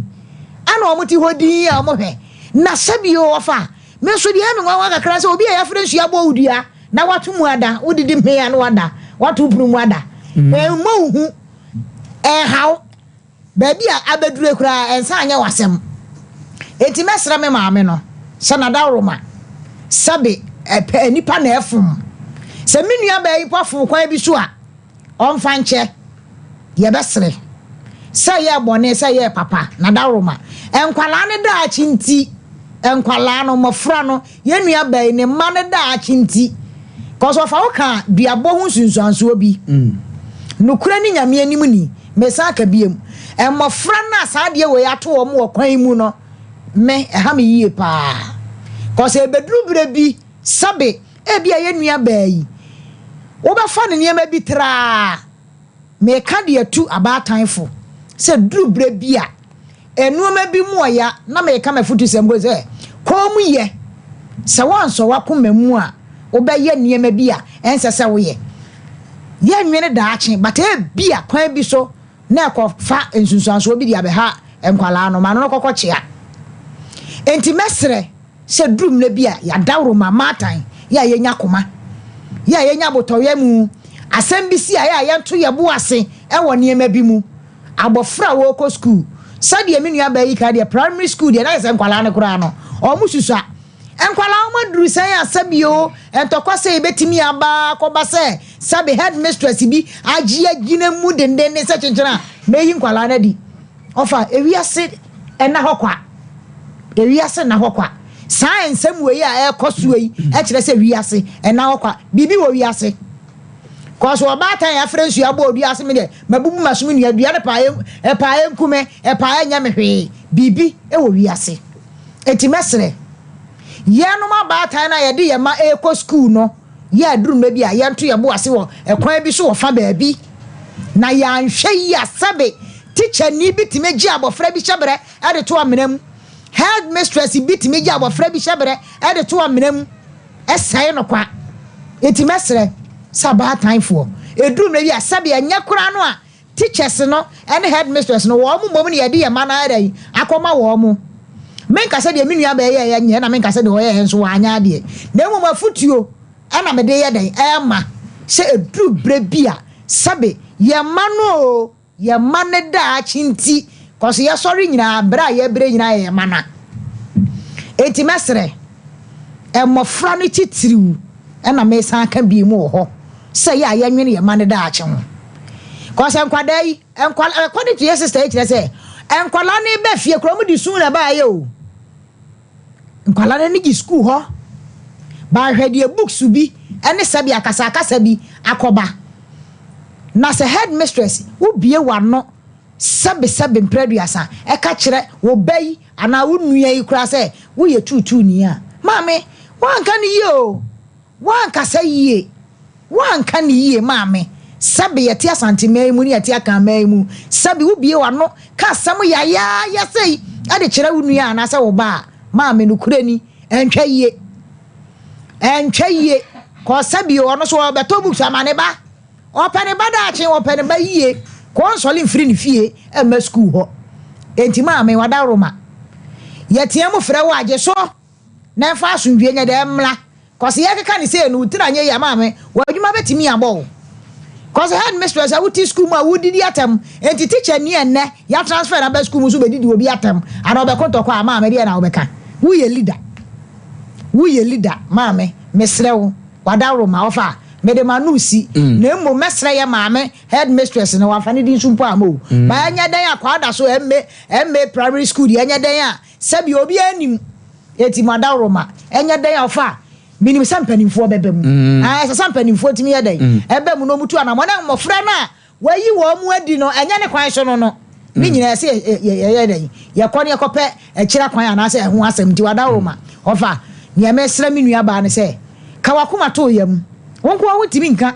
ana omuti hodi a mo hwe na sabi o ofa me so de ame nwa kakra se obi ya fre nsu abo udua na watu mu ada udidi mheya no ada watu puru mu ada mo hu how baby a abedure kura ensa anya wasem enti mesra me maame no se na da roma sabe nipa na efum se menua ba yi pofo kwan bi so a onfa nche ye besre se ye bone se ye papa na da roma enkwala ne da achinti enkwala no mofra no ye nua ba yi ne ma ne da achinti koso fa wo ka duabo hu sunsuanso bi nukura ni nyame anim ni mesa ka biem emofra na saade we ato wo mo kwan mu no me ha me yie pa koso ebedru bre bi sabe e bia ye nua ba yi wo ba fa ne niam bi tra me ka de atu abatanfo se dru bre bi a enuoma bi mu oya na me ka mafutu sembo se ko mu ye se wanso wakoma mu a wo ba ye niam bi a ensese wo ye nwene daache but e bia kwan bi so na ko fa ensunsuanso bi dia be ha enkwala no ma no kokochia enti mesre se drum na bia ya dawro mama tan ya yenya koma ya yenya botoye mu asem bi si ya yento ye bo ase e wo niema bi mu abofra wo ko school sade me nua ba yi ka de primary school de na se enkwala ne kura no o mususa enkwala o maduru san asabio entokose ebetimi aba ko ba se sabe headmistress bi agia gina mu dende ne se chenchena meyi nkwala na di ofa ewiase ena hokwa ewiase na hokwa science amwe ya ekoso yi e kire se wiase ena hokwa bibi wo wiase koso obatan ya frensu ya bo oduase me de mabubu masumi nua dua ne paaye nkume paaye nyamehwe bibi e wo wiase etimesre yanu ma batan na ye de ye ma eko school no ya duru mebi a yanto ye bo ase wo ekwan bi so wo fa baabi na ya nhwe ya sabe teacher ni bitime gi abofra bi hyebere e de to amenam head mistress bitime gi abofra bi hyebere e de to amenam esai no kwa etimesre saba time for eduru mebi a sabe anya kura no a teachers no and head mistress no wo mo mom ne ye de ye mana adai akoma wo mo menka se de menua ba ye nye na menka se de wo ye nso anya de na mo mafutuo ana me de ye den e ma se eduru brebia sabe ye mano ye mane da chinti cause ye sorry nyina bra ye bre nyina ye mana enti mesre e mofra no titiriu ana me san ka bi mu ho se ye ayenwene ye mane da ache ho cause enkwada yi enkwala according to your sister e kire se enkwala ne be fie kro mu di sun na ba ye o enkwala ne gi school ho ba hwede books bi ene sabi akasa bi akoba na se head mistress wo bie wano sabe mpreduasa e ka kire wo bayi ana wo nua yi kura se wo ye tutu ni a maame wanka ni ye o wanka sa yie wanka ni yie maame sabe ye tia santimai mu ni ye tia kan mai mu sabe wo bie wano ka sam ya sei ade kire wo nua ana se wo ba maame no kure ni entwa yie ko sabe ono so obeto books amane ba opene badachi opene ba yie konsole mfiri ne fie ema school ho enti maame wada roma yetia mu frɛ wa age so na fa asundwe nya de mla cause ye keka ne se no tira nya ya maame wadwuma betimi abo cause head mistress a wuti school ma wudidi atam enti teacher ni enne ya transfer na ba school mu so bedidi obi atam ana obekonto kwa maame de na obeka wo ye leader maame mesrew wada roma ofa mede manusi na emo mesre ya maame head mistress na wafane din sumpo amo ba anya dan akwada so emme primary school anya dan a sabi obi anim eti madaroma anya dan ofa minim sampanimfo bebem sampanimfo timi ya dan ebem no mutu ana mona mmofra na wayi wo mu adi no anya ne kwan so no ni nyina se ye dan ye kone ekope ekira kwan ana se ho asem ti wadaroma ofa ni mesre minua ba ne se kawakuma to yam wonko awuntimi nka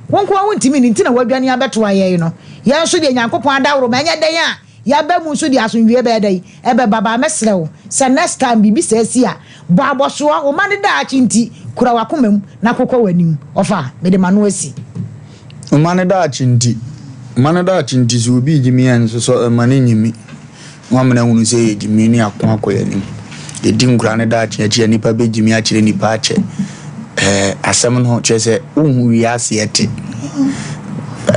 wonko awuntimi ni ntina wadwane abeto aye no ye nso de nyankopon adawro ma nya den a ya ba mu nso de asonwie be dai ebe baba mesrew se next time bibi sesi a bo aboso o mane da achinti kura wakomam na kokko wanim ofa me de mano asi o mane da achinti so obi jimi an so mane nyimi wa mena hunu se jimi ni akon akoyanim de din kura ne da achinti nipa be jimi a kire nipa ache asem no chese unhu wiase yete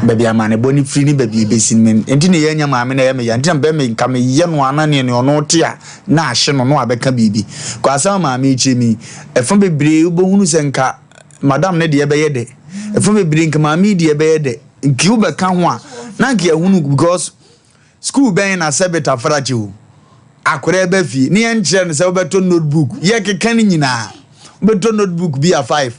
baby amane boni free ni baby besin men enti ne yanya maame na yeme yanti na be me nka me ye no ana ne ono te a na ahye no abeka bibi ko asem maame chemi efon bebre ubohunu se nka madam ne de be ye de efon bebre nka maame de be ye de nki u be ka ho a na nka ehunu because school ben na sebeta farachi o akore be fi ne ye nche ne se obeto notebook ye keka ni nyina beto notebook be a 5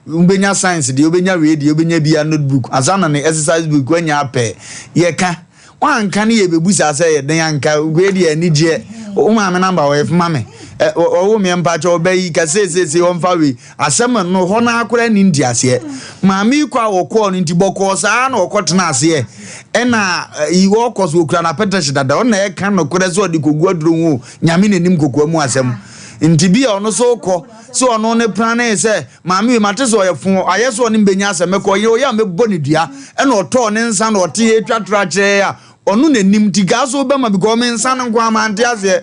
ubenya science de ubenya read ubenya bia notebook azana ne exercise book wanya ape ye ka wanka ne ye bebusa say ye den anka grade ani je o ma me number we fma me o me mpa cho obayi ka se on fa we asem no ho na akora ni ndi ase ma mi kwa wo ko no ntiboko sa na okotena ase e na iwo koso okura na petition dada on na ye kan no kora so de kogu aduro hu nyame nanim kokwa mu asem ntibia ono so ko so ono ne plan e se maami we mate so yefun ayeso ne mbenya asem ko ye o ya mebbo ne dua e na oto ne nsa na ote ye twatwa kire ya onu nanim tiga so be ma bi ko me nsa ne nko amante ase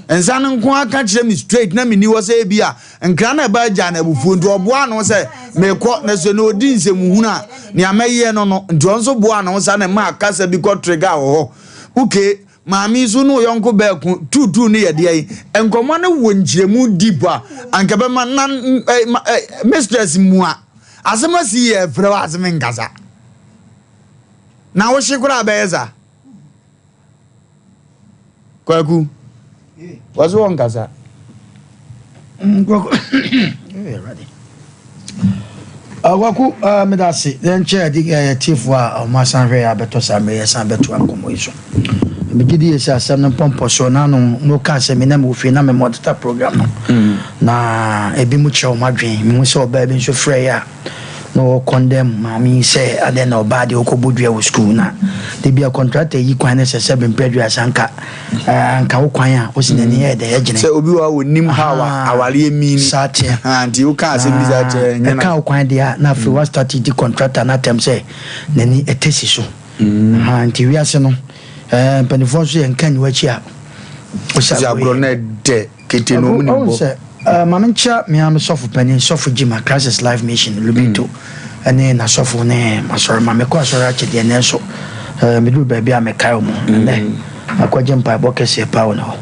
nsa ne nko aka kire mi straight na mi ni wo se bia nkra na ba ja na bufuo ndo oboa no se me ko na so na odi nsem huna ne amaye no no ndo nso boa no nsa na ma akasa bi ko trigger ho uke maami so no yonko be ku tutu ne yede yi enkomo ne wonjiremu dipa ankabe ma na mistress mua asema si ye frɛ wa asem nkasa na wo hikura be yeza kwaku wazo nkasa kwaku ready kwaku medasi then chair di tifu a masanre abeto sa me san beto ankomo iso Begidi is a seven pompo so no cancer me name with na me monitor program na ebi mu che o madwen me so baby so freya no condemn mami say aden no bad okobodua wo school na de bia contractor yi kwan na se Asem Mpe anka anka wo kwan a wo sinani e de agene say obi wa wonim ha awale emi sate anti wo kan asem bi sate nyana ka wo kwan dia na free was start the contractor na tem say nani etesi so anti wi ase no penifo so yen kan wachi a o sha agro na de kete no mu ni bo Mamancha, me am soft penny, soft Jima, Crisis Live Mission, Lubito, and then a soft name. I saw my Mequasara, the Neso, Middle Baby, I'm a Kaimo, and then I quite jump by Bocas, a power now.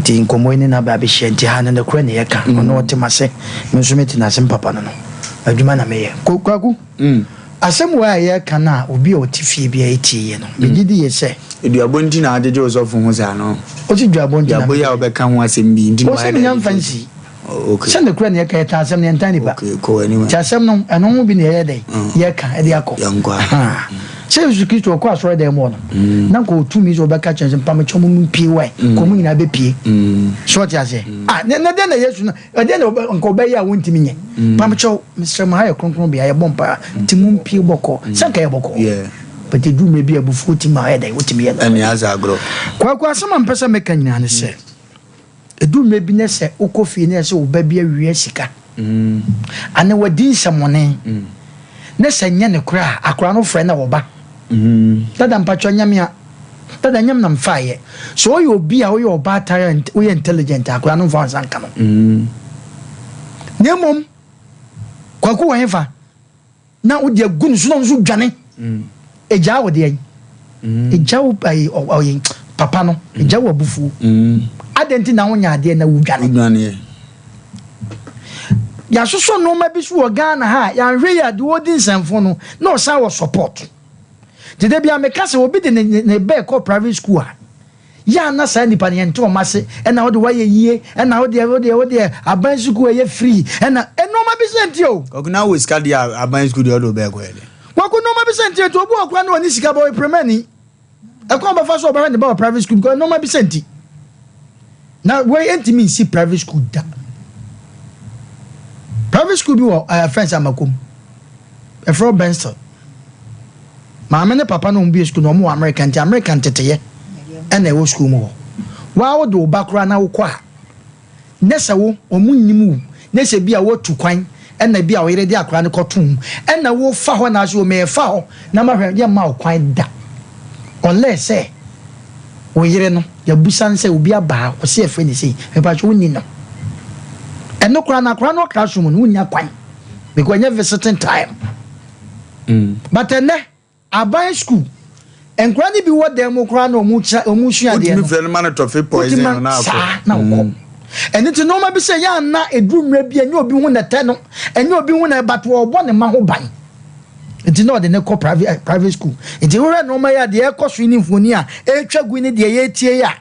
The incommoding a baby shanty hand and the craniaca, or no Timase, Musumitin as in Papano. A Jumana may cook. As somewhere can now be o Tiffy be 80, you know. Did say? You are bonding out the jaws of Mozano. What did you are bonding? Boy, become once in being young fancy. Okay. Send the crania Asem and Tiny Back. Go anyway. Tasem and only been here day. Yaka, Ediaco. Young guy. Says you kiss to a cross right there morning. Now go 2 minutes over catchers and Pamachom P.Y. Coming in a BP. Short as I say. Then yes, then Uncle Baya went to me. Pamacho, Mr. Maya Concrombia, a bumper, Timon P. Boko, Sanka Boko. Yeah. But they do maybe a buffooty my head, I would be and as I grow. Quite some person making an say. A do maybe necessary, Okofines, or baby a Riesica. And there were doing someone. Nessa Yan cry, a crown of friend or back. That I'm Patronamia. That I am fire. So you'll be our bad tyrant, we intelligent, a crown of ours and come. No, mum. Quaco ever. Now with your good sons, Johnny. A jaw de a jaw by or papano, a jaw bufu. I didn't know when you had dinner with Johnny. Yaso no maybe so Ghana ha ya reya do odin sanfono no sour support. Did they be a mekasa will be the bear called private school? Ya na sa nipa ne nto mase and now the way ye and now the a ban school ye free and no maybe sent you. Now we scadi a ban school the other bear go. What could no maybe sent you to a book when one is boy premeni? A come first about the private school because no maybe sent it. Now where empty me see private school that. Private school be friends amakum. A from Benson. My many papa no be school no more American tete and they was school more. Wow do background now kwa. Nessa wo omunnimu. Nessa be a word to quine and they be a way they are crying cartoon. And the wolf fa when as you may foul. Number ya mouth quite that. Unless say we no your busan say will be a bar or see a friend say about you no. And no crown classroom when you're quite because you have a certain time. But then I buy school and granny be what them crown or mucha or mushia. Poison now. And it's no maybe say, ya na a room maybe and you'll be one at 10 and you'll be one about one and my buy. It's not the neco private school. It's already no my idea cost winning for near a check winning the 8 year.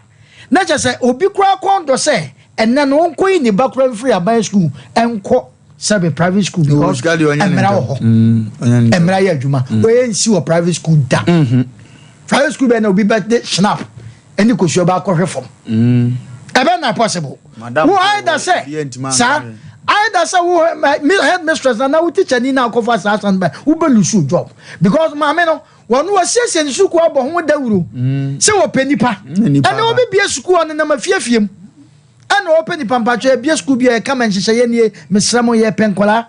Not just say, Obi crack on to say. And then on queen the background free a by school and quote sabe private school because Emraya Juma when see a private school da private school be no be birthday snap and you could show back reform even not possible who either say sir either say who head mistress and now teacher ni now cover us and by who be lose job because my no one was say in school about who dawuru say Mpe Nipa and no be school on na mafiafiem and open the pampacho be school be come and say ye mesramo ye penkola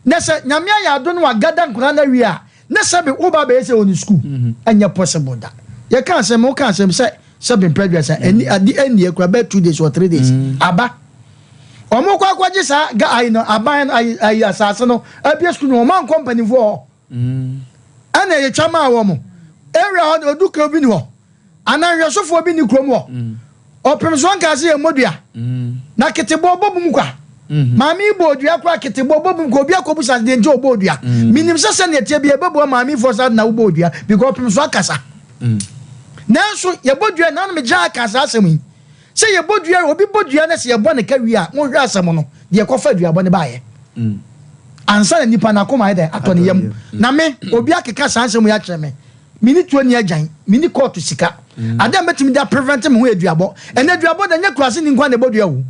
na say nyamia ya do no agada nkura na wi a na sabe oba be say on school anya possible da ye kan say mo kan say Asem Mpe say any at the end ye kura be 2 days or 3 days aba omo kwa kwaje sa ga ai no aban ai asase no abia school no man company for ana ye twama wo mo area oduka bi ni ho ana hwesofo bi ni krom ho Opemson kasi e modua na ketebo bobum kwa mami bodua kwa ketebo bobum ko bia ko busa de nje obodua minim sese ne tie bia bebo mami for sad na obodua because opemson kasa nanso ye bodua na me ja kasa asem se ye bodua obi bodua na se ye bone ka wi a mo hwe asem no de ko fa dua bone baaye ansa na nipa na koma ide atoni yam na me obi akeka sansem ya kyereme mini 20 agyan mini court sika adam betimi da prevent me ho aduabo ene aduabo da nya klase ni nkwa na bodua wo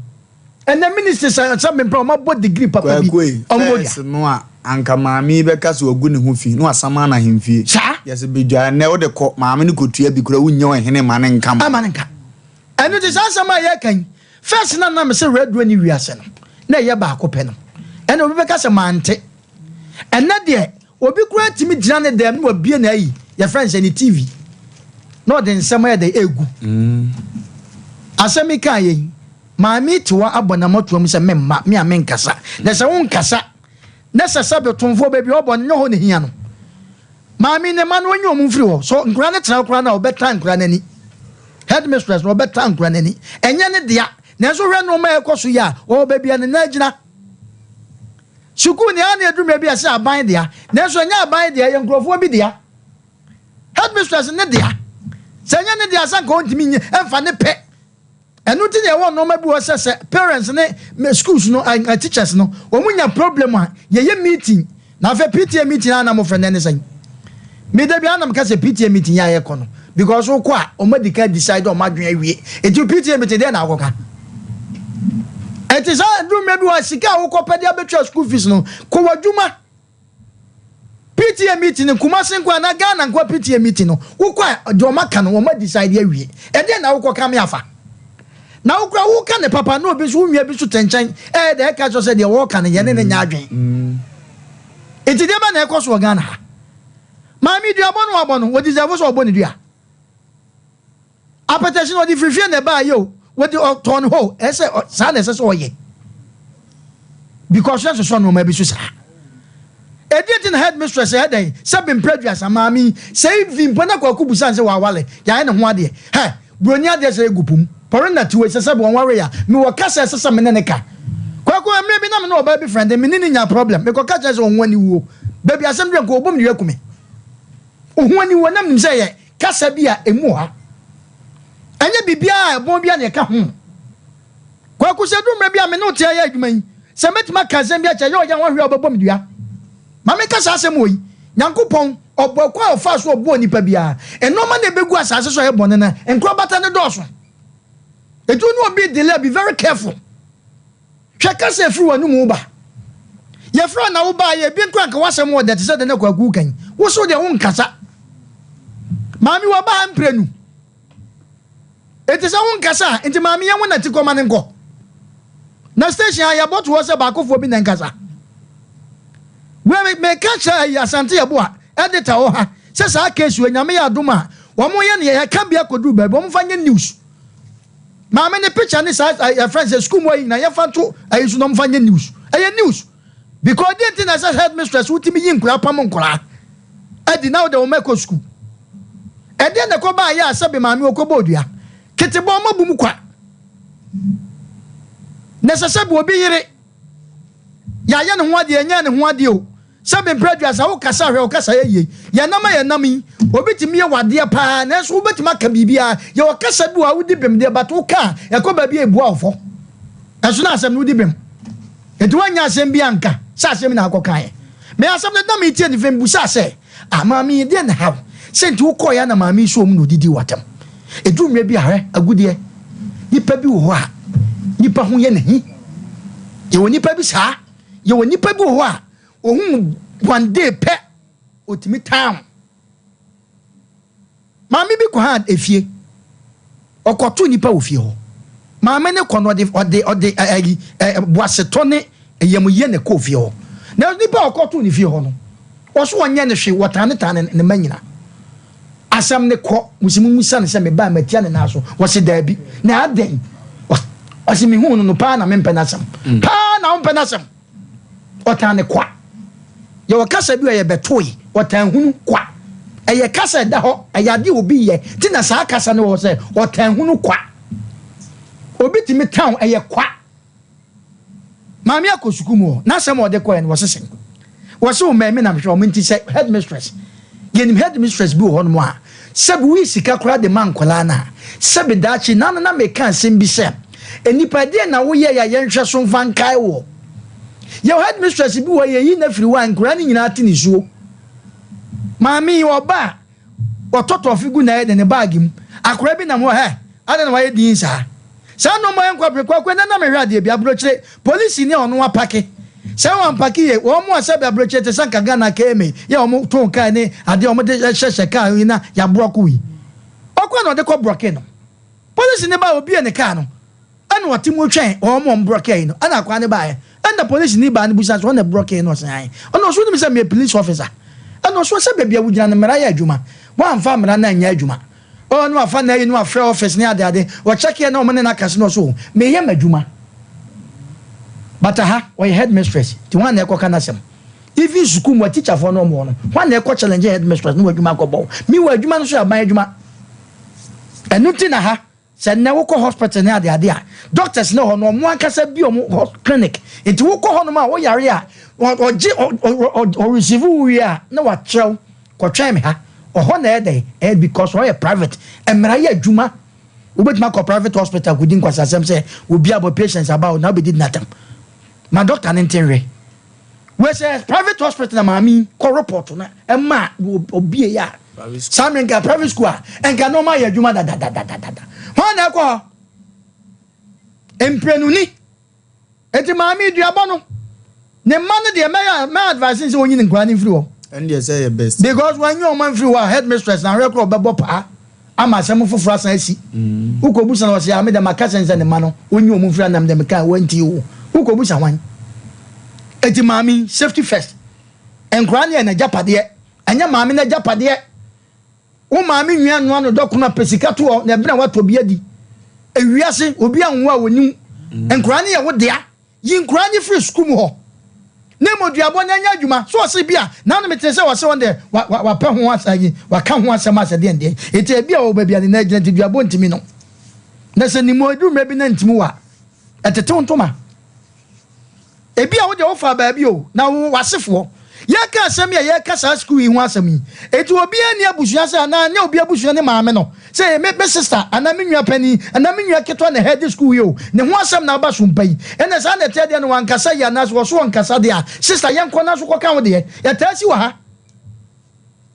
ene minister some me ma bod degree papa bi yes no a anka maami be ka so ogu ne ho fi no asama na hemfie yes be dwa ne wo de ko maami ne kotua bi kura wunye wo hene ma ne nkam ene de asama ye kan first na me se radio ni wiase no na ye ba ko pe no ene obi be ka se mante ene de obi kura timi gina ne dem no bie na yi your friends any TV no den somewhere they egu asemi kan ye maami tiwa abona moto mu se memma me amenkasa na se won kasa na se sabe tonfo baby obon ne ho ne hia no maami ne ma no onye omu firi ho so nkura ne tra nkura na obeta nkura nani headmistress no obeta nkura nani enye ne dia na so hwe no ma ekoso ya o baby ne na gina suku ni ana edumre bi ase aban dia na so nya aban dia ye nkrofo bi dia headmistress ne dia sanya ne dia san ko ntimi nye emfa ne pe enu ti ne won no ma bi wo sese parents ne schools no teachers no omunya problem a ye meeting na fa PTA meeting na mo friend ne san me da bi anam ka se PTA meeting ya ye ko no because wo ko a o medical decide o madwen awie enti PTA meeting dey na akoka enti sa do me bi wo sika wo ko pe dia betwa school fees no ko wadwuma PTA meeting Kumasi nkwa na Ghana nkwa PTA meeting no wukwa joma ka no wo ma decide awie e de na wukọ ka me afa na wukra wuka ne papa no obi so nwia bi so tenchan de ka so se de wo ka ne ye ne nya adwen eti de ba na ekoso Ghana mami dua bonu abono wo deserve so oboni dua apetition odi frifie ne ba yo wo di turn ho ese sa na ese so ye because so no ma bi so sa editing headmistress heading sabin previous amami say vimpona kwaku busan se wawale ya ne ho ade he broni ade se egupum porina tiwe se sebo wonware ya me wo kasa se se me ne ka kwaku me bi na me no ba bi friend me ni nya problem me ko kacha se wonwani wo baby asem dwen ko obom ni akume ohwani wo nam nim se ye kasa bia emu ha anya bibia bon bia ne ka ho kwaku se du me bia me no tie ya adwuman se metima kazem bia cha yo ya won hwe obobom dua mame kasa asem oyi nyankopon obo kwa ofa so obo nipa bia enoma na begu asase so hebone na enkro bata ne doso etu no obi delay be very careful hwe kasa efiri wanu mu ba ye fro na wo ba ye bi nkra nka wasem wo de tse de na kwagu kan wo so de won kasa mami wo ba amprenu etisa won kasa enti mami ye wona ti koma ne nko na station ya bot wo se ba akofo bi na nkasa we me catch ya sante ya boa editor ho ha se sa case we nyame ya adoma wo mo ye ne ya ka bia kodu ba bo mo fanye news ma me ne picture ni sa ya friends school mo na ya fanto ayisu no mo fanye news news because the thing as headmistress utimi yin kura pam nkura edi now de wo make school edi na ko ba ya asabe ma me okobo odua kitebo mo bu mu kwa necessary obi yire ya ye ne ho ade anya ne ho ade o sabe prejudice awo kasa hwe o kasa ye ya nam yi obetimi ye wade pa na so obetimi aka bibia ye o kasa bi wa wudi bem de bato ka e ko ba bi ebu afo eso na asem wudi bem etu anya asem bi anka sa asem na akokan me asem na nam itie ne fem bu sa se amami de na ha senti wo ko ya na mami so mu no didi watam edu mwe bi ahwe agudie nipa bi wo ho a nipa ho ye ne hi ye wo nipa bi sa ye wo nipa bi wo ho a ohun one day pe otimi town mami bi ko ha efie okoto nipa ofie ho mami ne kono de boaseto ne eyamuye ne ko ofie ho na nipa okoto ni fie ho no oso onye ne hwe wotane tane ne manyina asam ne ko musimu musa ne se me ba matia ne naso wo se da bi na aden osi mi hu no pa na me mpenasam pa na mpenasam otane kwa ye wakasa bi ye betoi otan hunu kwa eye kasa da ho ayade obi ye ti na sa kasa ne wo se otan hunu kwa obi ti mi town eye kwa mami akosuku mu na sem ode kwa en wo sesen wo so meme na hwe o minti se headmistress ye nim headmistress bi ho no a sebu wi sika kura de man kwala na sebi dachi na me kan sem bi se enipa de na wo ye ya yenhwe so mfa nkai wo your headmistress bi wo ye yi na firi wan kura ni nyina ati ni suo mami wo ba ototo figu na ye de ne bag mu akora bi na mo he ada na waye din sa no mo enko prekwa na me hwade bi abrochire police ni ono apake sa wan pake ye wo mo asa bi abrochire te sanka Ghana keme ye o mo ton kan ni ade o mo de hwehwe kan na ya broko yi okwa na de ko broke no police ni ba obi e ne kan no ana wati mo twen o mo broke yi no ana kwa ne ba ye ana police ni ba ne busa so na broke no san ona so ni me say me police officer ana so se bebia wugina ne mera ya adwuma wan fa mera na anya adwuma o no afa na yi no afre office ni ade o check here na o me na kase no so me ye madwuma but o headmistress ti wan na ekoka na sem even school mo teacher for no mo no wan na eko challenge headmistress no adwuma ko bo mi wa adwuma no so aban adwuma enu ti na ha se na wo ko hospital ni ade a doctors no ho no mo ankasa bi o mo clinic enti wo ko ho no ma wo yare a o receive we a na wa trel ko twen me ha o na ede because we private emra ya adwuma we bet ma ko private hospital go din kwasa sem say we be about patients about now be did nothing my doctor nintenre we say private hospital na mami ko report na emma obi ya Samuel ga private school en ga normal ya adwuma da na ko emprenuni eti mami duaba no ne man de my advice say onyi nkwa ni free wo and they say best because when you man free wa headmistress na record bebo pa ama asem foforo san asi ukobusa na o say am de makasen se ne ma no onyi omu free na dem ka wanti wo ukobusa wan eti mami safety first enkwa ne na japade anya mami na japade wo mami nwia no no dokuna pesika to na bena wato bi adi ewiase obi anwo a wonim enkwa ne ye wo dea yi nkwa ne free school mu ho ne moduabo nya adwuma so se bia na no metese wo se wonde wa pa ho asagi wa ka ho asema ase de ende ete bia wo ba bia ne na gina duabo ntimi no na se ni modu mrebi na ntimi wa etete ontoma ebia wo de wo fa ba bia o na wo wasefo ye ka asem ye ka sa school yi ho asem yi eti obi ani abusua se na ne obi abusua ne maame no say me sister ana me nwa pani ana me nwa keto na head school yo ne ho asem na aba Sompa yi ene sa na tede no wankasa ya na so wankasa de a sister yen ko na so ko kan wo de ya tasi wa ha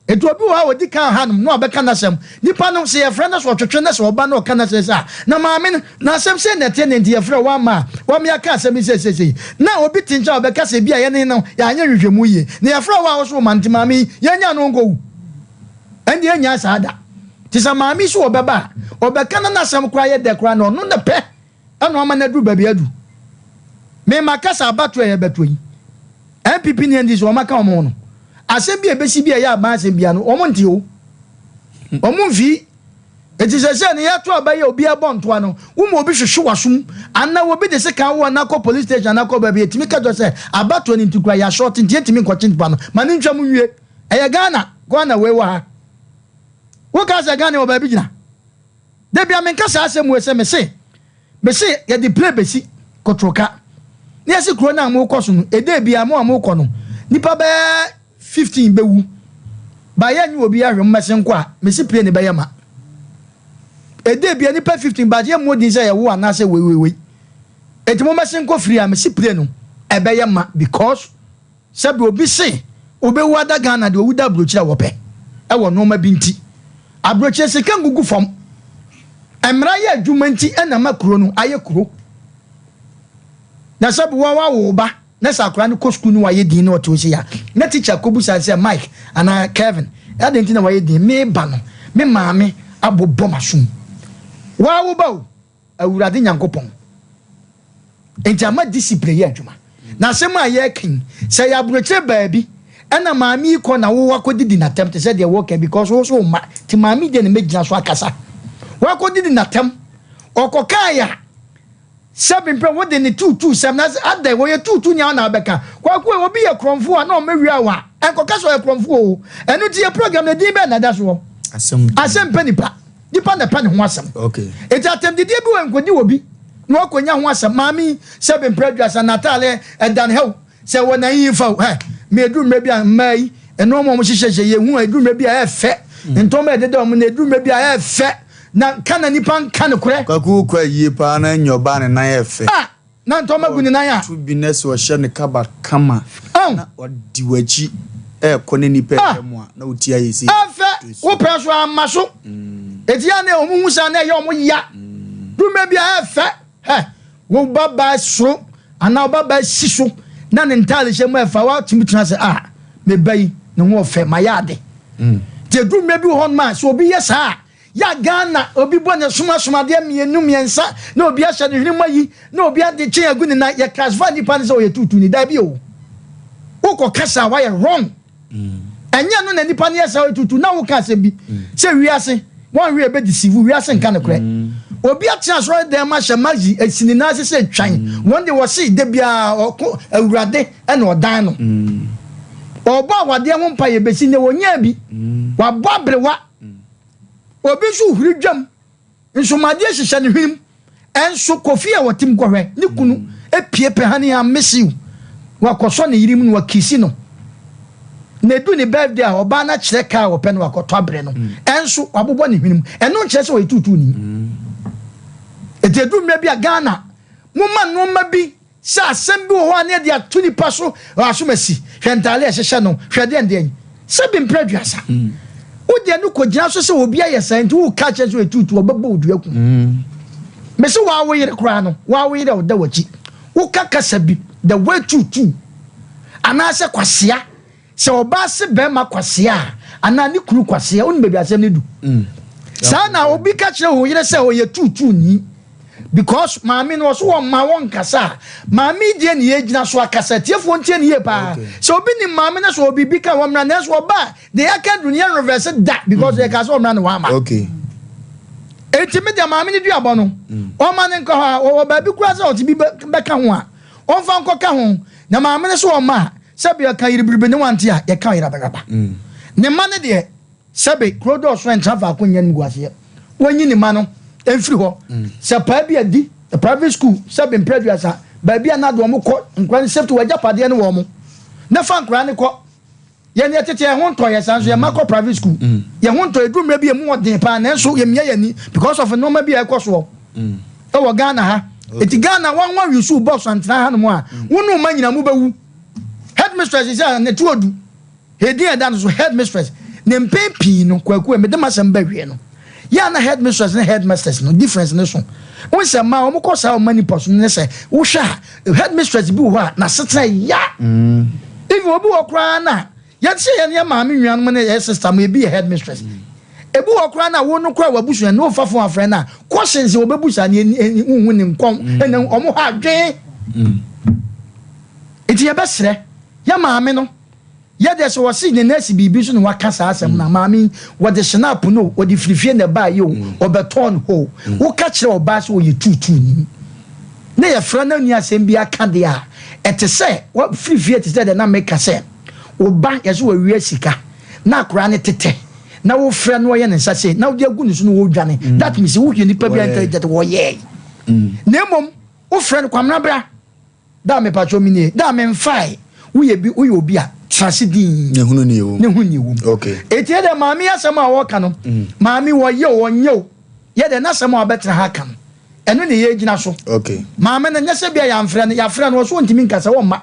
eti obi wa odi kan hanum no abeka na asem nipa no se ye friend so twetwe na so oba na o kan na se sa na maame na asem se na te ne ndi ye frɛ wa ma wa me aka asem se na obi tinja obeka se bia ye ne no ya anya hwehwemu ye na ye frɛ wa wo so manti maame ye nya no ngo andi anya sa ada tisa maami so obeba obeka na asem kra ye de kra no ne pe ana o ma na du ba bia du me makasa abato ye beto yi MPP ni ndi so maka o mo no asem bia besi bia ya ba asem bia no o mo nti o mo mfi eti se ne ya to abaye obi abonto ano wo mo obi hwehwe wasum anna wo bi de se kan wo na ko police station na ko ba bia timi ka jo se abato ni ntikura ya short nti timi ko chin pa no ma ni ntwa mu wie eye Ghana we wa ha wo ka se Ghana wo ba bi gina de bia men ka sa asem we se me se ya di play besi kotroka ni esi kro na mo ko so no ede bia mo ko no nipa be 15 bewu ba ya nyu obi ahwe mmese nko a mesi play ne be ya ma ede bia nipa 15 ba je mo din say ya wo anase we eti mo mmese nko free a mesi play no e be ya ma because sabi obi se obewu ada Ghana de owu da brochira wo pe e wo no ma bi nti abrochira se kan gugu fam emra ya adwuma nti e na makuro no aye kuro na sabi wo ba na sakura ni ko school ni waye din na oto ya na teacher ko busa say Mike ana Kevin ya de nti na waye din me ba no me maame abobbo masum wa wo ba o awurade nyankopon enti ama discipline ya adwuma na sem aye kin say ya broche baabi ana maame ko na wo wakodidi na tem te say dey work because wo so ma ti maame de ne megina so akasa wakodidi na tem okokaya 7 mpem wo de ne 227 na ade wo ye 22 nya na abeka kwa ku obi ye kromfo a na o mewia wa enkoka so ye kromfo o enu ti ye program na din be na da so asem Mpe Nipa nipa na pa ne ho asem okay eti atem de bi wo nkodi obi na okonya ho asem mami 7 mpredua natale dan hell se wo na yin fa me edu mrebi a mai eno mo hyehyehye ye hu edu mrebi a efe ntoma de de mo na edu mrebi a efe na kana nipa kan kure kwaku kwa yie pa na nyoba ne na efe na ntoma gu ni na ya to business wo hye ne kaba kama na odi wachi kone nipa mo na utia yesi afa wo preso amaso etia na omu sa na ye omu ya dume bia afa wo baba so ana baba siso na ne ntale hye mo afa wa timituna se me bai ne ho ofe mayade te dume bi hon ma so obi yesa ya Ghana obi bone suma de mienu miensa na obi ahye ne hwene mayi na obi ade kyen agu ne na ye transfer nipa ne se o ye tutu ni da bi o woko kasa wa ye wrong enya no na nipa ne yesa o tutu na wo kasa bi se wiase won wi be deceive wiase nka ne kure obi atia so dem ma hye magi asini na se twan won de wo se de bia awurade ene odan no obo awade ho mpa ye besi ne wonya bi wa bobrewa obi so huri dwam nsomade hyehyɛ ne hwim enso kofi a wotim kɔhwɛ ne kunu epie pe hane a mesiu wakoso ne yirim no wakisi no na du ne birthday a oba na kyerɛ ka wo pɛ no wakoto abre no enso wabobɔ ne hwim eno kyerɛ sɛ wo tutu ni etedu mma bi a Ghana mumma no ma bi sa asem bi wo ane dia tuni paso asomasi hwentale hyehyɛ no hwede ndien sɛ bi mpraduasa odi anu ko gina so se obi aye santi wo ka che so etutu obaba oduaku me se wa wo yire kra no wa wo yire oda wachi wo kakasa bi the way tutu ana se kwasea se oba se be ma kwasea ana ni kuru kwasea oni bebi asem ne du sa na obi ka che wo yire se o ye tutu ni because maami no so won ma won kasa maami die ne yegina so akasa tiefo ntie ne ye pa so obi ni maami na so obi bi ka womra na so oba de aka dunia reverse that because they ka so womra no wama okay enti me de maami ni duabo no o ma ne nko ha o ba bi kura se o ti bi be ka ho a o fa nko ka ho na maami ne so o ma se bi ka yiribribe ne wante a ye ka yira bagaba ne ma ne de se be krodo so en travel akonya ni guase wonyi ni ma no enfiri ho se pa bia di the private school se be preduasa ba bia na do mo ko nkwan safety waja pade ne wo mo na fa nkran ne ko ye ne tete ye ho nto ye sanso ye makọ private school ye ho nto edu mra bia mu odin pa na nso ye mia ye ni because of no ma bia ekoso e wo Ghana ha eti Ghana wan yusu boss antena ha no mo a wonu ma nyina mu bewu headmistress is na tuodu he dia dan so headmistress ne mpempi no kwaku e me de masem ba hwie no ya na headmistress na headmasters no difference ne so won se ma o mo ko sa o mani person ne se wo hwa headmistress bi wo na setra ya if obi wo kra na ya se ya ne ma me nwan mo ne sister mo e bi headmistress ebi wo kra na wo no kra wa busu na o fafo afre na questions wo bebusa ne hu ne nkom ene o mo ha dwen iti ya besre ya ma me no ya de so wasi ne nasi bibi so ne wakasa asem na maami wo de snap no wo de firifie na ba yo obeton ho wo ka kire oba so ye tutu ni na ye fra na ni asem bi aka de a ete se wo firifie te se de na make se oba ye so wo wi asika na akora ne tete na wo fra no ye ne nsase na wo de agu ni so no wo dwane that means wo hwe ni pa bi intelligent wo ye na mom wo fra no kwamna bra da me pacho mi ni da me mfai wo ye bi wo ye obi a trasidin ne hunu ni wo okay etie de maami asem a wo ka no maami wo ye wo nye ye de na asem a betra ha ka no eno ne ye gina so okay maami na nyese bia ya mfre no so ntimi nkasa wo ma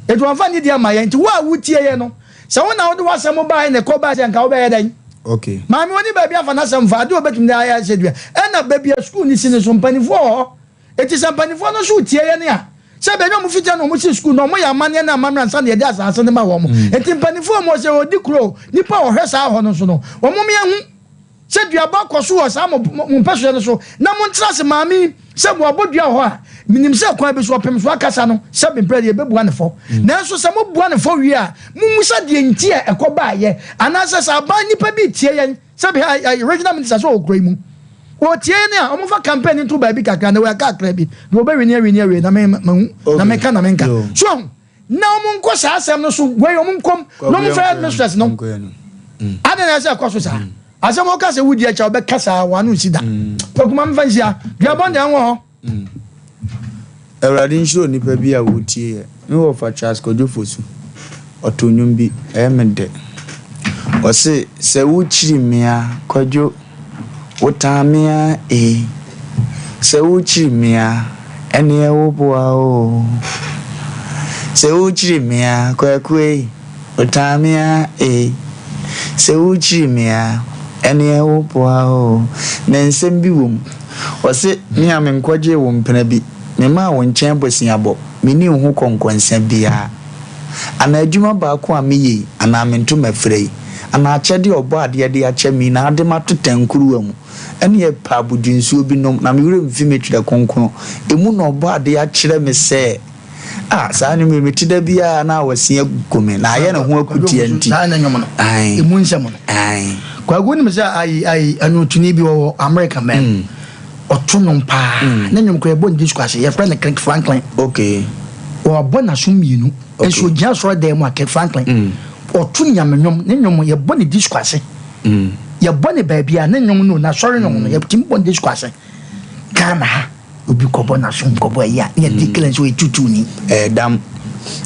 edu anfa ni dia ma ye nti wo a wutie ye no se wo na wo de wasem ba ne ko ba se nka wo be ye dan okay maami woni ba bia fa na asem fa de obetum da ya se dua ena ba bia school ni sine so mpanifo eti se mpanifo no so tie ye ne a se be no mu fita no mu si school no mo ya mane na mamra nsa de dia asase ne ma wo mo enti mpanifo mo se odi kro nipa o hwesa ho no so no wo mo me hu se dua ba koso wo sa mo peso ne so na mo ntra se maami se mo abodua ho a minim se kwa be so opem so akasa no se be mpre de be bua ne fo na so se mo bua ne fo wi a mu sa de nti e ekoba ye ana se sa ba nipa bi tie ye se be original minister so okro mu o tie ne a omo fa campaign into ba bi kakra na we akakra bi do be we na me ka so na omo nko sa asem no so we omo nkom no mo fa mistress no ada na se akoso sa asem o ka se wudi a cha o be kasa wanu sida pokuma mfa nsia bia bonde anwo ho Ewradi nshiro nipa bi a wotie ye me wo fa Charles Kojofosu otonyum bi emede o se wuchiri mia Kojo utamia se wuchiri mia ene wo boa o se wuchiri mia kwakwe Otamia se uchimia ene opoa o na nsem bi wom wose me amenkwaje wo mpena bi me ma wo nchen bosia bo meni hu konkonsa bia ana adwuma ba ko a meye ana amento mafrei ana achede obo ade de ache mi na ade matotankuru amu ene ye pa budunsuo bi nom na me wure mfi metweda konkono emu no obo ade akire me se saa ni me metida bia na wasia gome na ye na ho akuti anti na nyom no emu nsem no kwa go ni se ai anotuni bi wo America man otonom pa na nyom ko ebo ndis kwase ye friend Kirk Franklin okay o bona sumienu enso gya so dem ma Kirk Franklin otu nyamenyom na nyom ye bone dis kwase ye bone ba bia na nyom no na sorry nyom no ye tim bone dis kwase kana obi ko bona sum ko boy ya ye declare so etutu ni dam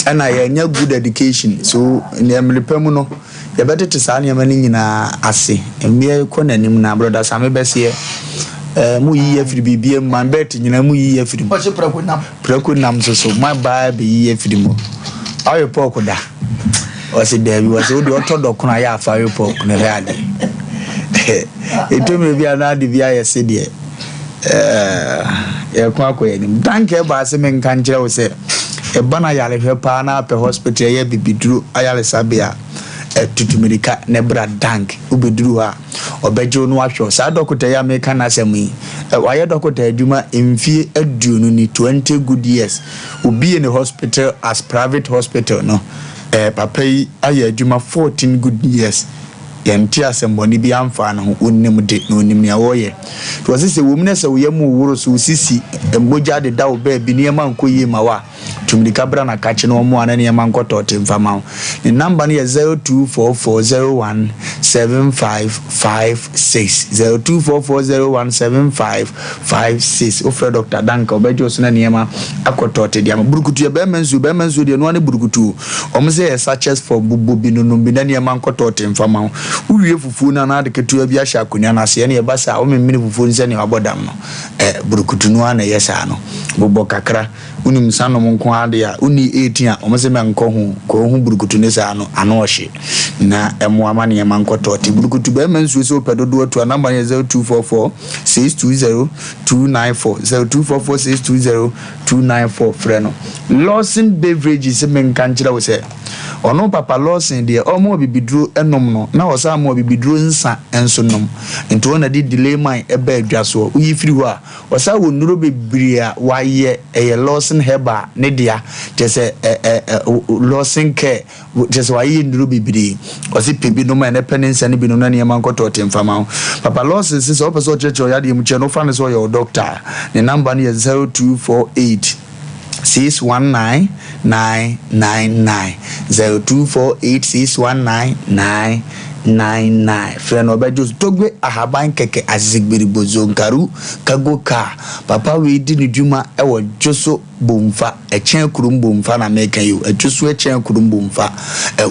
ana ye nya good education so ne mlepam no ye betete saa ne ma ni nyina ase emie ko nanim na brother Same Besie mu yi afiri bibie man bet nyina mu yi afiri o se prako nam so my ba be yi afiri mo ayo poko da o se David o se o do otodo kuna ya afa ayo poko ne reade eto me bia na de bia ye se de ye kwa ko ye nim danke ba se men kan kire o se e bana yale hwe pa na pe hospital ye bibiduru ayale sabia tutumirika ne bra dank ubeduru ha obejo no ahwo sa dokota ya meka na asem yi waye dokota adwuma emfie aduonu ni 20 good years obi in the hospital as private hospital no papa yi aye adwuma 14 good years yenti asemboni bi amfa na ho onnim de na onnim ya woye to se womne se woyemu woro so sisi emboja de da oba bi ne ma nkoyi ma wa tumdika bra na kache no mo ana ne ma nkoto temfama ni number ne 0244017556 0244017556 ofra Dr. Danka obejo so na ne ma akoto te dia burukutu be menzu de no ane burukutu omse searches for bubu bi no bi na ne ma nkoto temfama uwie fufu na na de ketu bi ahya akonya na se ne ba sa o memmini fufu nse ne abodam no burukutu no ana yesa no bobo kakra unim sano monko ade ya uni 18 a omse me nko hu burukutu ne sa no ano ohye na emo amane ye mankoto ti burukutu be mansu so pedodo atu anamba 0244 620 294 0244 620 294 freno Lawson Beverages me nkanchira wo se ono papa Lawson de omo bibiduro enom no na wo sa mo bibiduro nsa enso nom ento na di delay man eba adwaso uyi firi ho a wo sa wo nuro bebiri a waye Lawson heba ne dia tese Lawson care tese waye nuro bebiri o si pebi no ma ne penensa ne bi no na ne mankoto temfama papa Lawson se so person checho ya de mu che no fa ne so your doctor the number ne 0248 619-999 0248-619-999 friend obejos togwe ahaban keke azigbiri bozo nkaru kagoka papa we di ni dwuma ewo joso bomfa echen kurum bomfa na meka yo ejoso echen kurum bomfa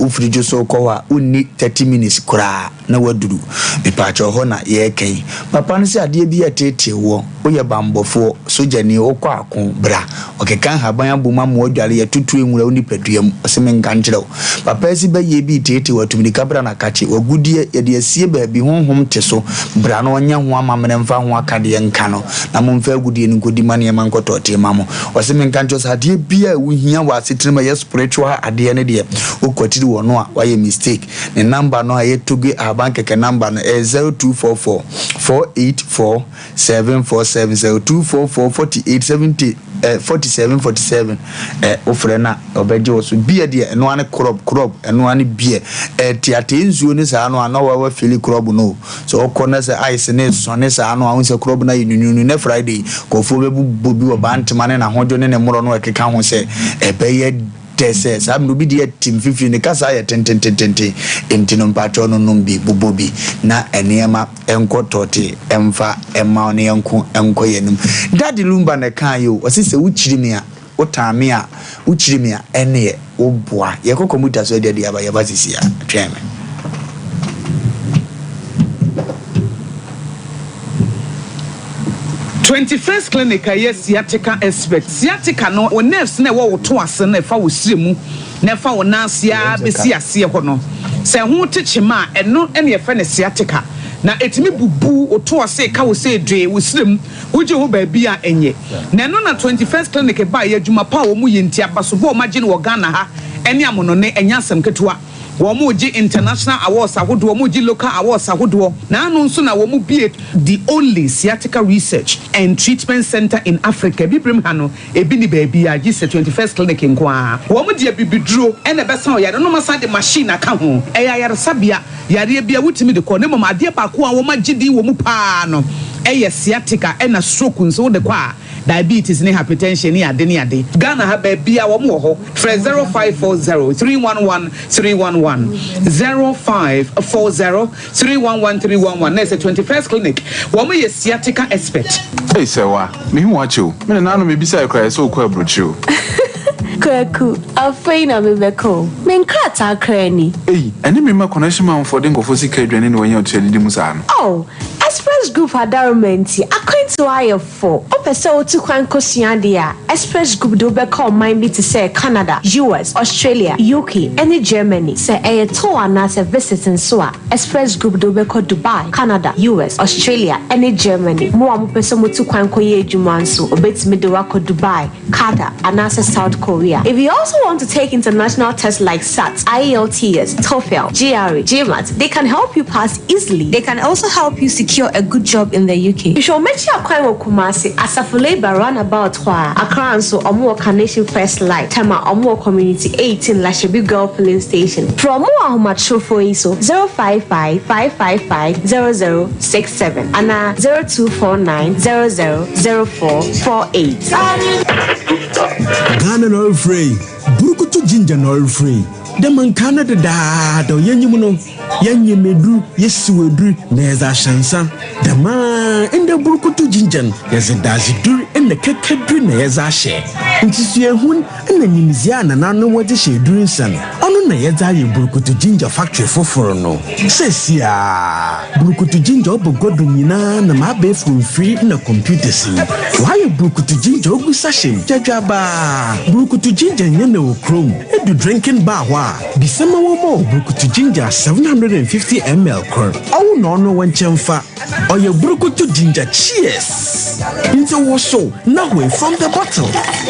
ufiri joso kowa uni 30 minutes kura na waduru bipacho ho na ye ken papa no se ade bi atete wo oye bambofo sojani okwa akon bra okekan haban aboma mo adware ye tutu enwura uni paduam oseme nkankyerɛw papa si ba ye bi tete watumni kabra na kache wagudie ye de asie ba bi honhom teso bra no nya ho amamene mfa ho akade nka no na mo mfa agudie nkodi mane ma nkoto tema mo oseme nkankyerɛw sa ade bia wo hia wa setrema ye spiritual ade ne de okotiri wo no a waye mistake ne number no aye toge aban keke number no 0244 484 747 0244 4870 4747 ofrena obejo so bia de eno ane crop eno ane bia tiate nzuo ne sa no ana wa fili crop no so okona se ice ne so ne sa no ahun se crop na yinunu ne Friday ko fo bebu bobi wo bantemane na hojo ne muro no ekeka ho se ebeye tese sam no bi de team 50 ne kasa ya tententente entino mpacho no numbi bobobi na enema enkotote emfa ema ne enko yenum Daddy Lumba ne kan yo osise wuchiri me a ene oboa ye kokomuta so de aba ye basisi a tweme 21st clinic yes sciatica expert sciatica no o nerves na wo to ase na fa wo siremu na fa wo nansia besi ase ho no se ho techema eno ene fa ne sciatica na etimi bubu o to ase ka wo se dwe wo sirem wo je ho ba bia enye na no na 21st clinic ba ye adwuma pa wo mu yenti abaso bo ma gine wo Ghana ha ene amono ne enya asem ketewa Womuji international awards ahodo womuji local awards ahodo na anu nso na womu be the only sciatica research and treatment center in Africa bibrim ha no ebi ni baby a gise 21st clinic nko a womu de bibiduro ene besa o yare no masa de machine aka ho eya yare sabia yare bia wutimi de ko ne mama ade pa ko a wo magidi womu pa no eye sciatica ena stroke nso de kwa diabetes ni hypertension ni ade ni ade Ghana ha ba bia wo mo ho 0540 311 311 0540 311 311 next 21st clinic wo mo ye sciatica expert hey sewa me hu acho me na no me bisa ekra so kwa brochu Kwaku, afeina mebeko. Menkrata krani. Hey, eni me ma connection man for den go for sika adwane ne wanya oteli di musa no. Oh, Express Group adarumenti akwanto ayefo. Opese otu kwan kosua dia. Express Group do be call mind be to say Canada, US, Australia, UK, and Germany. Say a tour na se visiting so a Express Group do be call Dubai, Canada, US, Australia, and Germany. Mo amopese motu kwan koye adwuma nso obetimi de wako Dubai, Qatar, and South Korea. If you also want to take international tests like SAT, IELTS, TOEFL, GRE, GMAT, they can help you pass easily. They can also help you secure a good job in the UK. You should make sure you Kumasi Asafule run about Accra and so Omo Carnation First Light, Tema Omo Community 18 Lashabi Girl Filling Station. From Omo Macho for ISO 055-555-0067 and 0249-000448. Ghana no free. Burukutu ginger no free. The man Canada da do yenyimuno. Yenye medru yesuwedru neza shansa. The man in the burukutu ginger yeze dazidur in the kekedru neza she. Ntisue hun na nyimizia na nanu wode she dru nsan. Ono na yeza ye burukutu ginger factory foforo no. Sesia burukutu ginger obogodo nyina na mabe free na computer si. Why burukutu ginger ogusa she jajaba. Burukutu ginger nyene o chrome edu drinking bar wa. Bisema womo burukutu ginger 750 ml kor. Awu no wanchenfa. Oye burukutu ginger cheers. Into washo na we from the bottle.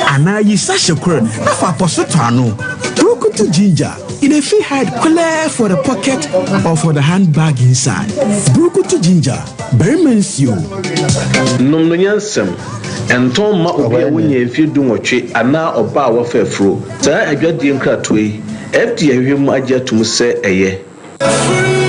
Ana yi sashe kor na fa posoto ano. Burukutu ginger in a fee hide clear for the pocket or for the handbag inside. Burukutu ginger very mensio. Nomno nyansem enton ma obi a wonya efi dunwotwe ana oba a wafafro. Saa adwadie nkratoi FDA hwem agye atum se eye.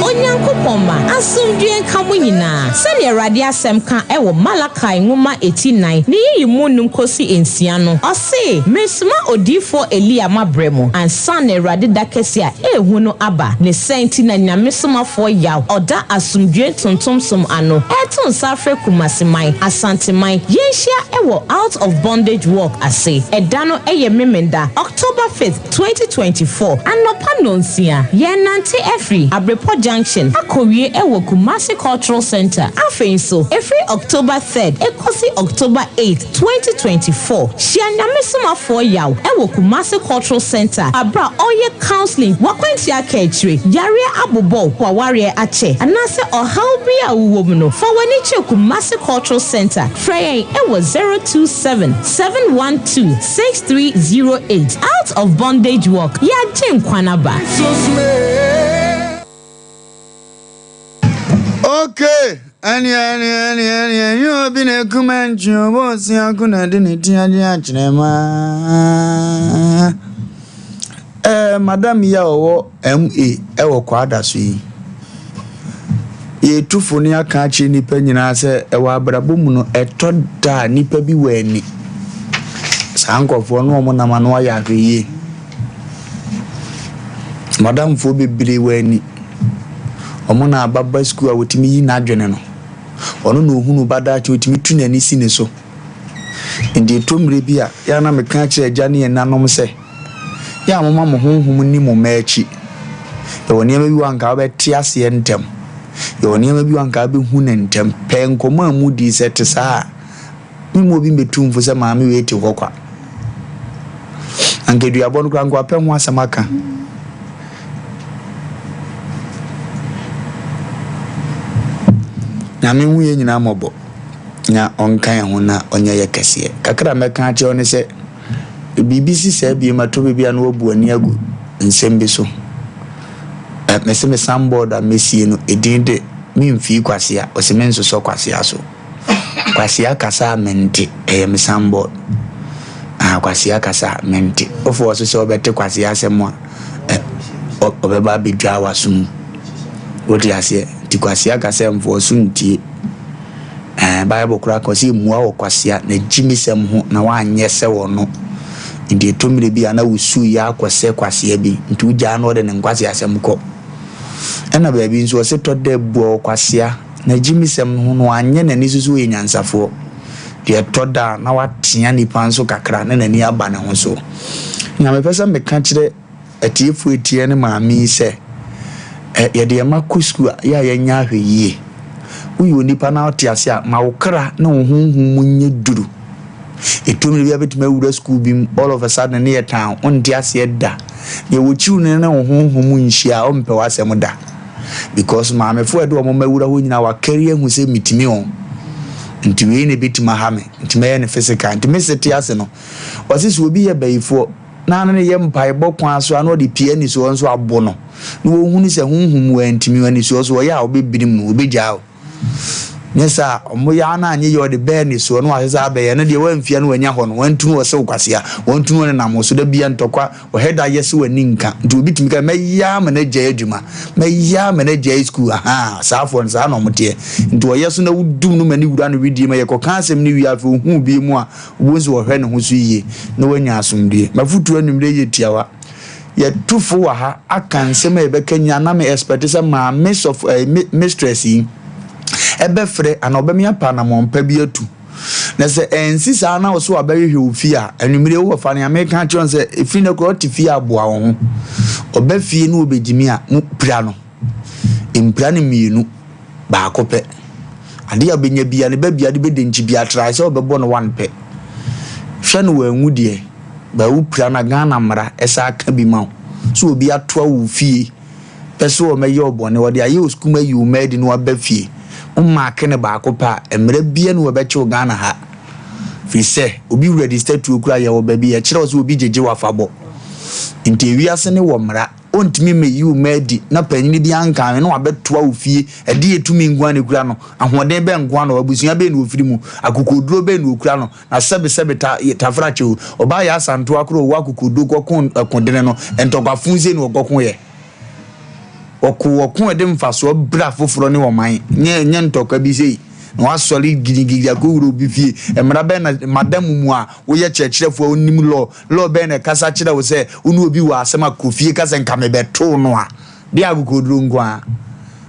Onyankopoma asomdwe nka mo nyina sene Awurade asem ka ewo Malakai nwoma 89 ne yimu num kosi ensia no ose mesuma odifo Elia mabremo ansa na Awurade dakese a ehu no aba ne senti na nyamesomafo yaw oda asomdwe tontomsom ano eton safre kumasemai asantemai yenhia ewo out of bondage walk ase eda no eye memenda October 5th 2024 anopa nonsia yenante efri Abrepo Junction Akowie ewo Kumasi Cultural Center afenso every October 3rd ekosi October 8th 2024 shianyamesomafo yaw ewo Kumasi Cultural Center abra oye counseling wakwanti akechire yare abobo kwaware ache anase ohalbi awuwom no fawani che Kumasi Cultural Center frey ewo 027-712-6308 out of bondage walk ya jenkwanaba. Okay, any, you been a command, you was a good identity. Madame Yao, M.A. Ewo Quada Sui. Ye two Fonia catching Nipa Nasa, Ewa Brabumuno, a toda Nipa be weni. Sanko for no one Amanoya. Madame Phoebe Billy weni. Omona baba school a wotimi yi na adwene no ono no hunu bada che wotimi tu na nisi ne so indi tomre bi a ya na me kan kire agya ne nanom se ya mama mo honhom ni mo maachi e woni ma bi wanka ba ti ase ntem e woni ma bi wanka ba hu ne ntem pe nkoma mu di se te sa mo bi metum fo se maame we ti hokwa anke dua bonu kwa ngwa pe ho asamaka na me hu ye nyina mobo nya onkan ho na onye ye kese kakra meka ache oni se BBC se bi ma to bia na obu ani agu nsem bi so mese me samboard a mesie no edinde mi mfi kwasia o se menso so kwasia so kwasia kasa mente me samboard kwasia kasa mente ofo so se obete kwasia asemo obeba bidwa wasum wodi ase ti kwasia kasa mfo so ntie Bible kura ko si muwa wo kwasia na jimisem ho na wanye se wo no ndi tomire bi ana wusu ya akwose kwasia bi nti ugya na ode ne kwasia asem ko ena ba bi nso se to de bo kwasia na jimisem ho no anye na ni susu enyansafo de to da na watia nipa nso kakra na nani aba ne ho so na me pesa me ka kire atiefu etie ne maami se ye de ma kusku ya nya hweye uyo nipa na otiasia ma wokra na ohunhum munye duru etomire bia betuma wura school bim all of a sudden near town on diasia da ye wochiu ne na ohunhum nhia o mpe wasem da because ma me fo edo mo mawura ho nyina wa career hu se mitimi on nti we ne bitima ha me nti me ne physical nti me seti ase no wasisi obi ye bayifo na ne ye mpai bokwan so ano de piani so onso abo no no ohunu se hunhum wa ntimi wani so ya obebirim no obegya Nesa omoya na anye yo de be ni so no ahesa abe ne de wamfia no wanya ho no wantunu wo se kwasia wantunu ne nam so da bia ntokwa wo heda yesi wani nka nti obi timi ka meya manager adwuma meya manager school saafo nsa na omote nti wo yeso na wudum no mani wura no widie ma ye ko kansem ni wi afa hu bi mu a wonzi wo hwe ne ho so yie na wanya asomdie mafutu anumre ye tiawa ye tufo wa ha akansem e be kanya na me expect se ma miss of mistress yi ebe fre ana obemia pa na mompa bi atu na se ensi sa na so abehwe ofi a anumire wo fa na American chon se efi na ko tifi aboa wo obefie na obegimi a mu pra no impra ne mienu ba kope ade ya benya bia ne ba bia de bedenchi bia try se obebo no one pe hwe no wanwu de ba wu pra na Ghana mra esa aka bi ma so obi atoa wo fie pese o meye obone wo de aye oskuma yi o made no abafie kene ba kopa emre bia no obeche Ghana ha fi se obi register to okura ye wo ba bi ye kire so obi jeje wafabo nti wiase ne wo mra ontimi me yi o made na panyini bi anka no abetoa ofie ede etumi ngwa ne kura no ahoden be ngwa no abusua be no ofiri mu akokoduro be no okura no na sebe tafrache oba ya santo akoro wa akokoduro kokon akondene no entokwafunze no okokon ye okun ede mfaso bra foforo ne woman nye ntoka bi sei no asori gigigi akowuro bi fie emra be na madam mu a wo ye chechirefo onim lo be na kasa kire wo se unu obi wa asema kofie kasa nka me beto no a de agokoduro ngwa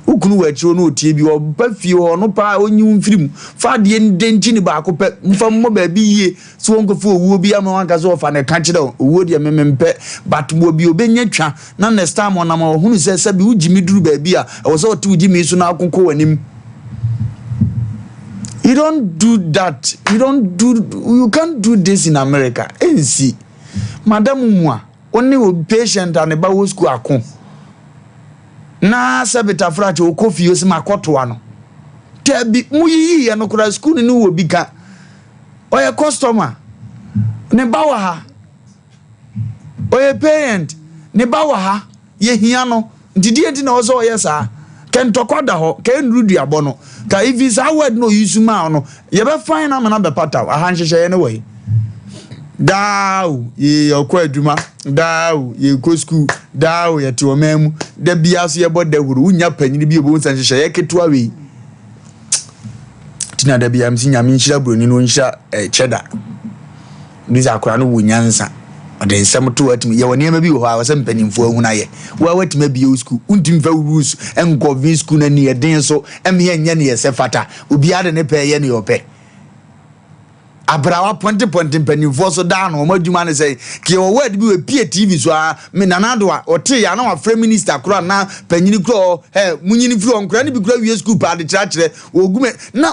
ukunu wachiro no otie bi oba fie ho no pa onyum firim fa de ndenji ni ba ko pe mfa mo ba bi yie so wonko fo owuo bi ama wanka so fa ne ka kire owuo de memempe but mo bi obenya twa na next time on na hunu se bi ugimi duru ba bi a wo so otu ugimi so na akonko wanim. You don't do that. You can't do this in America. NC madam mwa only o patient and ba wo school akon na sabita frache o kofi o se makoto ano tebi muyi ye no kura school ni wo bika oye customer ne bawa ha oye parent ne bawa ha ye hia no ndidi edi na ozo oye sa ken tokoda ho ken rudu abono ka if is award no yusuma no ye be fine na na be pata ahanhyehe ye ne we daw ye okwa aduma daw ye ko school daw ye te omam da bia so ye boda huru unya panyini bi obo nsanhyehe ye ketua we tina da bia msi nyame nhyira broni no nhyira cheddar biza akora no wunyansa ode nsem to atimi ye woni ma bi ho a wasem panimfo ahuna ye wa watima bi o school untim fa rules en govern school na ni eden so em ye nya ne ye se fata obi ade ne pe ye ne yo pe abrawa ponte mpanimfo so da no mo adwuma ne say ke o word bi we pie TV so a me nanado a ote ya na wa frame minister kura na panyini kura munyini firi on kura ne bi kura wie school pa de kire ogume na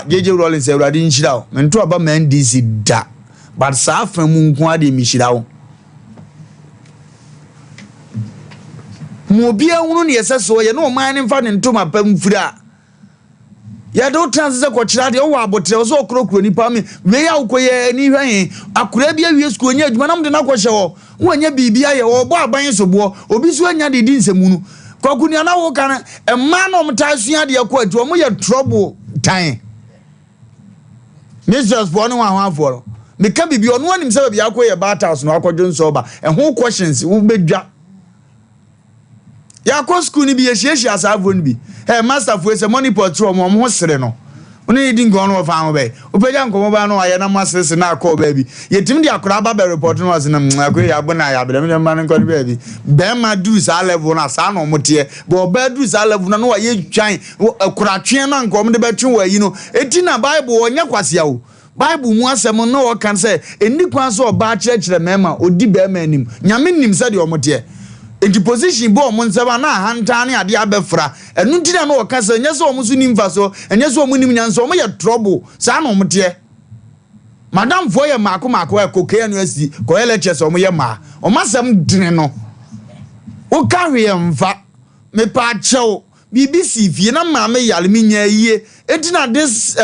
jeje Rollins Ewrade nhyira o me nto aba man DC da but sa famu nko ade mi hyira o mo bia hunu ne yeseso ye no man ne mfa ne ntoma pam firi a ya do transe ko kira de o wa abotre o so okrokro nipa me we ya ukoye ni hwan akura bia wie school nya adwuma nam de na ko hye wo wanya bibia ye wo bo aban sobo obi so anya de di nsemu kwakuni ana wo kan emma no mtasua de ko atu mo ye trouble time Mrs. Bono wa aforo me ka bibi ono anim se bia ko ye battles no akwadwo nso ba ho questions wo bedwa ya ko school ni bi ye hyehyia asafo ni bi master for se money portro mo ho sere no oni di ngo no fa ho be opeja nkomo ba no aye na masese na akọ ba bi yetim di akora ba be report no was na akọ ya bona ya be me man nko ba bi be ma do sa level na sa no mote bo ba do sa level na no wa ye twan akora twen na nko mo de be twen wa yi no eti na bible onya kwase awo Bible mu asem no wo kan say eni kwan so oba kire mema odi be ma anim nyame nim se de omote enti position bo omo nseba na hanta ne ade abefra enu ntina no wo kan say nyese omo so nim fa so enyese omo nim nyanso omo ye trouble sa na omote madam fo ye mako e kokaya no asi ko lectures omo ye ma omo asem dine no wo ka hwe mfa me pa chew BBC fie na maame yale mi nya yie etina this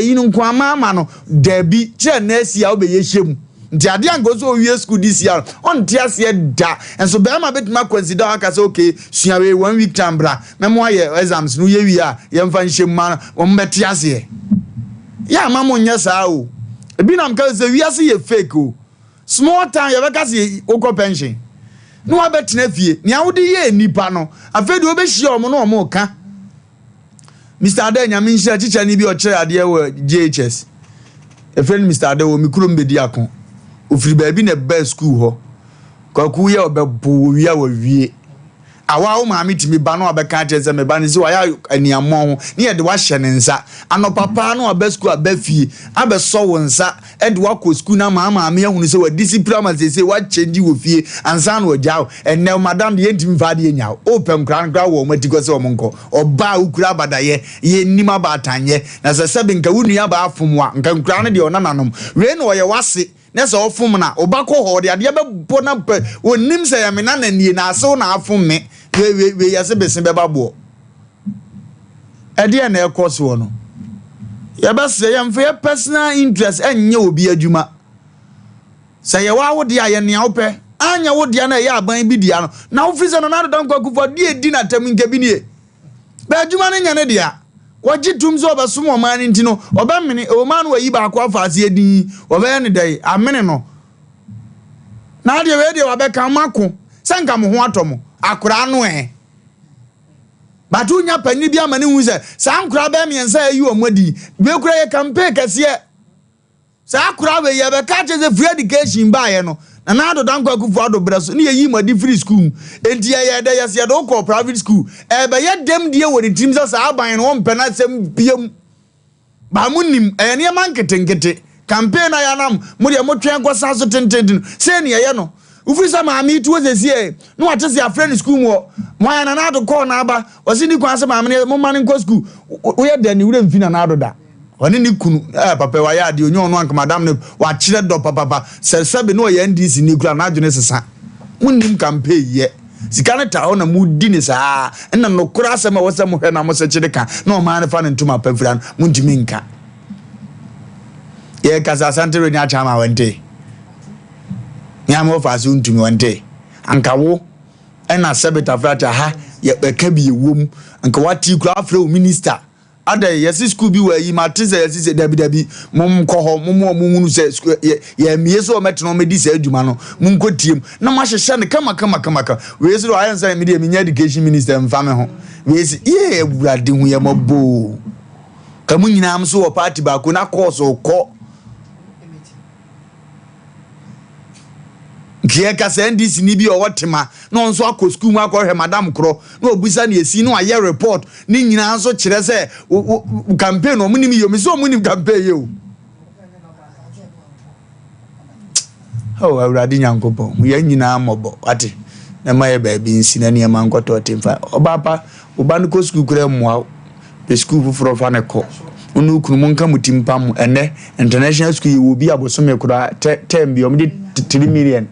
yinu kwa mama no debi che na asia obeye hyem nti ade ango so wie school this year on tiase da enso be ma betima consider aka say okay sua we 1 week tambra memo aye exams no ye wi a ye mfa hyem ma o mbetiase ya mama nya sa o ebi na mka say wi ase ye fake o small time ye be ka say okọ pension no abetina fie ni awode ye nipa no afedi obehia omo no omo ka Mr. Ade nyame nhia chicha ni bi o kire ade we JHS e friend Mr. Ade wo mikuro mbedi akon ofiri ba bi na ba school ho kwaku ye obebo wi a wie awa wo maami timi ba no abeka kire se me ba ni si wa ya aniamo ho ni ye de wa hye ne nsa ano papa no aba school aba fie aba so wo nsa e de wa ko school na maama me ehunu se wa discipline ma se wa change wo fie ansa no jaw enne madam de yentimi fa de nya open kran kra wo matiko se wo monko oba ukura badaye ye nima ba atanye na se sebe nka wunu ya ba afomwa nka nkra ne de onananom we no ye wase nese ofum na obako ho de ade be bo na onim se ya me na nanie na aso na afum me we yase besin be babo ade na ekose wo no ya be se ya mfe personal interest enye obi adwuma se ya wa wo de aye ne awpe anya wo de na ya aban bi dia no na wo fise no na do kwaku fo de di na tam nke bi nie be adwuma ne nya ne dia waji tumzo obasom o man nti no obamene o man wa yi ba akwa faase edin obe ne dai amene no na de we de wabeka mako senka mo ho atomo akura no batu nya pani bia mane hu se sa ankura ba miensa yi o modi be kura ye campaign kase sa akura we ye be ka che free education ba ye no na ado dan kwa kufu ado braso ni yi madi free school enti ye de yes ye do ko private school e be ye dem die wo ni timsa sa aban no mpena sem biem ba munim e ne man ketenkete campaign na ya nam mu de motwen ko sa so tenten se ne ye no ufisa ma mi tu ozesi e no atese a friend school mo ya na ado ko na aba osi ni kwa se ma me mo man ko school wo ye de ni wure mfi na ado da oni ni kunu papa wa ya de onyo no anka madam ne wa kire do papa sebe no ye NDC ni kura na adwene sesa munim campaign ye sika ne ta ona mu di ni sa na no kura se ma wose mo hwe na mo se kire ka na o ma ne fa ne ntuma pafira mu ntimi nka ye kasa santere ni acha ma wente nya mo fa su ntumi wente anka wo na sebeta frata ha ye ka bi ewom anka wati kura afra o minister ada yesi school bi wa yi matize yesi dabi mum ko ho mum munu se ye mieso o metno medi se aduma no mum ko tiem na ma hyehye ne kama we se do ayan say me de education minister mfa me ho we se ye ewurade hu ye mabo kamu nyina am so wo party ba ko na course ko kie ka se NDC ni bi o wotema no nso akọ school mu akọ he madam kro na obusa na esi no aye report ni nyina nso kire se campaign o munim yo me so munim campaign ye o Oh, awurade nyankopon ye nyina mobo ate na maye baabi nsi na ne ma nkoto temfa obapa oban ko school kura mmoa be school fufuro fa ne ko onu kunu mun ka mutimpam ene international school you will be abosome kura term bi omde 3 million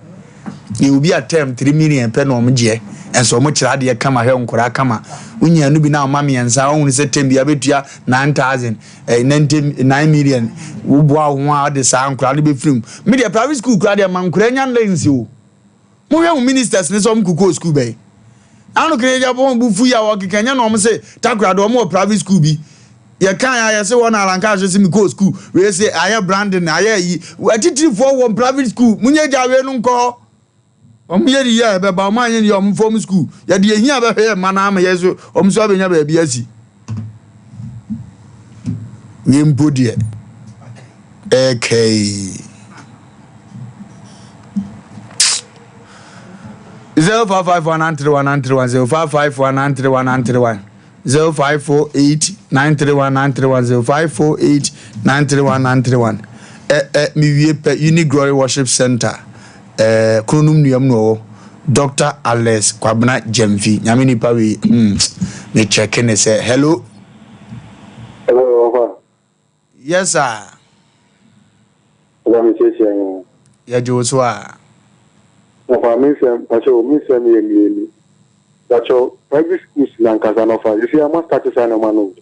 you will be a term 3 million pe no omje enso mo kira de kama he nkura kama unya nu bi na mama yensa won se term bi abetua 9000 9 million wo boa ho de sa nkura de be film me de private school kura de man nkura nya lensi o mo hwe ministers ne so mkuko school be anu kire ja bo bufu ya wo kekanya no mo se takura do mo private school bi ya kan ya se wona alanka so se mi go school we say aye branding aye yi atitiri for one private school munye jawe nu nko omuye di ya be ba ma anye yo form school ya de ehia be hwe ma na ma yeso omso abenya ba bia si we mbodie okay 0551931931 0551931931 0548931931 0548931931 mi wie pe Uni Glory Worship Center kronum nuam no Dr. Alex Kwabna Jemfi nyame nipa we me check ne say hello yes sir ya Joshua Pacho private schools na nkasa fa you see I must start to sign man o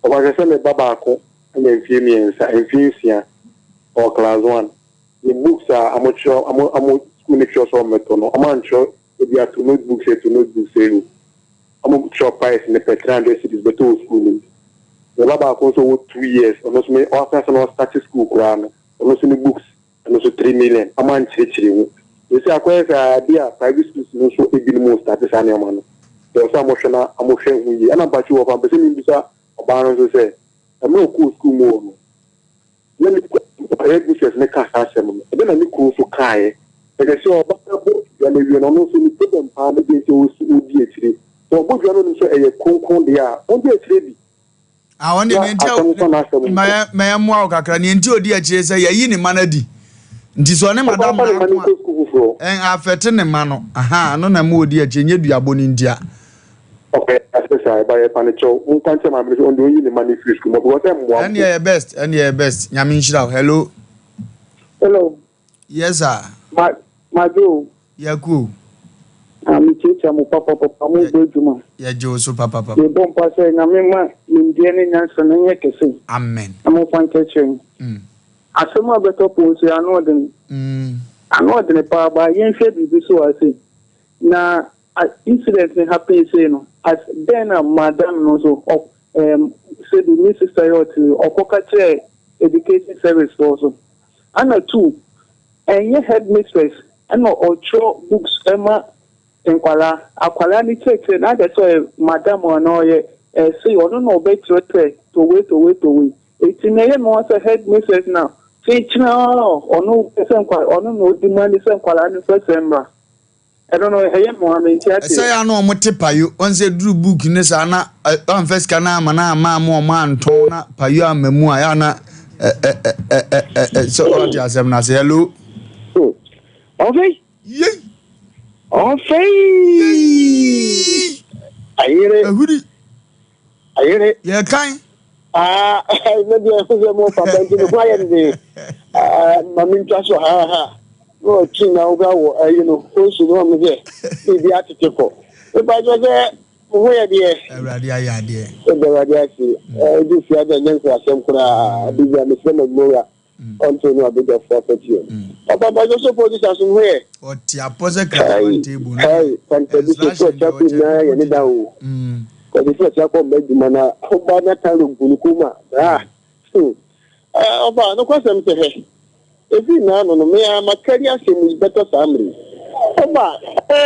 ba se le baba ko and enfie or class 1 the books are amo school make sure so meto no amo ancho e bia to notebooks amo shop price in the 300 cities but to school the baba ko so 2 years almost me after no start school kran almost the books almost 3 million amo anchiri you see akwa idea private schools no so e bi mo start to sign man there was emotional emotion we and about you of am person in bisa oban so say am no school mo no when the business make us asem e na ni ko so kai e dey say oba bo ya le wi no no so ni problem pa na dey so odi etire so bo jwa no so e konkon dey a on dey etire bi on dey ntia ma mo a kakra ni ntia odi etire say yayi ni manadi nti so ne madam en afete ne mano aha no na mo odi etire nye duabo ni ntia. Okay, especially by a panicho, one time I'm on the only money free school. What am I? And your best. Yamin Shao, hello. Hello. Yes, sir. My Joe. Yaku. I'm teacher, my papa, I'm going to my Joe, so papa. You don't pass a Namima, Indian answer, and Yakasi. Amen. I'm a fan catching. I saw my better post, I know them. I'm not in a power by Yen said, so I say. Now, incident happen say no as then madam no so said the sister to okokache education service also and two and your headmistress and no ocho books emma enkwala akwala ni check na that's why madam no ye say ono no better to wait it's in here no as headmistress now say china ono person kwa ono no demand say enkwala ni first member I don't know. I am Mohammed. Say I know what payu. On say drew book in this ana. On first kana mana ma man tona payu a memua yana. So what you say? Na say hello. Okay. Yey. Okay. Ayere. Yeah, kind. Maybe I was more for the quiet day. Mamin Chaso, ha. No, China, who's the one here? The article. If I was there, where dear? Radia, dear. This year, the next Asem Mpe Nipa until no bit of forfeiture. But I just suppose this as where? What your poser table? Hey, contribution to and it down. Because the first Jacob made the man about that time of Bulukuma. No question to her. If you know, my career seems better family.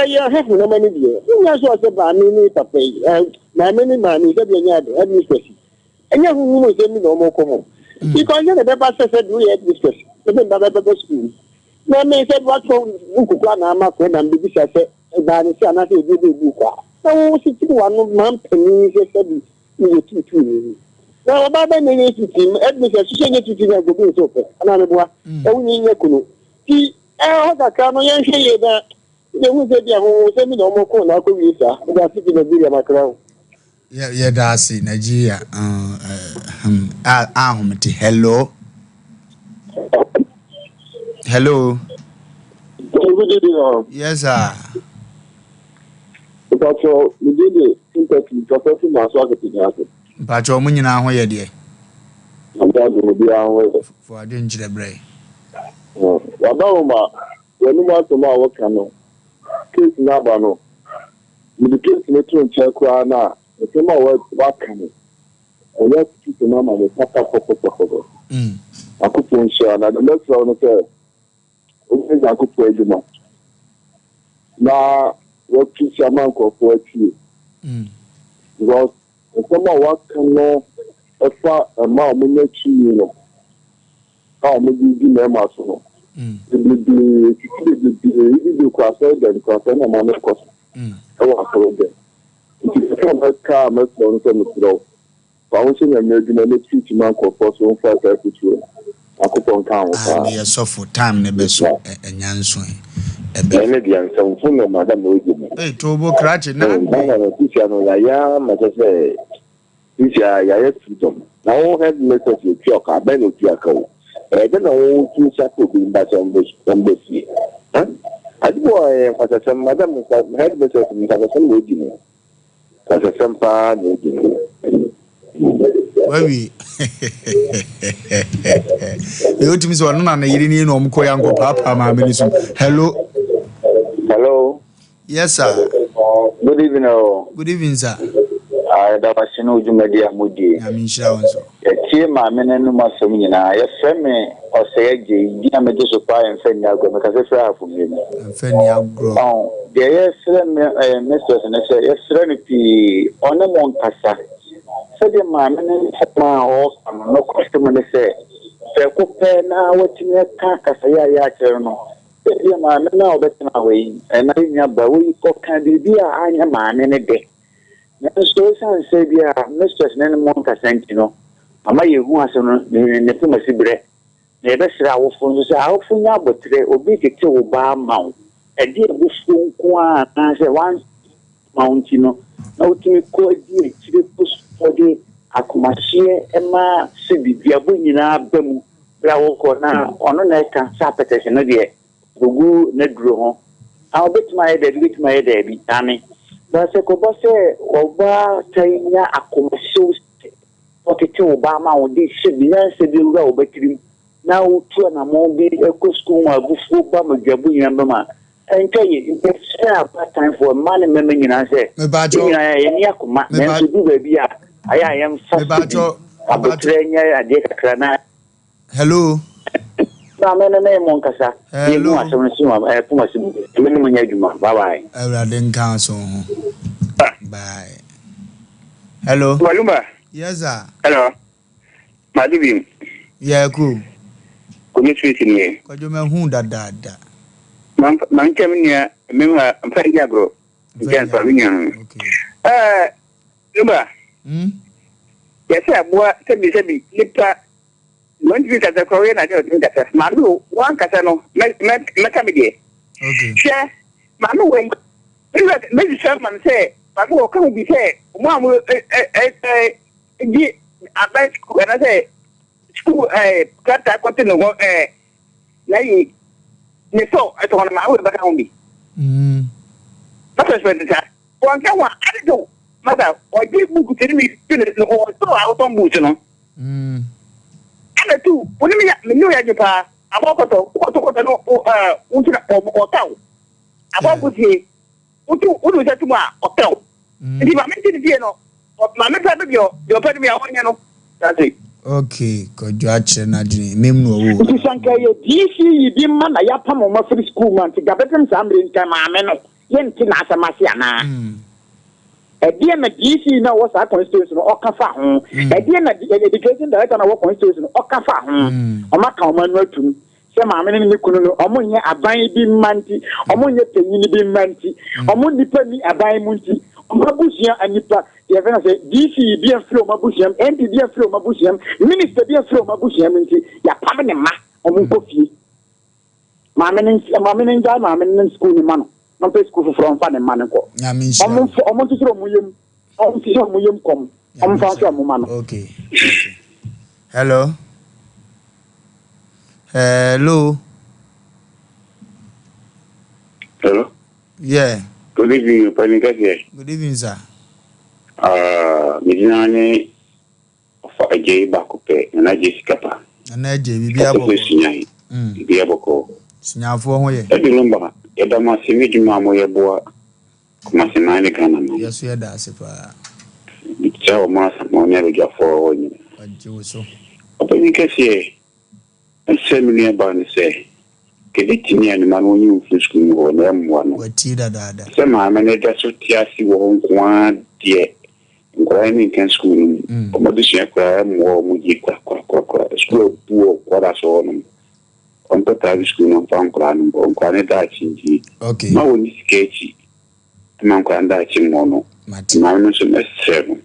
You have no money here. You know, so I said, I mean, my many money is administration. And you will send me no more common. Because you never said we had this question. The school. Now, may said what from Ukukana, and the bishop said, and it's another book. So, 61 months, and he said, you 2 now, about the name team, administration to go so. And I'm only Yakuno. He Haka kano yan sheye da da mu sai biya mu sai mi da mu ko na ko visa da su da biya makra. Yeah, that's it. Nigeria. Hello. Hello. Good evening. Yes, sir. Pacho, we did it. Sympathy, professor, my socket in the Pacho, when you know where you're I'm glad to be on for I didn't get a break. Wabama, when you want to know what can case Nabano. With the case in the check now, the same word, what can it? And let's keep the number of the Papa. I could share another next round of I could play the match. Now, what keeps your man for 40? Because the summer what can know a far amount of minutes, you know. How maybe be members, you know. The class and class and a man of course. I was told them. If you come car, let's learn to go. Bouncing and making a teach man for 5 episodes. I could on count. I saw for time, never so and Yanswing. Maybe I'm some fun of Madame William. Hey, Tobo Cratchit, now, as I say, this year, freedom. Now, have letters with York, I beg with Yorko. I don't know who to be back on this year. I do what I some Madame had better than some waiting. As a Sompa, where we the ultimate one, and you didn't know Mkoyango Papa, my minister. Hello. Hello. Yes, sir. Good evening. Good evening, sir. I was in Ujumedia Moody. I mean, Shawnso. A team, my men and Massamina. I friend me or say, Gina made to supply and send Yago because it's rare for me. And Fenny grow. Oh, there is Mr. and I say, yes, Serenity on the Moncasa. So the man and no customer say, now what you make carcass, I know. The man now better away, and I never we can be a man in a day. So, say, dear, Mistress Nenmonka sent, you know. Am I who has in the Timasibre? Never said our phones are for now, but today will be to kill bar mount. A dear bush one answer one mount, you know. No to me call dear, to push for the Akumashi, Emma, Sidi, Diabunina, Bemu, Bravo, now, on a neck and sapetition, no dear. Gugu Negro. I'll bet my head with my head, Tammy. But I could say, Oba Tanya Akumashi, what it to Obama on this should be answered the row, but now two and a more be a costume of Bufu Bama Gabu and Bama. And tell you, it's a time for a man and women, I say, Yakuma, to do baby. I am about hello. Na mena na Moncasa. You want to Pumas, minimum Yajuma. Bye bye. I didn't counsel. Bye. Hello. Lumba. Yes, sir. Hello. Madivim. Yeah, cool. Could you see me? Could you know who that? Man came near Mima and Fayagro. Again, Pavilion. Okay. Lumba. Yes, sir. What said me, Lipta. When you get the Korean, I don't think that's Manu, one Casano, Macamidi. Okay. Share Manu, when Mrs. Sherman say, Manu, come be said, one will get a bad school, and I say, school, got that continue, lay, so I told him I would back on me. That's when the time. One can want, I don't know, mother, or give me to me, or so out on Bushano. Two, when you knew Yajipa, a Mokoto, or town. About with you, what do you say to my hotel? If I mention the piano, my method of your pet me on, you know, that's it. Okay, could you actually name no? DC, you man, I have come on my free school man to Gabetan Samrin, Kamameno, Yentin Asamasiana. A dear DC now was our constitution or Kafa. A dear education director of our constitution or Kafa. Or Macaman Rotum. Some are many Kuno, Omonia, a buying being manti, Omonia Penny being manti, Omoni Penny, a buying munti, Mabusia and Nipa, the event say DC be a flow Mabusiam, NT be a flow Mabusiam, Minister be a flow Mabusiam, Ya Pamana, Omukofi. Mamma in school in man. No pay school from fan and manico. Almost William. William come. I'm found a woman. Okay. Hello. Hello. Hello. Yeah. Good evening, Panica. Good evening, sir. Midnight for a gay bacope and I just capa. And I Biaboko. Signal for you. Every number, Edama Simiji Mamoya Boa, Masimani Canama. Yes, yeah, that's if it's our master never got for you. So, open here and send me about and say, get it to me and man when you finish school or them one. What tea that? Some manager so tiasi won't want dear. Grinding can school, competition, more Mujika, school, poor, what I saw them. On the time school on Found Clan, on Canada, okay. No one is sketchy. Among Daching Mono, minus 7.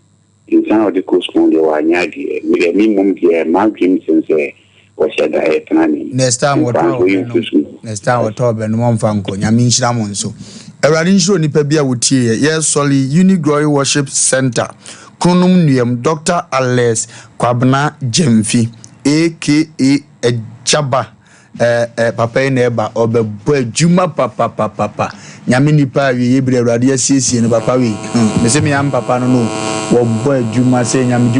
In some of the coast, they were Yagi, with a minimum gear, my dreams and say, what's your diet planning? Next time, what next time, what top and one Fanco, Yamin Shamon so. Eradin show ni pebia wutie yes solly Uni Glory Worship Center Kunum Nuyem Dr. Ales Kwabna Jemfi aka Ejaba papa neba obebo adwuma papa nyame nipa wi yebre Awurade asiesie ne papa wi me se me am papa no wo bo adwuma se nyame